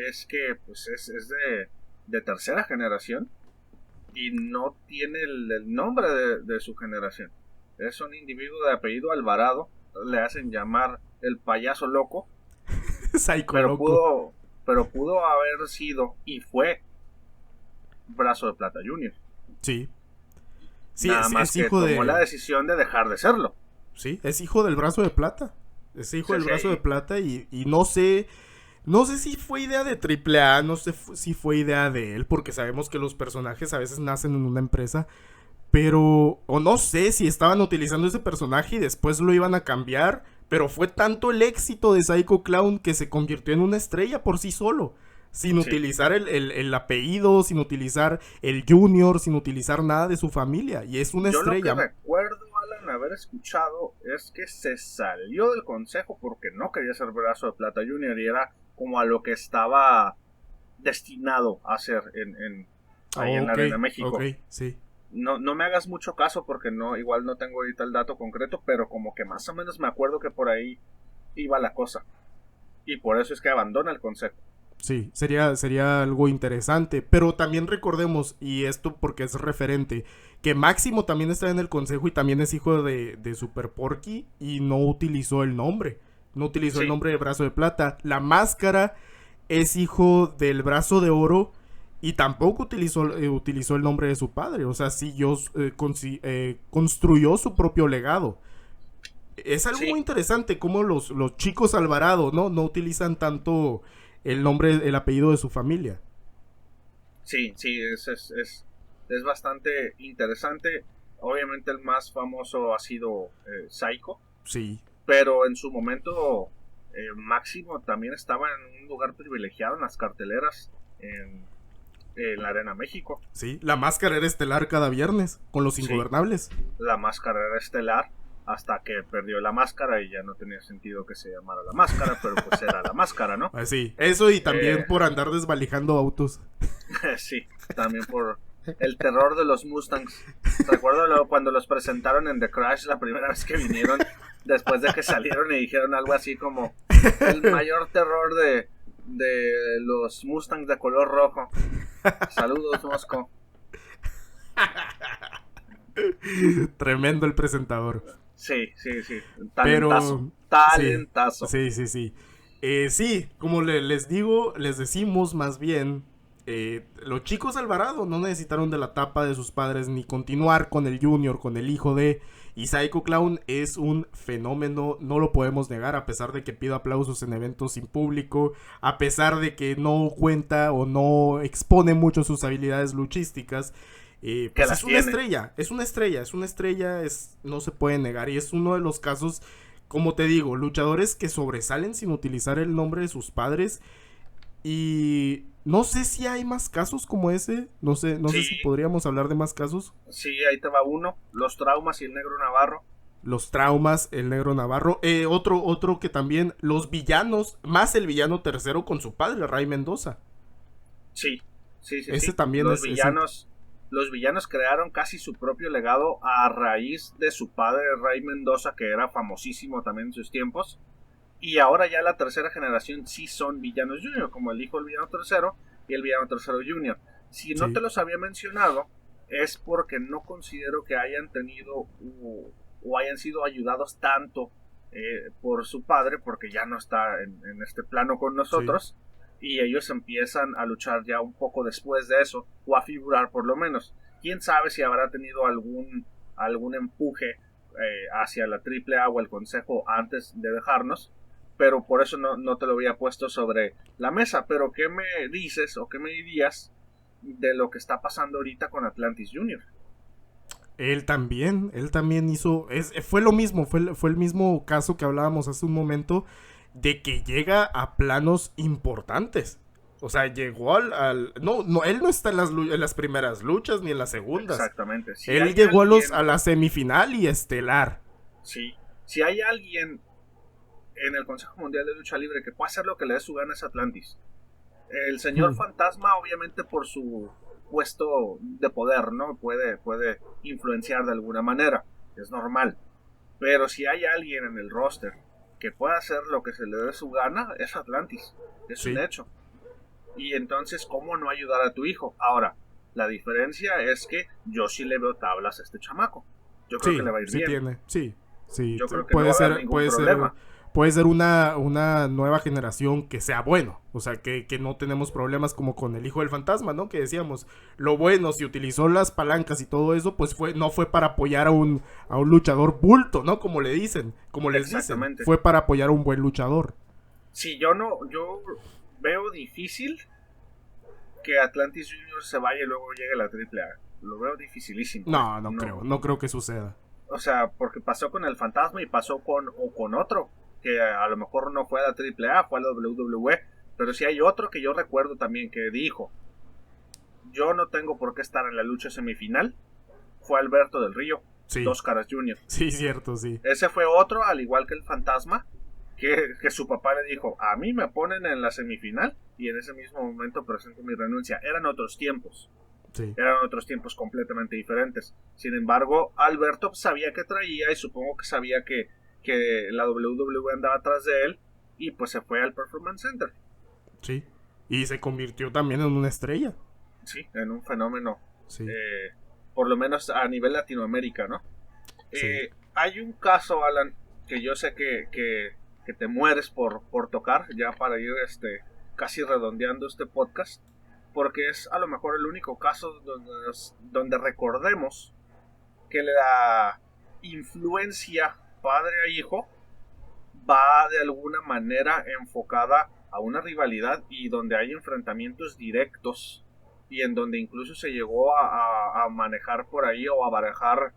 es que pues es de tercera generación. Y no tiene el nombre de su generación. Es un individuo de apellido Alvarado. Le hacen llamar el payaso loco. pero pudo haber sido y fue Brazo de Plata Jr. Sí. Nada más que tomó la decisión de dejar de serlo. Sí, es hijo del Brazo de Plata. Es hijo del Brazo de Plata y no sé... No sé si fue idea de AAA, no sé si fue idea de él, porque sabemos que los personajes a veces nacen en una empresa, pero... O no sé si estaban utilizando ese personaje y después lo iban a cambiar, pero fue tanto el éxito de Psycho Clown que se convirtió en una estrella por sí solo, sin utilizar el apellido, sin utilizar el Junior, sin utilizar nada de su familia, y es una estrella. Yo lo que recuerdo, Alan, haber escuchado es que se salió del consejo porque no quería ser Brazo de Plata Junior y era como a lo que estaba destinado a hacer en la Arena México. Okay, sí. No me hagas mucho caso porque igual no tengo ahorita el dato concreto, pero como que más o menos me acuerdo que por ahí iba la cosa. Y por eso es que abandona el consejo. Sí, sería algo interesante. Pero también recordemos, y esto porque es referente, que Máximo también está en el consejo y también es hijo de Super Porky y no utilizó el nombre. No utilizó el nombre de Brazo de Plata. La Máscara es hijo del Brazo de Oro y tampoco utilizó el nombre de su padre. O sea, construyó su propio legado. Es algo muy interesante cómo los chicos Alvarado no utilizan tanto el nombre, el apellido de su familia. Sí, es bastante interesante. Obviamente el más famoso ha sido Psycho. Sí. Pero en su momento Máximo también estaba en un lugar privilegiado en las carteleras en la Arena México. Sí, la máscara era estelar cada viernes con los Sí, Ingobernables. la máscara era estelar hasta que perdió la máscara y ya no tenía sentido que se llamara la máscara, pero pues era la máscara, ¿no? Sí, eso y también Eh, por andar desvalijando autos. sí, también por el terror de los Mustangs. Recuerdo cuando los presentaron en The Crash la primera vez que vinieron, después de que salieron y dijeron algo así como el mayor terror de los Mustangs de color rojo. Saludos, Mosco. Tremendo el presentador. Sí. Pero Talentazo. sí. Sí, como les digo, les decimos más bien, los chicos Alvarado no necesitaron de la tapa de sus padres ni continuar con el Junior, con el hijo de... Y Psycho Clown es un fenómeno, no lo podemos negar, a pesar de que pida aplausos en eventos sin público, a pesar de que no cuenta o no expone mucho sus habilidades luchísticas. Pues es una estrella, no se puede negar, y es uno de los casos, como te digo, luchadores que sobresalen sin utilizar el nombre de sus padres. Y no sé si hay más casos como ese, no sé si podríamos hablar de más casos. Sí, ahí te va uno, Los Traumas y el Negro Navarro. Los Traumas, el Negro Navarro, otro que también, los villanos, más el villano tercero con su padre, Ray Mendoza. Sí. Ese también Los villanos crearon casi su propio legado a raíz de su padre Ray Mendoza, que era famosísimo también en sus tiempos. Y ahora ya la tercera generación sí son villanos junior, como el hijo del villano tercero y el villano tercero junior. Si no te los había mencionado, es porque no considero que hayan tenido o hayan sido ayudados tanto por su padre, porque ya no está en este plano con nosotros. Sí. Y ellos empiezan a luchar ya un poco después de eso, o a figurar por lo menos. Quién sabe si habrá tenido algún empuje hacia la AAA o el Consejo antes de dejarnos, pero por eso no te lo había puesto sobre la mesa. Pero ¿qué me dices o qué me dirías de lo que está pasando ahorita con Atlantis Junior? Él también hizo, fue lo mismo, fue el mismo caso que hablábamos hace un momento, de que llega a planos importantes. O sea, llegó al no, él no está en las primeras luchas ni en las segundas. Exactamente. Si él llegó a la semifinal y estelar. Sí. Si hay alguien en el Consejo Mundial de Lucha Libre que puede hacer lo que le dé su gana, es Atlantis. El señor Fantasma, obviamente por su puesto de poder, ¿no? Puede influenciar de alguna manera. Es normal. Pero si hay alguien en el roster que pueda hacer lo que se le dé su gana, es Atlantis. Es un hecho. Y entonces, ¿cómo no ayudar a tu hijo? Ahora, la diferencia es que yo sí le veo tablas a este chamaco. Yo creo que le va a ir bien. Sí. Yo creo que no va a haber ningún problema. Puede ser una nueva generación que sea bueno. O sea, que no tenemos problemas como con el hijo del fantasma, ¿no? Que decíamos, lo bueno, si utilizó las palancas y todo eso, pues no fue para apoyar a un luchador bulto, ¿no? Como les dicen. Fue para apoyar a un buen luchador. Sí, yo veo difícil que Atlantis Junior se vaya y luego llegue a la AAA. Lo veo dificilísimo. No creo que suceda. O sea, porque pasó con el fantasma y pasó con otro, que a lo mejor no fue a la AAA, fue a la WWE, pero sí hay otro que yo recuerdo también que dijo, yo no tengo por qué estar en la lucha semifinal, fue Alberto del Río, Dos Caras Jr. Sí, cierto, sí. Ese fue otro, al igual que el fantasma, que su papá le dijo, a mí me ponen en la semifinal y en ese mismo momento presento mi renuncia. Eran otros tiempos. Sí. Eran otros tiempos completamente diferentes. Sin embargo, Alberto sabía que traía y supongo que sabía que la WWE andaba atrás de él y pues se fue al Performance Center. Sí. Y se convirtió también en una estrella. Sí, en un fenómeno. Sí. Por lo menos a nivel Latinoamérica, ¿no? Sí. Hay un caso, Alan, que yo sé que te mueres por tocar, ya para ir casi redondeando este podcast, porque es a lo mejor el único caso donde recordemos que la influencia padre a hijo va de alguna manera enfocada a una rivalidad y donde hay enfrentamientos directos y en donde incluso se llegó a manejar por ahí o a barajar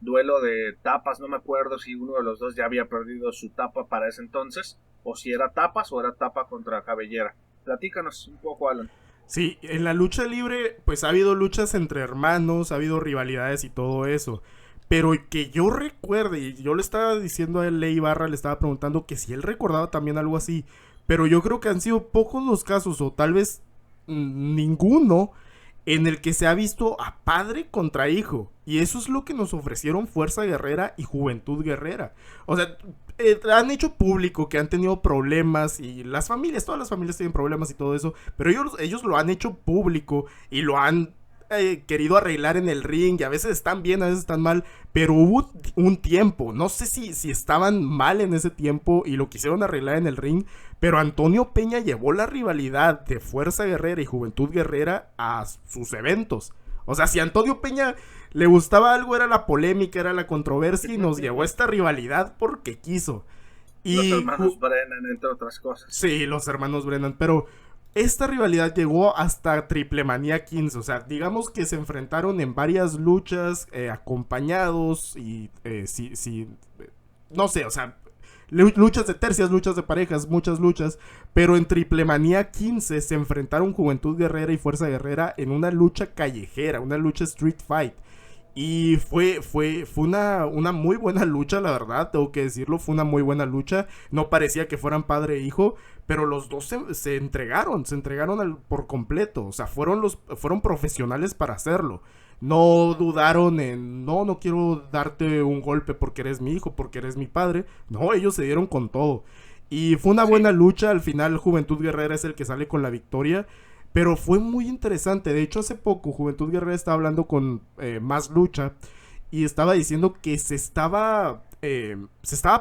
duelo de tapas, no me acuerdo si uno de los dos ya había perdido su tapa para ese entonces, o si era tapas o era tapa contra cabellera. Platícanos un poco, Alan. Sí, en la lucha libre, pues ha habido luchas entre hermanos, ha habido rivalidades y todo eso. Pero que yo recuerde, y yo le estaba diciendo a él, Ley Barra, le estaba preguntando que si él recordaba también algo así. Pero yo creo que han sido pocos los casos, o tal vez ninguno, en el que se ha visto a padre contra hijo. Y eso es lo que nos ofrecieron Fuerza Guerrera y Juventud Guerrera. O sea, han hecho público que han tenido problemas y las familias, todas las familias tienen problemas y todo eso, pero ellos lo han hecho público y lo han querido arreglar en el ring y a veces están bien, a veces están mal, pero hubo un tiempo, no sé si estaban mal en ese tiempo y lo quisieron arreglar en el ring, pero Antonio Peña llevó la rivalidad de Fuerza Guerrera y Juventud Guerrera a sus eventos. O sea, si a Antonio Peña le gustaba algo, era la polémica, era la controversia y nos llevó a esta rivalidad porque quiso. Los Y hermanos Brennan, entre otras cosas. sí, los hermanos Brennan, pero esta rivalidad llegó hasta Triple Manía 15, o sea, digamos que se enfrentaron en varias luchas acompañados y no sé, o sea, luchas de tercias, luchas de parejas, muchas luchas, pero en Triple Manía 15 se enfrentaron Juventud Guerrera y Fuerza Guerrera en una lucha callejera, una lucha street fight. Y fue una muy buena lucha, la verdad, tengo que decirlo, fue una muy buena lucha. No parecía que fueran padre e hijo, pero los dos se entregaron por completo. O sea, fueron profesionales para hacerlo. No dudaron en, no quiero darte un golpe porque eres mi hijo, porque eres mi padre. No, ellos se dieron con todo. Y fue una buena lucha, al final Juventud Guerrera es el que sale con la victoria. Pero fue muy interesante. De hecho, hace poco Juventud Guerrera estaba hablando con Más Lucha y estaba diciendo que se estaba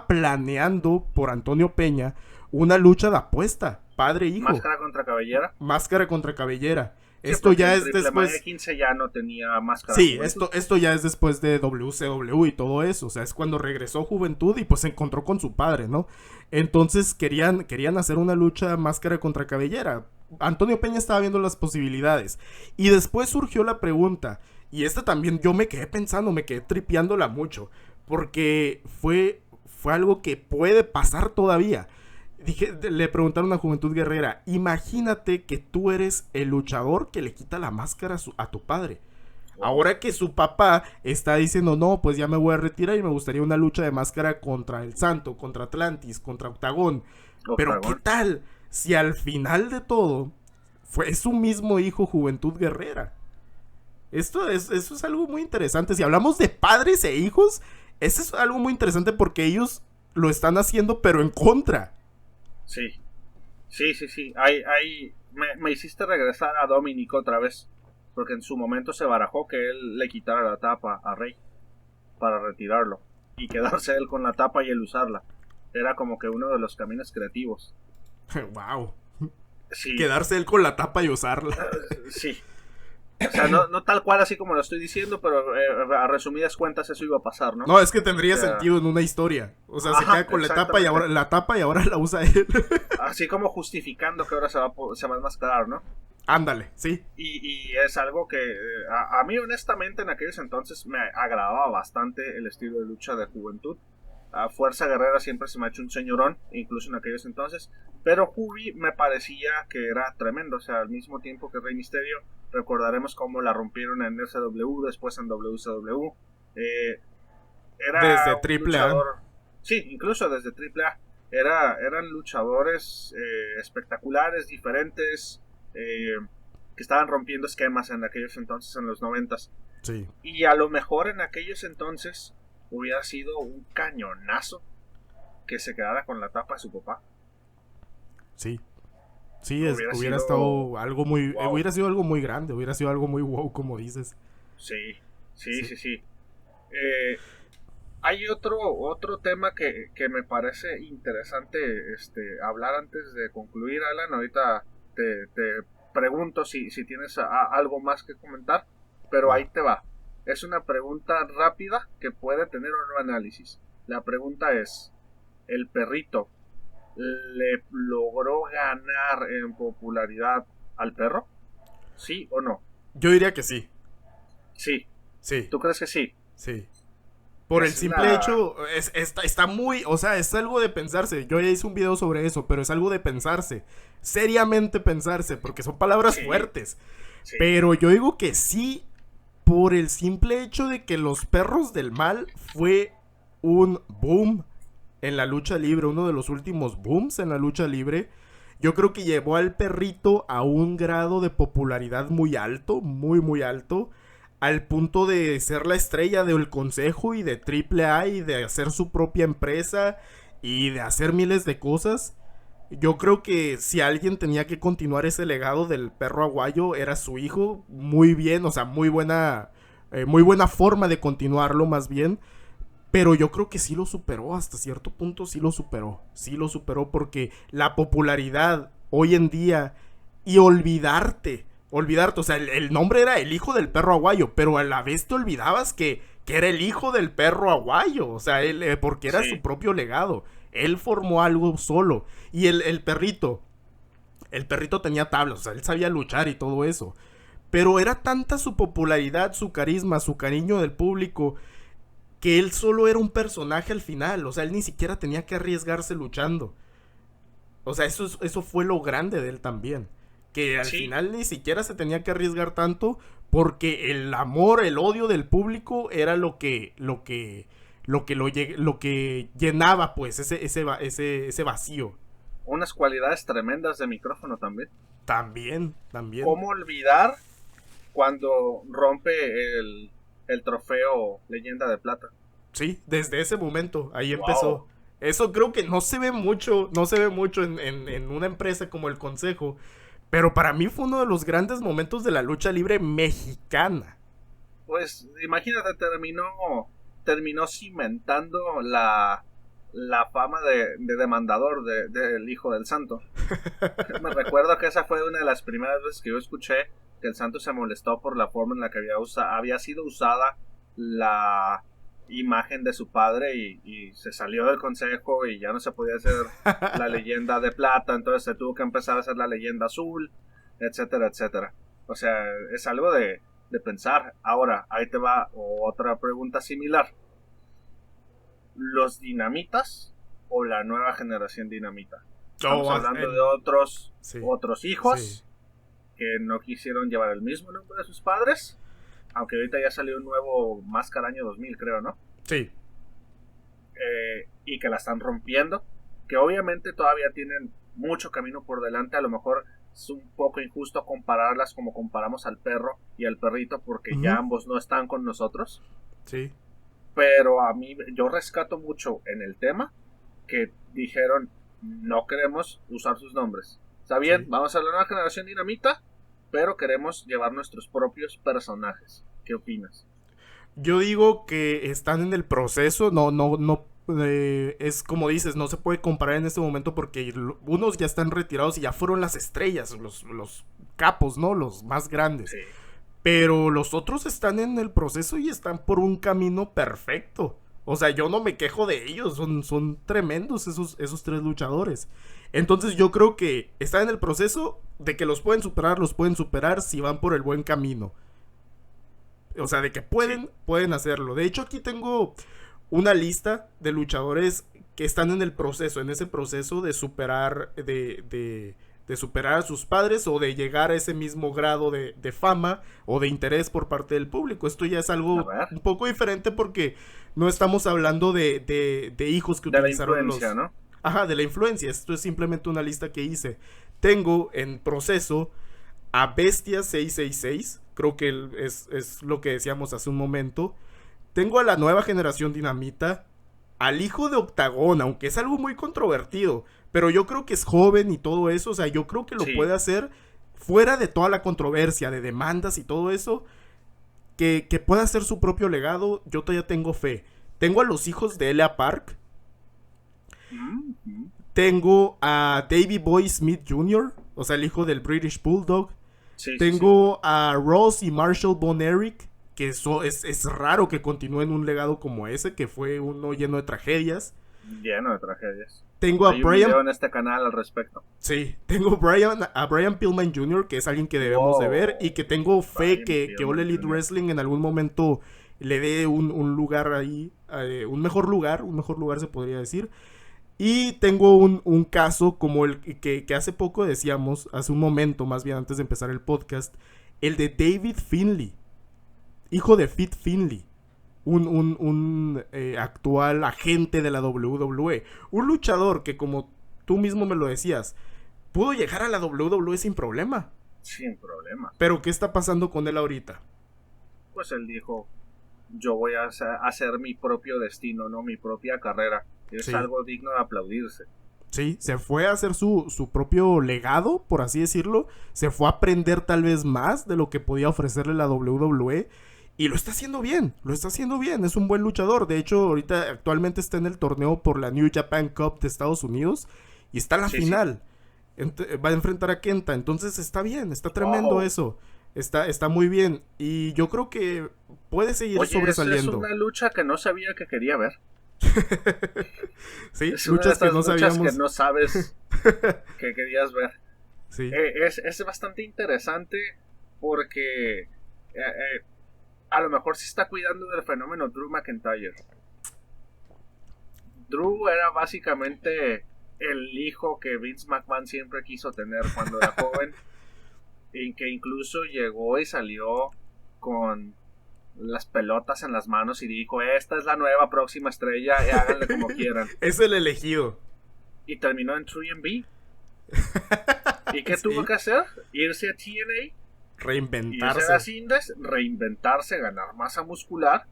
planeando por Antonio Peña una lucha de apuesta, padre e hijo. Máscara contra cabellera. Máscara contra cabellera. Sí, esto ya es después. después. 15 ya no tenía máscara. Sí, esto ya es después de WCW y todo eso. O sea, es cuando regresó Juventud y pues se encontró con su padre, ¿no? Entonces querían hacer una lucha máscara contra cabellera. Antonio Peña estaba viendo las posibilidades. Y después surgió la pregunta. Y esta también yo me quedé pensando, me quedé tripeándola mucho. Porque fue algo que puede pasar todavía. Le preguntaron a Juventud Guerrera, imagínate que tú eres el luchador que le quita la máscara a tu padre. Ahora que su papá está diciendo, no, pues ya me voy a retirar y me gustaría una lucha de máscara contra el Santo, contra Atlantis, contra Octagón. Pero ¿qué tal si al final de todo es su mismo hijo Juventud Guerrera? Eso es algo muy interesante. Si hablamos de padres e hijos, eso es algo muy interesante porque ellos lo están haciendo pero en contra. Sí. Me hiciste regresar a Dominic otra vez. Porque en su momento se barajó que él le quitara la tapa a Rey para retirarlo. Y quedarse él con la tapa y él usarla. Era como que uno de los caminos creativos. Wow. Sí. Quedarse él con la tapa y usarla. Sí. O sea, no tal cual así como lo estoy diciendo, pero a resumidas cuentas eso iba a pasar, ¿no? No, es que tendría sentido en una historia. O sea, se queda con la tapa y ahora la usa él. Así como justificando que ahora se va a enmascarar, ¿no? Ándale, sí. Y es algo que a mí honestamente en aquellos entonces me agradaba bastante el estilo de lucha de Juventud. A Fuerza Guerrera siempre se me ha hecho un señorón, incluso en aquellos entonces. Pero Juvi me parecía que era tremendo. O sea, al mismo tiempo que Rey Misterio, recordaremos cómo la rompieron en SW, después en WCW. Era desde Triple A. Sí, incluso desde Triple A. Eran luchadores espectaculares, diferentes, que estaban rompiendo esquemas en aquellos entonces, en los 90s. Sí. Y a lo mejor en aquellos entonces hubiera sido un cañonazo que se quedara con la tapa de su papá. Sí. Sí, hubiera estado algo muy... Wow. Hubiera sido algo muy grande, hubiera sido algo muy wow, como dices. Sí. Hay otro tema que me parece interesante hablar antes de concluir, Alan. Ahorita te pregunto si tienes algo más que comentar, pero ahí te va. Es una pregunta rápida que puede tener un análisis. La pregunta es, ¿el perrito le logró ganar en popularidad al perro? ¿Sí o no? Yo diría que sí. Sí. Sí. ¿Tú crees que sí? Sí. Por el simple hecho, está muy, o sea, es algo de pensarse. Yo ya hice un video sobre eso, pero es algo de pensarse. Seriamente pensarse, porque son palabras fuertes. Sí. Pero yo digo que sí, por el simple hecho de que los perros del mal fue un boom en la lucha libre, uno de los últimos booms en la lucha libre. Yo creo que llevó al perrito a un grado de popularidad muy alto, muy, muy alto. Al punto de ser la estrella del consejo y de AAA y de hacer su propia empresa y de hacer miles de cosas. Yo creo que si alguien tenía que continuar ese legado del perro aguayo era su hijo. Muy bien, o sea, muy buena forma de continuarlo más bien. Pero yo creo que sí lo superó, hasta cierto punto sí lo superó. Sí lo superó porque la popularidad hoy en día y olvidarte, o sea, el nombre era el hijo del perro aguayo, pero a la vez te olvidabas que era el hijo del perro aguayo, o sea, él, porque era su propio legado. Él formó algo solo. Y el perrito tenía tablas, o sea, él sabía luchar y todo eso. Pero era tanta su popularidad, su carisma, su cariño del público, que él solo era un personaje al final. O sea, él ni siquiera tenía que arriesgarse luchando. O sea, eso fue lo grande de él también. Que al final ni siquiera se tenía que arriesgar tanto, porque el amor, el odio del público era lo que llenaba, pues, ese vacío. Unas cualidades tremendas de micrófono también. También. ¿Cómo olvidar cuando rompe el trofeo Leyenda de Plata? Sí, desde ese momento, ahí empezó. Eso creo que no se ve mucho en una empresa como el Consejo. Pero para mí fue uno de los grandes momentos de la lucha libre mexicana. Pues imagínate, terminó cimentando la fama de demandador del Hijo del Santo. Me recuerdo que esa fue una de las primeras veces que yo escuché que el Santo se molestó por la forma en la que había sido usada la imagen de su padre y se salió del consejo y ya no se podía hacer la leyenda de plata, entonces se tuvo que empezar a hacer la leyenda azul, etcétera, etcétera. O sea, es algo de pensar. Ahora, ahí te va otra pregunta similar. ¿Los Dinamitas o la nueva generación Dinamita? Estamos hablando de otros hijos que no quisieron llevar el mismo nombre de sus padres. Aunque ahorita ya salió un nuevo Máscara año 2000, creo, ¿no? Sí. Y que la están rompiendo. Que obviamente todavía tienen mucho camino por delante. A lo mejor es un poco injusto compararlas como comparamos al perro y al perrito, porque ya ambos no están con nosotros. Sí. Pero a mí, yo rescato mucho en el tema que dijeron, no queremos usar sus nombres. Está bien, vamos a la nueva generación Dinamita, pero queremos llevar nuestros propios personajes. ¿Qué opinas? Yo digo que están en el proceso. No, es como dices, no se puede comparar en este momento porque unos ya están retirados y ya fueron las estrellas, los capos, ¿no? Los más grandes. Sí. Pero los otros están en el proceso y están por un camino perfecto. O sea, yo no me quejo de ellos, son tremendos esos tres luchadores. Entonces yo creo que están en el proceso de que los pueden superar si van por el buen camino. O sea, de que pueden hacerlo. De hecho, aquí tengo una lista de luchadores que están en ese proceso de superar, de superar a sus padres o de llegar a ese mismo grado de fama o de interés por parte del público. Esto ya es algo un poco diferente porque no estamos hablando de hijos que utilizaron la influencia, ¿no? Ajá, de la influencia. Esto es simplemente una lista que hice. Tengo en proceso a Bestia 666. Creo que es lo que decíamos hace un momento. Tengo a la nueva generación Dinamita. Al hijo de Octagón, aunque es algo muy controvertido. Pero yo creo que es joven y todo eso. O sea, yo creo que lo puede hacer fuera de toda la controversia de demandas y todo eso. Que pueda hacer su propio legado. Yo todavía tengo fe. Tengo a los hijos de Elia Park. Tengo a Davey Boy Smith Jr., o sea, el hijo del British Bulldog. Tengo a Ross y Marshall Von Erich, que es raro que continúen un legado como ese, que fue uno lleno de tragedias. Lleno de tragedias. Tengo Hay un video en este canal al respecto. Sí, tengo a Brian Pillman Jr., que es alguien que debemos de ver, y que tengo fe que All Elite Wrestling en algún momento le dé un lugar ahí un mejor lugar se podría decir. Y tengo un caso como el que hace poco decíamos, hace un momento más bien antes de empezar el podcast, el de David Finlay, hijo de Fit Finlay, un actual agente de la WWE, un luchador que, como tú mismo me lo decías, pudo llegar a la WWE sin problema. Sin problema. Pero ¿qué está pasando con él ahorita? Pues él dijo, yo voy a hacer mi propio destino, no mi propia carrera. Es algo digno de aplaudirse. Sí, se fue a hacer su propio legado, por así decirlo. Se fue a aprender tal vez más de lo que podía ofrecerle la WWE. Y lo está haciendo bien, es un buen luchador. De hecho, ahorita actualmente está en el torneo por la New Japan Cup de Estados Unidos. Y está en la final. Va a enfrentar a Kenta, entonces está bien, está tremendo eso. Está muy bien. Y yo creo que puede seguir sobresaliendo. Es una lucha que no sabía que quería ver. Sí, es luchas que no sabíamos. Que no sabes que querías ver. Sí. Es bastante interesante porque a lo mejor se está cuidando del fenómeno Drew McIntyre. Drew era básicamente el hijo que Vince McMahon siempre quiso tener cuando era joven, y que incluso llegó y salió con las pelotas en las manos y dijo, esta es la nueva próxima estrella, háganle como quieran. Es el elegido. Y terminó en 3&B. ¿Y qué tuvo que hacer? Irse a TNA, reinventarse, irse a las Indies, reinventarse, ganar masa muscular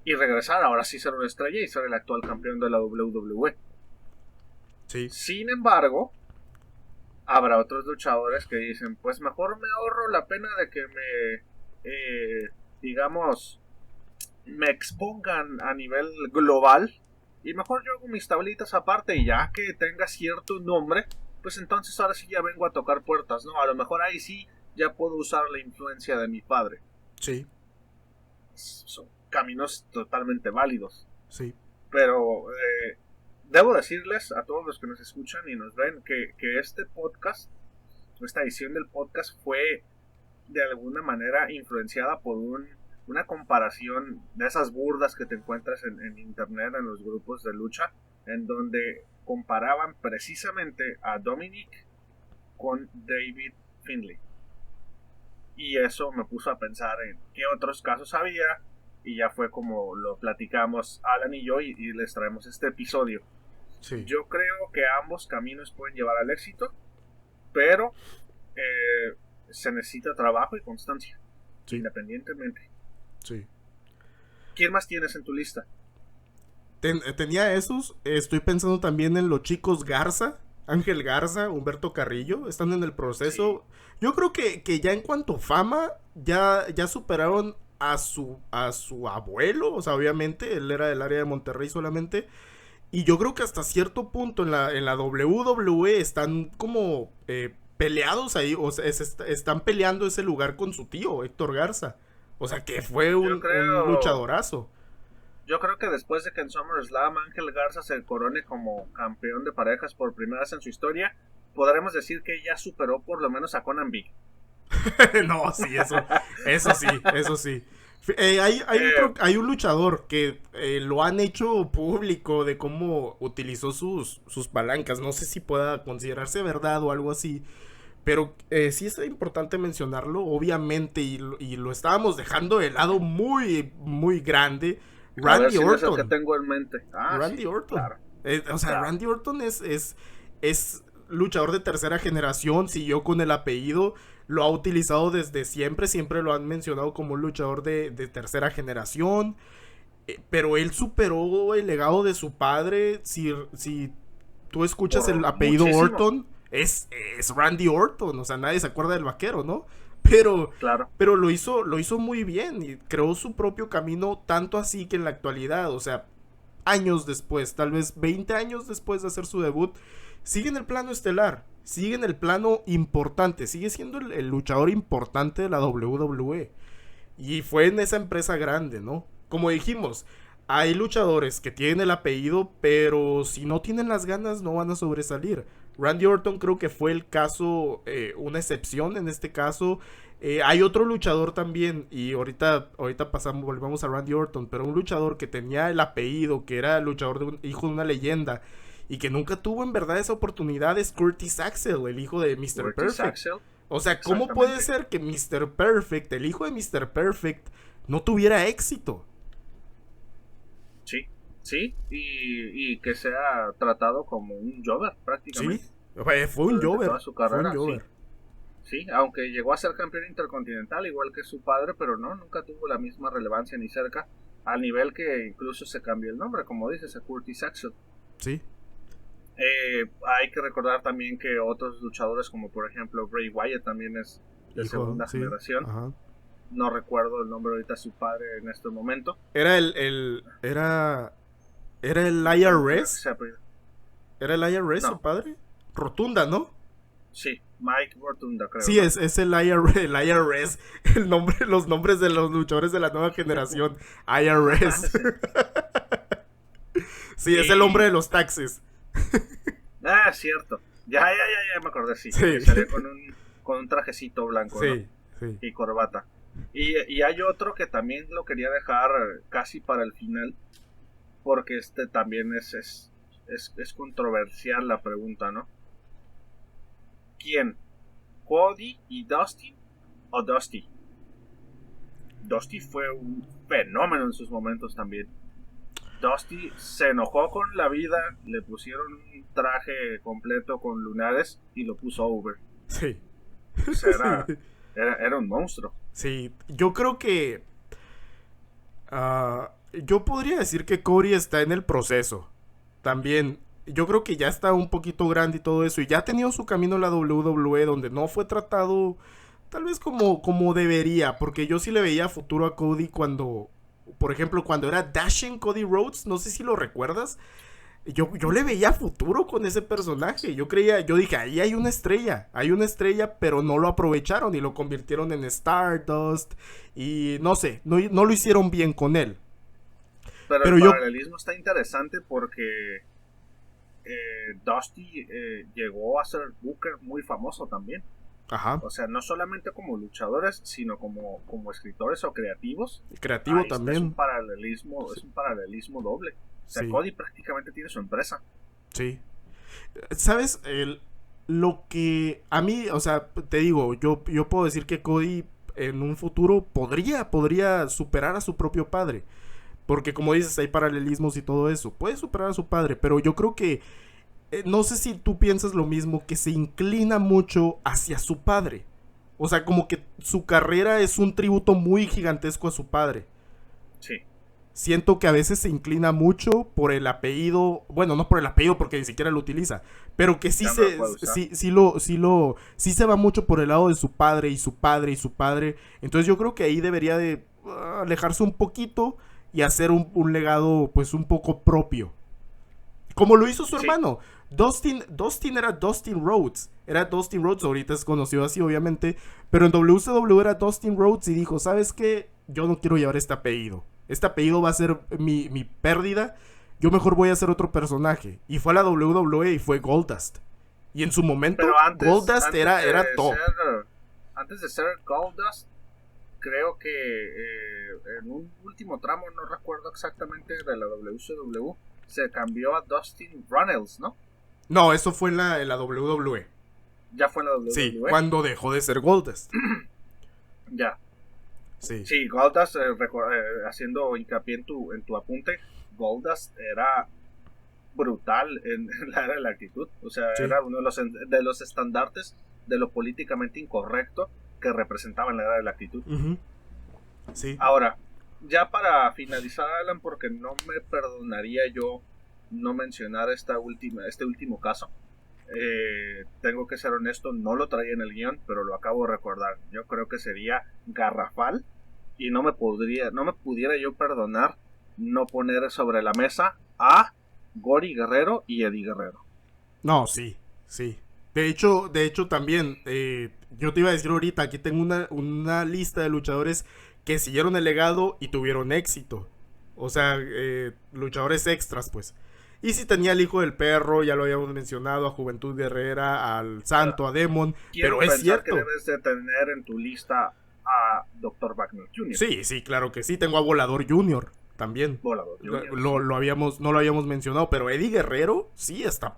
y regresar, ahora sí ser una estrella y ser el actual campeón de la WWE. Sí. Sin embargo, habrá otros luchadores que dicen, pues mejor me ahorro la pena de que digamos, me expongan a nivel global y mejor yo hago mis tablitas aparte, y ya que tenga cierto nombre, pues entonces ahora sí ya vengo a tocar puertas, ¿no? A lo mejor ahí sí ya puedo usar la influencia de mi padre. Sí. Son caminos totalmente válidos. Sí. Pero debo decirles a todos los que nos escuchan y nos ven que este podcast, esta edición del podcast, fue de alguna manera influenciada por una comparación de esas burdas que te encuentras en internet, en los grupos de lucha, en donde comparaban precisamente a Dominic con David Finlay. Y eso me puso a pensar en qué otros casos había, y ya fue como lo platicamos Alan y yo, y les traemos este episodio. Sí. Yo creo que ambos caminos pueden llevar al éxito, pero se necesita trabajo y constancia, sí, independientemente. Sí. ¿Quién más tienes en tu lista? Tenía esos. Estoy pensando también en los chicos Garza, Ángel Garza, Humberto Carrillo. Están en el proceso. Sí. Yo creo que ya en cuanto a fama, ya superaron a su abuelo. O sea, obviamente, él era del área de Monterrey solamente. Y yo creo que hasta cierto punto en la WWE están como peleados ahí. O sea, están peleando ese lugar con su tío, Héctor Garza. O sea, que fue un luchadorazo. Yo creo que después de que en SummerSlam Ángel Garza se corone como campeón de parejas por primera vez en su historia, podremos decir que ya superó por lo menos a Conan Big. No, sí, eso sí. Hay un luchador que lo han hecho público de cómo utilizó sus palancas. No sé si pueda considerarse verdad o algo así. Pero sí es importante mencionarlo, obviamente, y lo estábamos dejando de lado muy, muy grande. Randy Orton. Es el que tengo en mente. Randy Orton. Claro. Claro. Randy Orton es luchador de tercera generación, siguió con el apellido, lo ha utilizado desde siempre lo han mencionado como un luchador de tercera generación, pero él superó el legado de su padre. Si tú escuchas el apellido muchísimo. Orton, es Randy Orton, o sea, nadie se acuerda del vaquero, ¿no? Pero, claro. Pero lo hizo muy bien y creó su propio camino, tanto así que en la actualidad, o sea, años después, tal vez 20 años después de hacer su debut, sigue en el plano estelar, sigue en el plano importante, sigue siendo el luchador importante de la WWE. Y fue en esa empresa grande, ¿no? Como dijimos, hay luchadores que tienen el apellido, pero si no tienen las ganas no van a sobresalir. Randy Orton creo que fue el caso, una excepción en este caso. Hay otro luchador también, y ahorita volvamos a Randy Orton, pero un luchador que tenía el apellido, que era luchador de hijo de una leyenda, y que nunca tuvo en verdad esa oportunidad, es Curtis Axel, el hijo de Mr. Perfect. Axel. O sea, ¿cómo puede ser que Mr. Perfect, el hijo de Mr. Perfect, no tuviera éxito? Sí, sí, y que sea tratado como un jobber prácticamente. Sí, fue un jobber. Toda su carrera, fue un jobber. Sí, aunque llegó a ser campeón intercontinental igual que su padre, pero nunca tuvo la misma relevancia ni cerca, al nivel que incluso se cambió el nombre, como dices, a Curtis Axel. Sí. Hay que recordar también que otros luchadores, como por ejemplo Bray Wyatt, también es de segunda generación. Ajá. No recuerdo el nombre ahorita de su padre en este momento. Era el IRS. ¿Era el IRS su padre? Rotunda, ¿no? Sí, Mike Rotunda, creo. Sí, es el IRS. Los nombres de los luchadores de la nueva generación. IRS. Sí, es el hombre de los taxes. Cierto. Ya me acordé, sí. Sí. Salió con un trajecito blanco, sí, ¿no? Sí. Y corbata. Y hay otro que también lo quería dejar casi para el final, porque este también es controversial la pregunta, ¿no? ¿Quién? ¿Cody y Dusty o Dusty? Dusty fue un fenómeno en sus momentos también. Dusty se enojó con la vida, le pusieron un traje completo con lunares y lo puso over. Sí. O sea, era un monstruo. Sí, yo creo que yo podría decir que Cody está en el proceso. También, yo creo que ya está un poquito grande y todo eso, y ya ha tenido su camino en la WWE, donde no fue tratado tal vez como debería, porque yo sí le veía futuro a Cody cuando, por ejemplo, cuando era Dashing Cody Rhodes, no sé si lo recuerdas. Yo le veía futuro con ese personaje. Yo dije, ahí hay una estrella, pero no lo aprovecharon y lo convirtieron en Stardust. Y no sé, no lo hicieron bien con él. Pero el paralelismo está interesante porque Dusty llegó a ser Booker muy famoso también. Ajá. O sea, no solamente como luchadores, sino como escritores o creativos. Creativo también. Es un paralelismo doble. O sea, sí. Cody prácticamente tiene su empresa. Sí. ¿Sabes? Lo que a mí, o sea, te digo, yo puedo decir que Cody en un futuro podría superar a su propio padre. Porque como dices, hay paralelismos y todo eso. Puede superar a su padre, pero yo creo que no sé si tú piensas lo mismo, que se inclina mucho hacia su padre. O sea, como que su carrera es un tributo muy gigantesco a su padre. Sí. Siento que a veces se inclina mucho por el apellido. Bueno, no por el apellido porque ni siquiera lo utiliza. Pero que sí se va mucho por el lado de su padre y su padre y su padre. Entonces yo creo que ahí debería de alejarse un poquito y hacer un legado pues un poco propio. Como lo hizo su hermano. Dustin era Dustin Rhodes. Era Dustin Rhodes, ahorita es conocido así obviamente. Pero en WCW era Dustin Rhodes y dijo, ¿sabes qué? Yo no quiero llevar este apellido. Este apellido va a ser mi pérdida. Yo mejor voy a hacer otro personaje. Y fue a la WWE y fue Goldust. Y en su momento Goldust era top. Antes de ser Goldust, creo que en un último tramo, no recuerdo exactamente, de la WCW, se cambió a Dustin Runnels, ¿no? No, eso fue en la WWE. ¿Ya fue en la WWE? Sí, cuando dejó de ser Goldust. Ya. Sí, Goldust, haciendo hincapié en tu apunte, Goldust era brutal en la era de la actitud. O sea, era uno de los estandartes de lo políticamente incorrecto que representaba en la era de la actitud. Uh-huh. Sí. Ahora, ya para finalizar, Alan, porque no me perdonaría yo no mencionar este último caso. Tengo que ser honesto, no lo traía en el guión, pero lo acabo de recordar. Yo creo que sería garrafal y no me pudiera yo perdonar no poner sobre la mesa a Gory Guerrero y Eddie Guerrero. No, sí. De hecho también, yo te iba a decir ahorita, aquí tengo una lista de luchadores que siguieron el legado y tuvieron éxito. O sea, luchadores extras, pues. Y si tenía al Hijo del Perro, ya lo habíamos mencionado, a Juventud Guerrera, al Santo, a Demon. Quiero pero es cierto que debes de tener en tu lista a Dr. Wagner Jr. Sí, claro que sí. Tengo a Volador Jr. también. Volador Jr. No lo habíamos mencionado, pero Eddie Guerrero sí está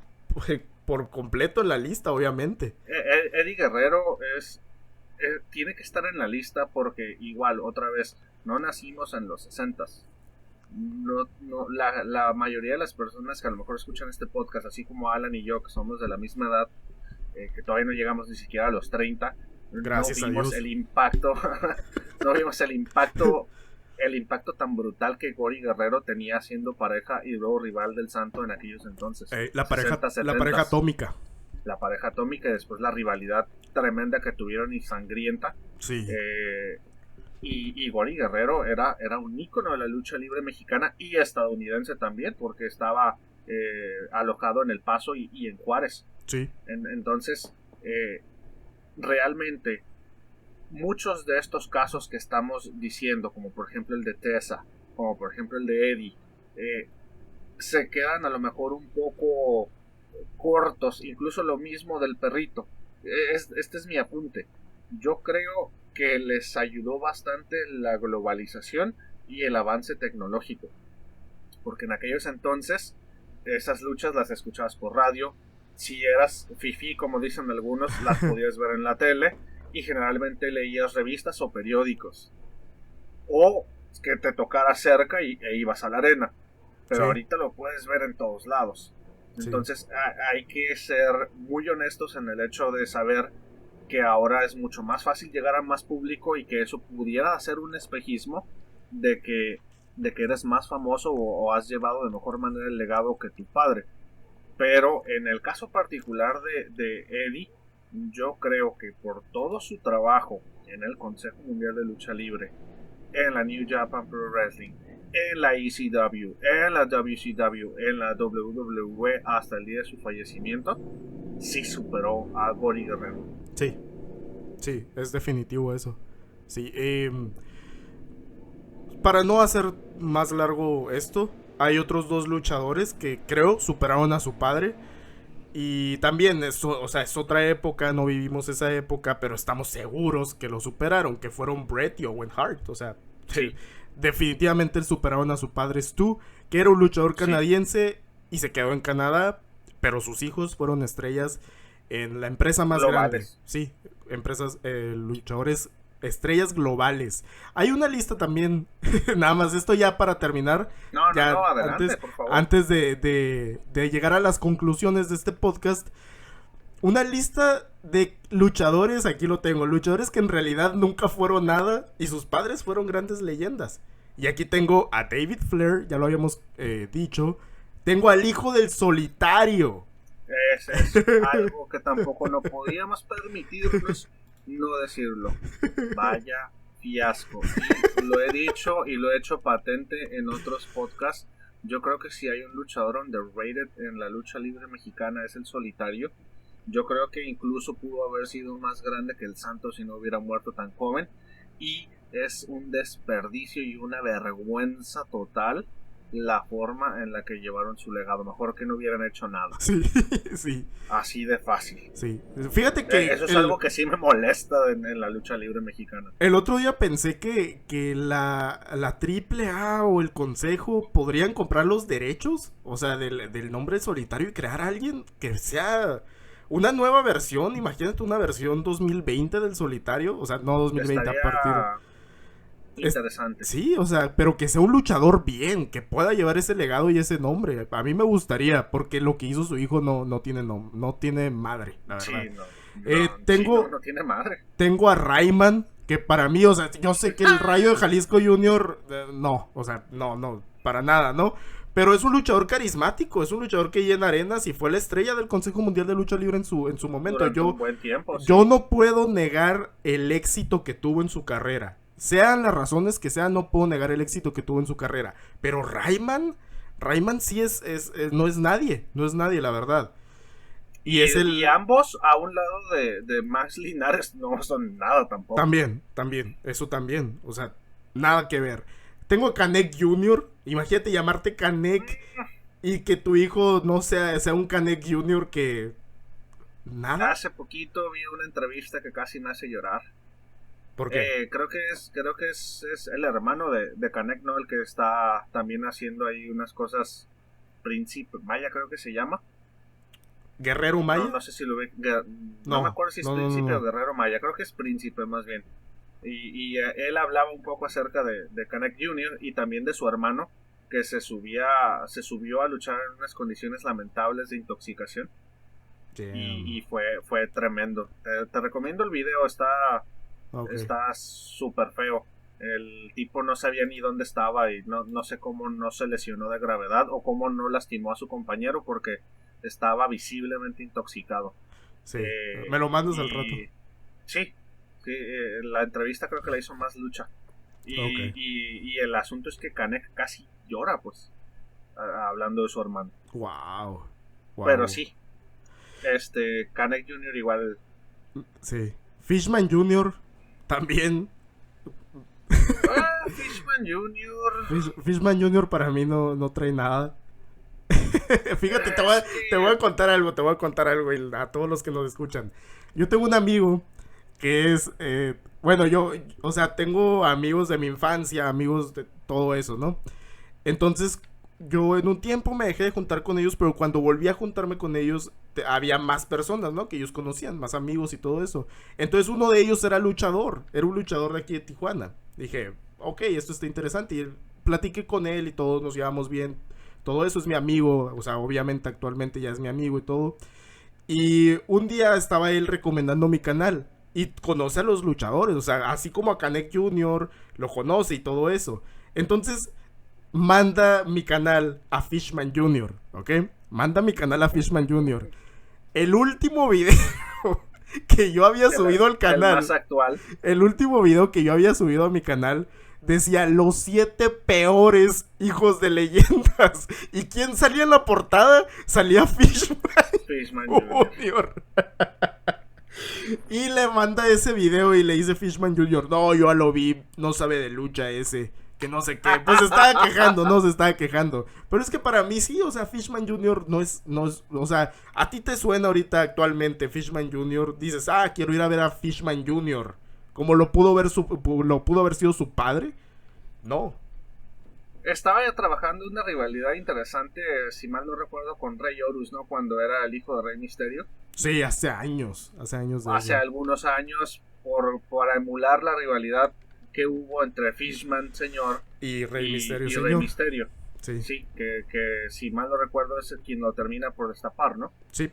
por completo en la lista, obviamente. Eddie Guerrero tiene que estar en la lista porque igual, otra vez, no nacimos en los 60s. La mayoría de las personas que a lo mejor escuchan este podcast, así como Alan y yo, que somos de la misma edad, que todavía no llegamos ni siquiera a los 30, gracias no vimos a Dios. el impacto, no vimos el impacto tan brutal que Gory Guerrero tenía siendo pareja y luego rival del Santo en aquellos entonces. La pareja atómica. La pareja atómica y después la rivalidad tremenda que tuvieron y sangrienta. Sí. Y Gory Guerrero era un ícono de la lucha libre mexicana y estadounidense también, porque estaba alojado en El Paso y en Juárez. Sí. Entonces, realmente, muchos de estos casos que estamos diciendo, como por ejemplo el de Tessa, como por ejemplo el de Eddie, se quedan a lo mejor un poco cortos, incluso lo mismo del perrito. Este es mi apunte. Yo creo que les ayudó bastante la globalización y el avance tecnológico, porque en aquellos entonces esas luchas las escuchabas por radio. Si eras fifí, como dicen algunos, las podías ver en la tele y generalmente leías revistas o periódicos, o que te tocara cerca e ibas a la arena, pero ahorita lo puedes ver en todos lados. Entonces hay que ser muy honestos en el hecho de saber que ahora es mucho más fácil llegar a más público y que eso pudiera hacer un espejismo de que eres más famoso o has llevado de mejor manera el legado que tu padre. Pero en el caso particular de Eddie, yo creo que por todo su trabajo en el Consejo Mundial de Lucha Libre, en la New Japan Pro Wrestling, en la ECW, en la WCW, en la WWE hasta el día de su fallecimiento, sí superó a Gory Guerrero. Sí, es definitivo eso. Sí, para no hacer más largo esto, hay otros dos luchadores que creo superaron a su padre. Y también es otra época, no vivimos esa época, pero estamos seguros que lo superaron, que fueron Bret y Owen Hart. O sea, sí. Definitivamente superaron a su padre Stu, que era un luchador canadiense y se quedó en Canadá, pero sus hijos fueron estrellas en la empresa más grande. Sí, empresas, luchadores, estrellas globales. Hay una lista también, nada más esto ya para terminar. No, adelante, por favor. Antes de llegar a las conclusiones de este podcast, una lista de luchadores, aquí lo tengo, luchadores que en realidad nunca fueron nada y sus padres fueron grandes leyendas. Y aquí tengo a David Flair, ya lo habíamos dicho. Tengo al Hijo del Solitario. Es algo que tampoco no podíamos permitirnos no decirlo. Vaya fiasco. Y lo he dicho y lo he hecho patente en otros podcasts. Yo creo que si hay un luchador underrated en la lucha libre mexicana es el Solitario. Yo creo que incluso pudo haber sido más grande que el Santo si no hubiera muerto tan joven. Y es un desperdicio y una vergüenza total la forma en la que llevaron su legado. Mejor que no hubieran hecho nada. Sí. Así de fácil. Sí. Fíjate que eso es algo que sí me molesta en la lucha libre mexicana. El otro día pensé que la AAA o el Consejo podrían comprar los derechos, o sea, del nombre Solitario y crear a alguien que sea una nueva versión. Imagínate una versión 2020 del Solitario, o sea, no 2020 a partir. Interesante. Sí, o sea, pero que sea un luchador bien, que pueda llevar ese legado y ese nombre. A mí me gustaría, porque lo que hizo su hijo no tiene madre, la verdad. Sí, no tiene madre. Tengo a Rayman, que para mí, o sea, yo sé que el Rayo de Jalisco Jr., no, para nada, ¿no? Pero es un luchador carismático, es un luchador que llena arenas y fue la estrella del Consejo Mundial de Lucha Libre en su momento. Un buen tiempo, sí. Yo no puedo negar el éxito que tuvo en su carrera. Sean las razones que sean, no puedo negar el éxito que tuvo en su carrera. Pero Rayman sí no es nadie, la verdad. Y ambos a un lado de Max Linares no son nada tampoco. También, eso también. O sea, nada que ver. Tengo a Canek Jr. Imagínate llamarte Canek Y que tu hijo no sea un Canek Junior que... Nada. Hace poquito vi una entrevista que casi me hace llorar. ¿Por qué? Creo que es el hermano de Canek, ¿no? El que está también haciendo ahí unas cosas. Príncipe Maya, creo que se llama. ¿Guerrero Maya? No sé si lo ve. No me No, acuerdo si es no, no, Príncipe no. o Guerrero Maya. Creo que es Príncipe más bien. Él hablaba un poco acerca de Canek Jr. y también de su hermano, que se subió a luchar en unas condiciones lamentables de intoxicación. Y fue tremendo. Te recomiendo el video, Ok. está súper feo. El tipo no sabía ni dónde estaba y no sé cómo no se lesionó de gravedad o cómo no lastimó a su compañero porque estaba visiblemente intoxicado. Sí, Eh, me lo mandas al rato. y sí, sí, la entrevista creo que la hizo Más Lucha. Ok. Y el asunto es que Kanek casi llora, pues, hablando de su hermano. Wow. Pero Wow. sí, Kanek Jr. igual. Sí. Fishman Jr. también. Fishman Jr. Fishman Jr. para mí no trae nada. Fíjate, Es te voy a que contar algo, a todos los que nos escuchan. Yo tengo un amigo que es, bueno, o sea, tengo amigos de mi infancia, amigos de todo eso, ¿no? Entonces, yo en un tiempo me dejé de juntar con ellos, pero cuando volví a juntarme con ellos, había más personas, ¿no? Que ellos conocían, más amigos y todo eso. Entonces, uno de ellos era un luchador de aquí de Tijuana. Dije, ok, esto está interesante. Y platiqué con él y todos nos llevamos bien. Todo eso es mi amigo, o sea, obviamente actualmente ya es mi amigo y todo. Y un día estaba él recomendando mi canal. Y conoce a los luchadores, o sea, así como a Canek Jr., lo conoce y todo eso. Entonces, manda mi canal a Fishman Jr., ¿ok? Manda mi canal a Fishman Jr. El último video que yo había subido al el más canal, actual. el último video que yo había subido a mi canal, decía los 7 peores hijos de leyendas. ¿Y quién salía en la portada? Salía Fishman Fishman Jr. Jr. Y le manda ese video y le dice Fishman Jr., no, yo ya lo vi, no sabe de lucha ese, que no sé qué. Pues se estaba quejando, no se estaba quejando. Pero es que para mí sí, o sea, Fishman Jr. no es, o sea, a ti te suena ahorita actualmente Fishman Jr., dices, quiero ir a ver a Fishman Jr., como lo pudo haber sido su padre. No. Estaba ya trabajando una rivalidad interesante, si mal no recuerdo, con Rey Horus, ¿no? Cuando era el hijo de Rey Misterio. Sí, hace años de Hace eso. algunos años, por emular la rivalidad que hubo entre Fishman Señor Y Rey Misterio, y Rey señor. Misterio. Sí. Sí, que si mal no recuerdo es quien lo termina por destapar, ¿no? Sí.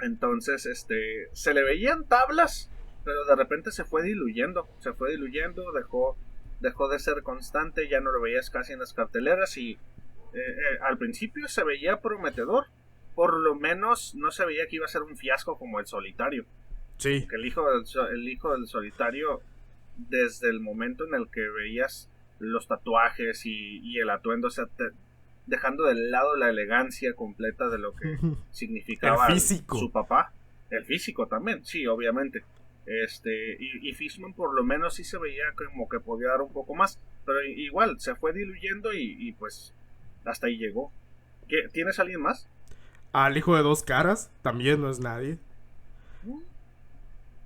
Entonces, se le veían tablas, pero de repente se fue diluyendo, dejó de ser constante, ya no lo veías casi en las carteleras y al principio se veía prometedor, por lo menos no se veía que iba a ser un fiasco como el Solitario. Sí. Que el hijo del Solitario, desde el momento en el que veías los tatuajes y el atuendo, o sea, dejando de lado la elegancia completa de lo que significaba El físico. su papá, el físico también, sí, obviamente. Y Fishman por lo menos sí se veía como que podía dar un poco más, pero igual se fue diluyendo y pues hasta ahí llegó. ¿Tienes alguien más? Al hijo de 2 caras, también no es nadie.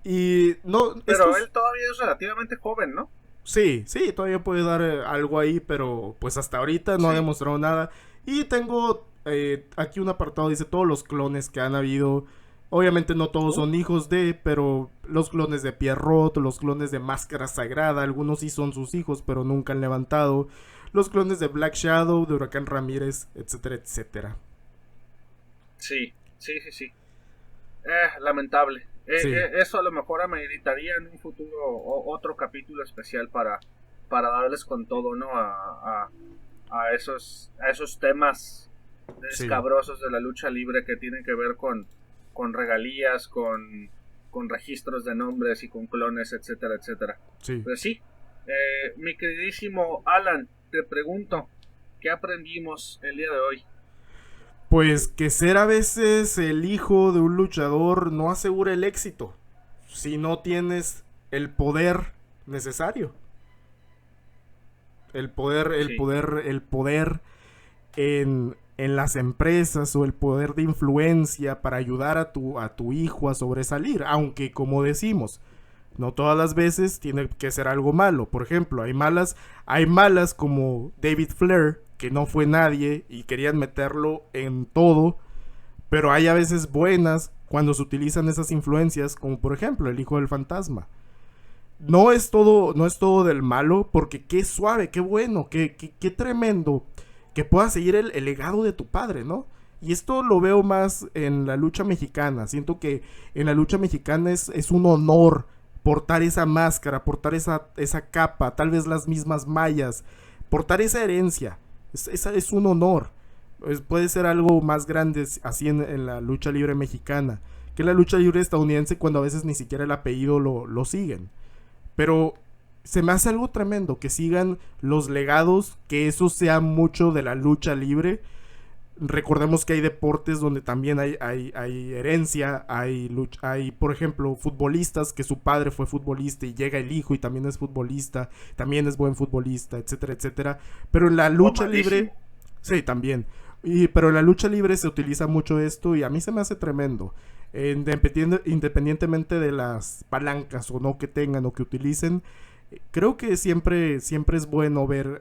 Y no, Pero él todavía es relativamente joven, ¿no? Sí, todavía puede dar algo ahí, pero pues hasta ahorita no ha Sí. demostrado nada. Y tengo aquí un apartado, dice todos los clones que han habido. Obviamente no todos son hijos de, pero los clones de Pierrot, los clones de Máscara Sagrada, algunos sí son sus hijos, pero nunca han levantado. Los clones de Black Shadow, de Huracán Ramírez, etcétera, etcétera. Sí. Lamentable. Sí. Eso a lo mejor ameritaría en un futuro otro capítulo especial para darles con todo, ¿no? A esos temas escabrosos de la lucha libre que tienen que ver con regalías, con registros de nombres y con clones, etcétera, etcétera. Sí. Pues sí, mi queridísimo Alan, te pregunto, ¿qué aprendimos el día de hoy? Pues que ser a veces el hijo de un luchador no asegura el éxito si no tienes el poder necesario. El poder en las empresas o el poder de influencia para ayudar a tu hijo a sobresalir, aunque como decimos, no todas las veces tiene que ser algo malo. Por ejemplo, hay malas como David Flair, que no fue nadie y querían meterlo en todo, pero hay a veces buenas cuando se utilizan esas influencias, como por ejemplo el hijo del fantasma. No es todo del malo, porque qué suave, qué bueno, qué tremendo que puedas seguir el legado de tu padre, ¿no? Y esto lo veo más en la lucha mexicana. Siento que en la lucha mexicana es un honor portar esa máscara, portar esa capa, tal vez las mismas mallas, portar esa herencia. Es un honor. Puede ser algo más grande así en la lucha libre mexicana que en la lucha libre estadounidense, cuando a veces ni siquiera el apellido lo siguen. Pero se me hace algo tremendo que sigan los legados, que eso sea mucho de la lucha libre. Recordemos que hay deportes donde también hay herencia, hay, por ejemplo, futbolistas que su padre fue futbolista y llega el hijo y también es futbolista, también es buen futbolista, etcétera, etcétera. Pero en la lucha libre, sí, también. Pero en la lucha libre se utiliza mucho esto y a mí se me hace tremendo. Independientemente de las palancas o no que tengan o que utilicen, creo que siempre es bueno ver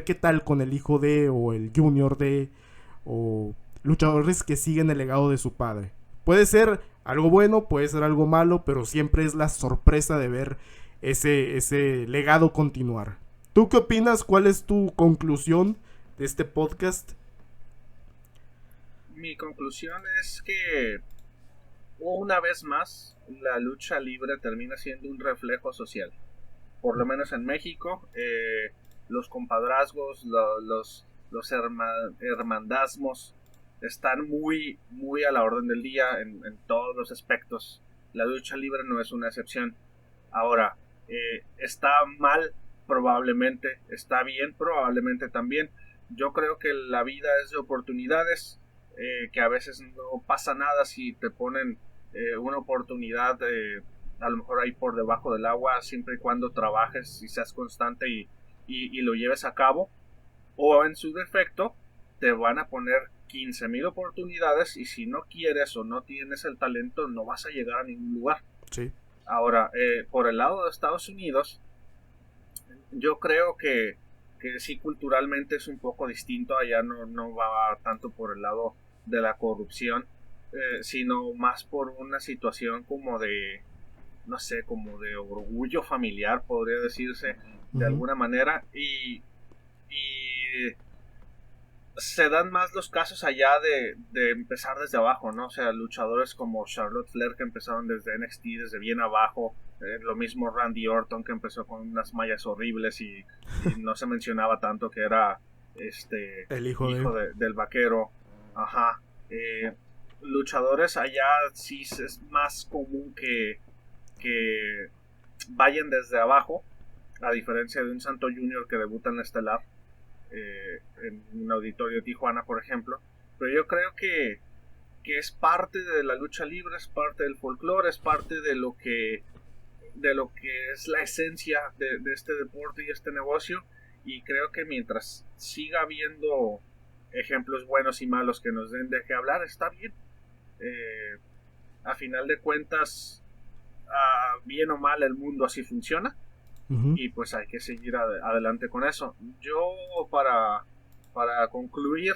qué tal con el hijo de o el junior de o luchadores que siguen el legado de su padre. Puede ser algo bueno, puede ser algo malo, pero siempre es la sorpresa de ver ese legado continuar. ¿Tú qué opinas? ¿Cuál es tu conclusión de este podcast? Mi conclusión es que una vez más la lucha libre termina siendo un reflejo social. Por lo menos en México, los compadrazgos, los hermandazmos están muy, muy a la orden del día en todos los aspectos. La lucha libre no es una excepción. Ahora, está mal probablemente, está bien probablemente también. Yo creo que la vida es de oportunidades, que a veces no pasa nada si te ponen una oportunidad, a lo mejor ahí por debajo del agua, siempre y cuando trabajes y seas constante y lo lleves a cabo. O en su defecto te van a poner 15,000 oportunidades y si no quieres o no tienes el talento no vas a llegar a ningún lugar. Sí. Ahora, por el lado de Estados Unidos, yo creo que sí, culturalmente es un poco distinto. Allá no va tanto por el lado de la corrupción, sino más por una situación como de, no sé, como de orgullo familiar, podría decirse de alguna manera, y se dan más los casos allá de empezar desde abajo, ¿no? O sea, luchadores como Charlotte Flair, que empezaron desde NXT, desde bien abajo, lo mismo Randy Orton, que empezó con unas mallas horribles y no se mencionaba tanto que era el hijo del vaquero. Ajá. Luchadores allá sí es más común que vayan desde abajo, a diferencia de un Santo Junior que debuta en la Estelar, en un auditorio de Tijuana, por ejemplo. Pero yo creo que es parte de la lucha libre, es parte del folclore, es parte de lo que es la esencia de este deporte y este negocio. Y creo que mientras siga habiendo ejemplos buenos y malos que nos den de qué hablar, está bien. A final de cuentas, bien o mal, el mundo así funciona. Y pues hay que seguir adelante con eso. Yo para concluir,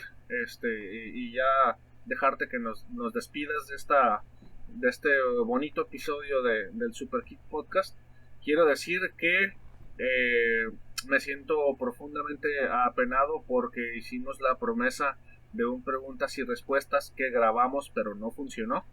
y ya dejarte que nos despidas de este bonito episodio del Super Kick Podcast, quiero decir que me siento profundamente apenado porque hicimos la promesa de un preguntas y respuestas que grabamos pero no funcionó.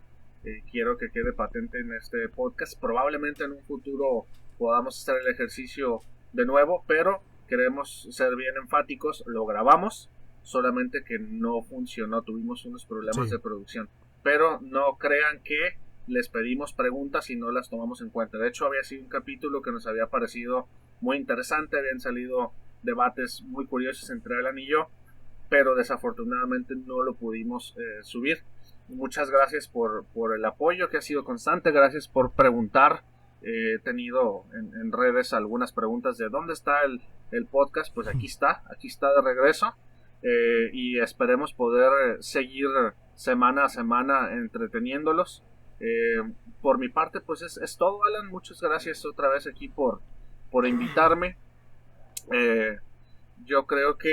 Quiero que quede patente en este podcast. Probablemente en un futuro podamos hacer el ejercicio de nuevo, pero queremos ser bien enfáticos. Lo grabamos, solamente que no funcionó, tuvimos unos problemas de producción. Pero no crean que les pedimos preguntas y no las tomamos en cuenta. De hecho, había sido un capítulo que nos había parecido muy interesante, habían salido debates muy curiosos entre Alan y yo, pero desafortunadamente no lo pudimos subir. Muchas gracias por el apoyo que ha sido constante, gracias por preguntar. He tenido en redes algunas preguntas de dónde está el podcast. Pues aquí está de regreso. y esperemos poder seguir semana a semana entreteniéndolos. Por mi parte, pues es todo, Alan. Muchas gracias otra vez aquí por invitarme. Yo creo que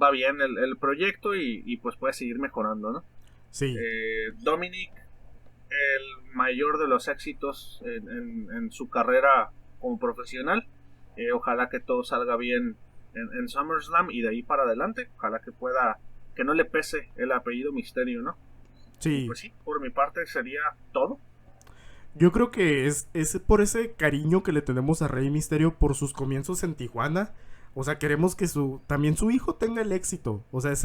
va bien el proyecto y pues puede seguir mejorando, ¿no? Sí. Dominic, el mayor de los éxitos en su carrera como profesional. Ojalá que todo salga bien en SummerSlam y de ahí para adelante. Ojalá que no le pese el apellido Misterio, ¿no? Sí. Pues sí, por mi parte sería todo. Yo creo que es por ese cariño que le tenemos a Rey Misterio por sus comienzos en Tijuana. O sea, queremos que también su hijo tenga el éxito. O sea, es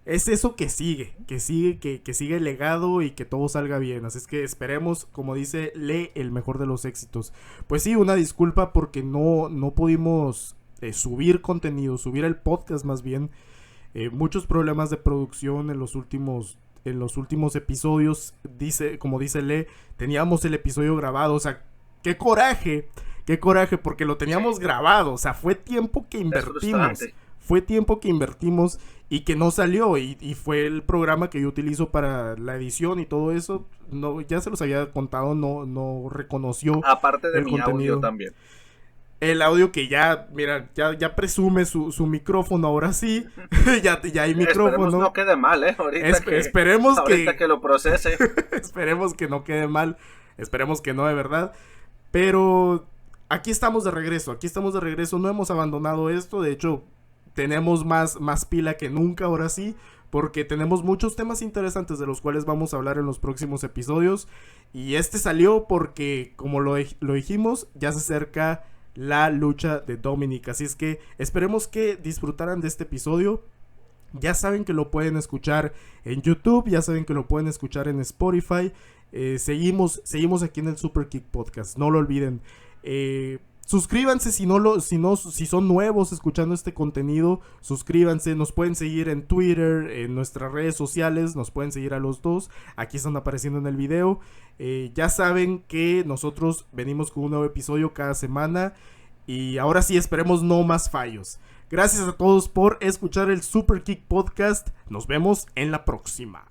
eso que sigue el legado y que todo salga bien. Así es que esperemos, como dice, el mejor de los éxitos. Pues sí, una disculpa porque no pudimos subir contenido, subir el podcast más bien. Muchos problemas de producción en los últimos episodios. Como dice Le, teníamos el episodio grabado. O sea, qué coraje, porque lo teníamos grabado. O sea, fue tiempo que invertimos y que no salió. Y fue el programa que yo utilizo para la edición y todo eso. No, ya se los había contado, no reconoció. Aparte de el mi contenido. audio también. El audio que ya presume su micrófono, ahora sí. ya hay micrófono. Esperemos no quede mal, Esperemos que lo procese. Esperemos que no quede mal. Esperemos que no, de verdad. Pero aquí estamos de regreso. No hemos abandonado esto. De hecho, tenemos más pila que nunca, ahora sí. Porque tenemos muchos temas interesantes de los cuales vamos a hablar en los próximos episodios. Y este salió porque, como lo dijimos, ya se acerca la lucha de Dominic. Así es que esperemos que disfrutaran de este episodio. Ya saben que lo pueden escuchar en YouTube, ya saben que lo pueden escuchar en Spotify. Seguimos aquí en el Super Kick Podcast, no lo olviden. Suscríbanse si son nuevos escuchando este contenido. Suscríbanse, nos pueden seguir en Twitter, en nuestras redes sociales, nos pueden seguir a los dos. Aquí están apareciendo en el video. Ya saben que nosotros venimos con un nuevo episodio cada semana. Y ahora sí, esperemos no más fallos. Gracias a todos por escuchar el Super Kick Podcast. Nos vemos en la próxima.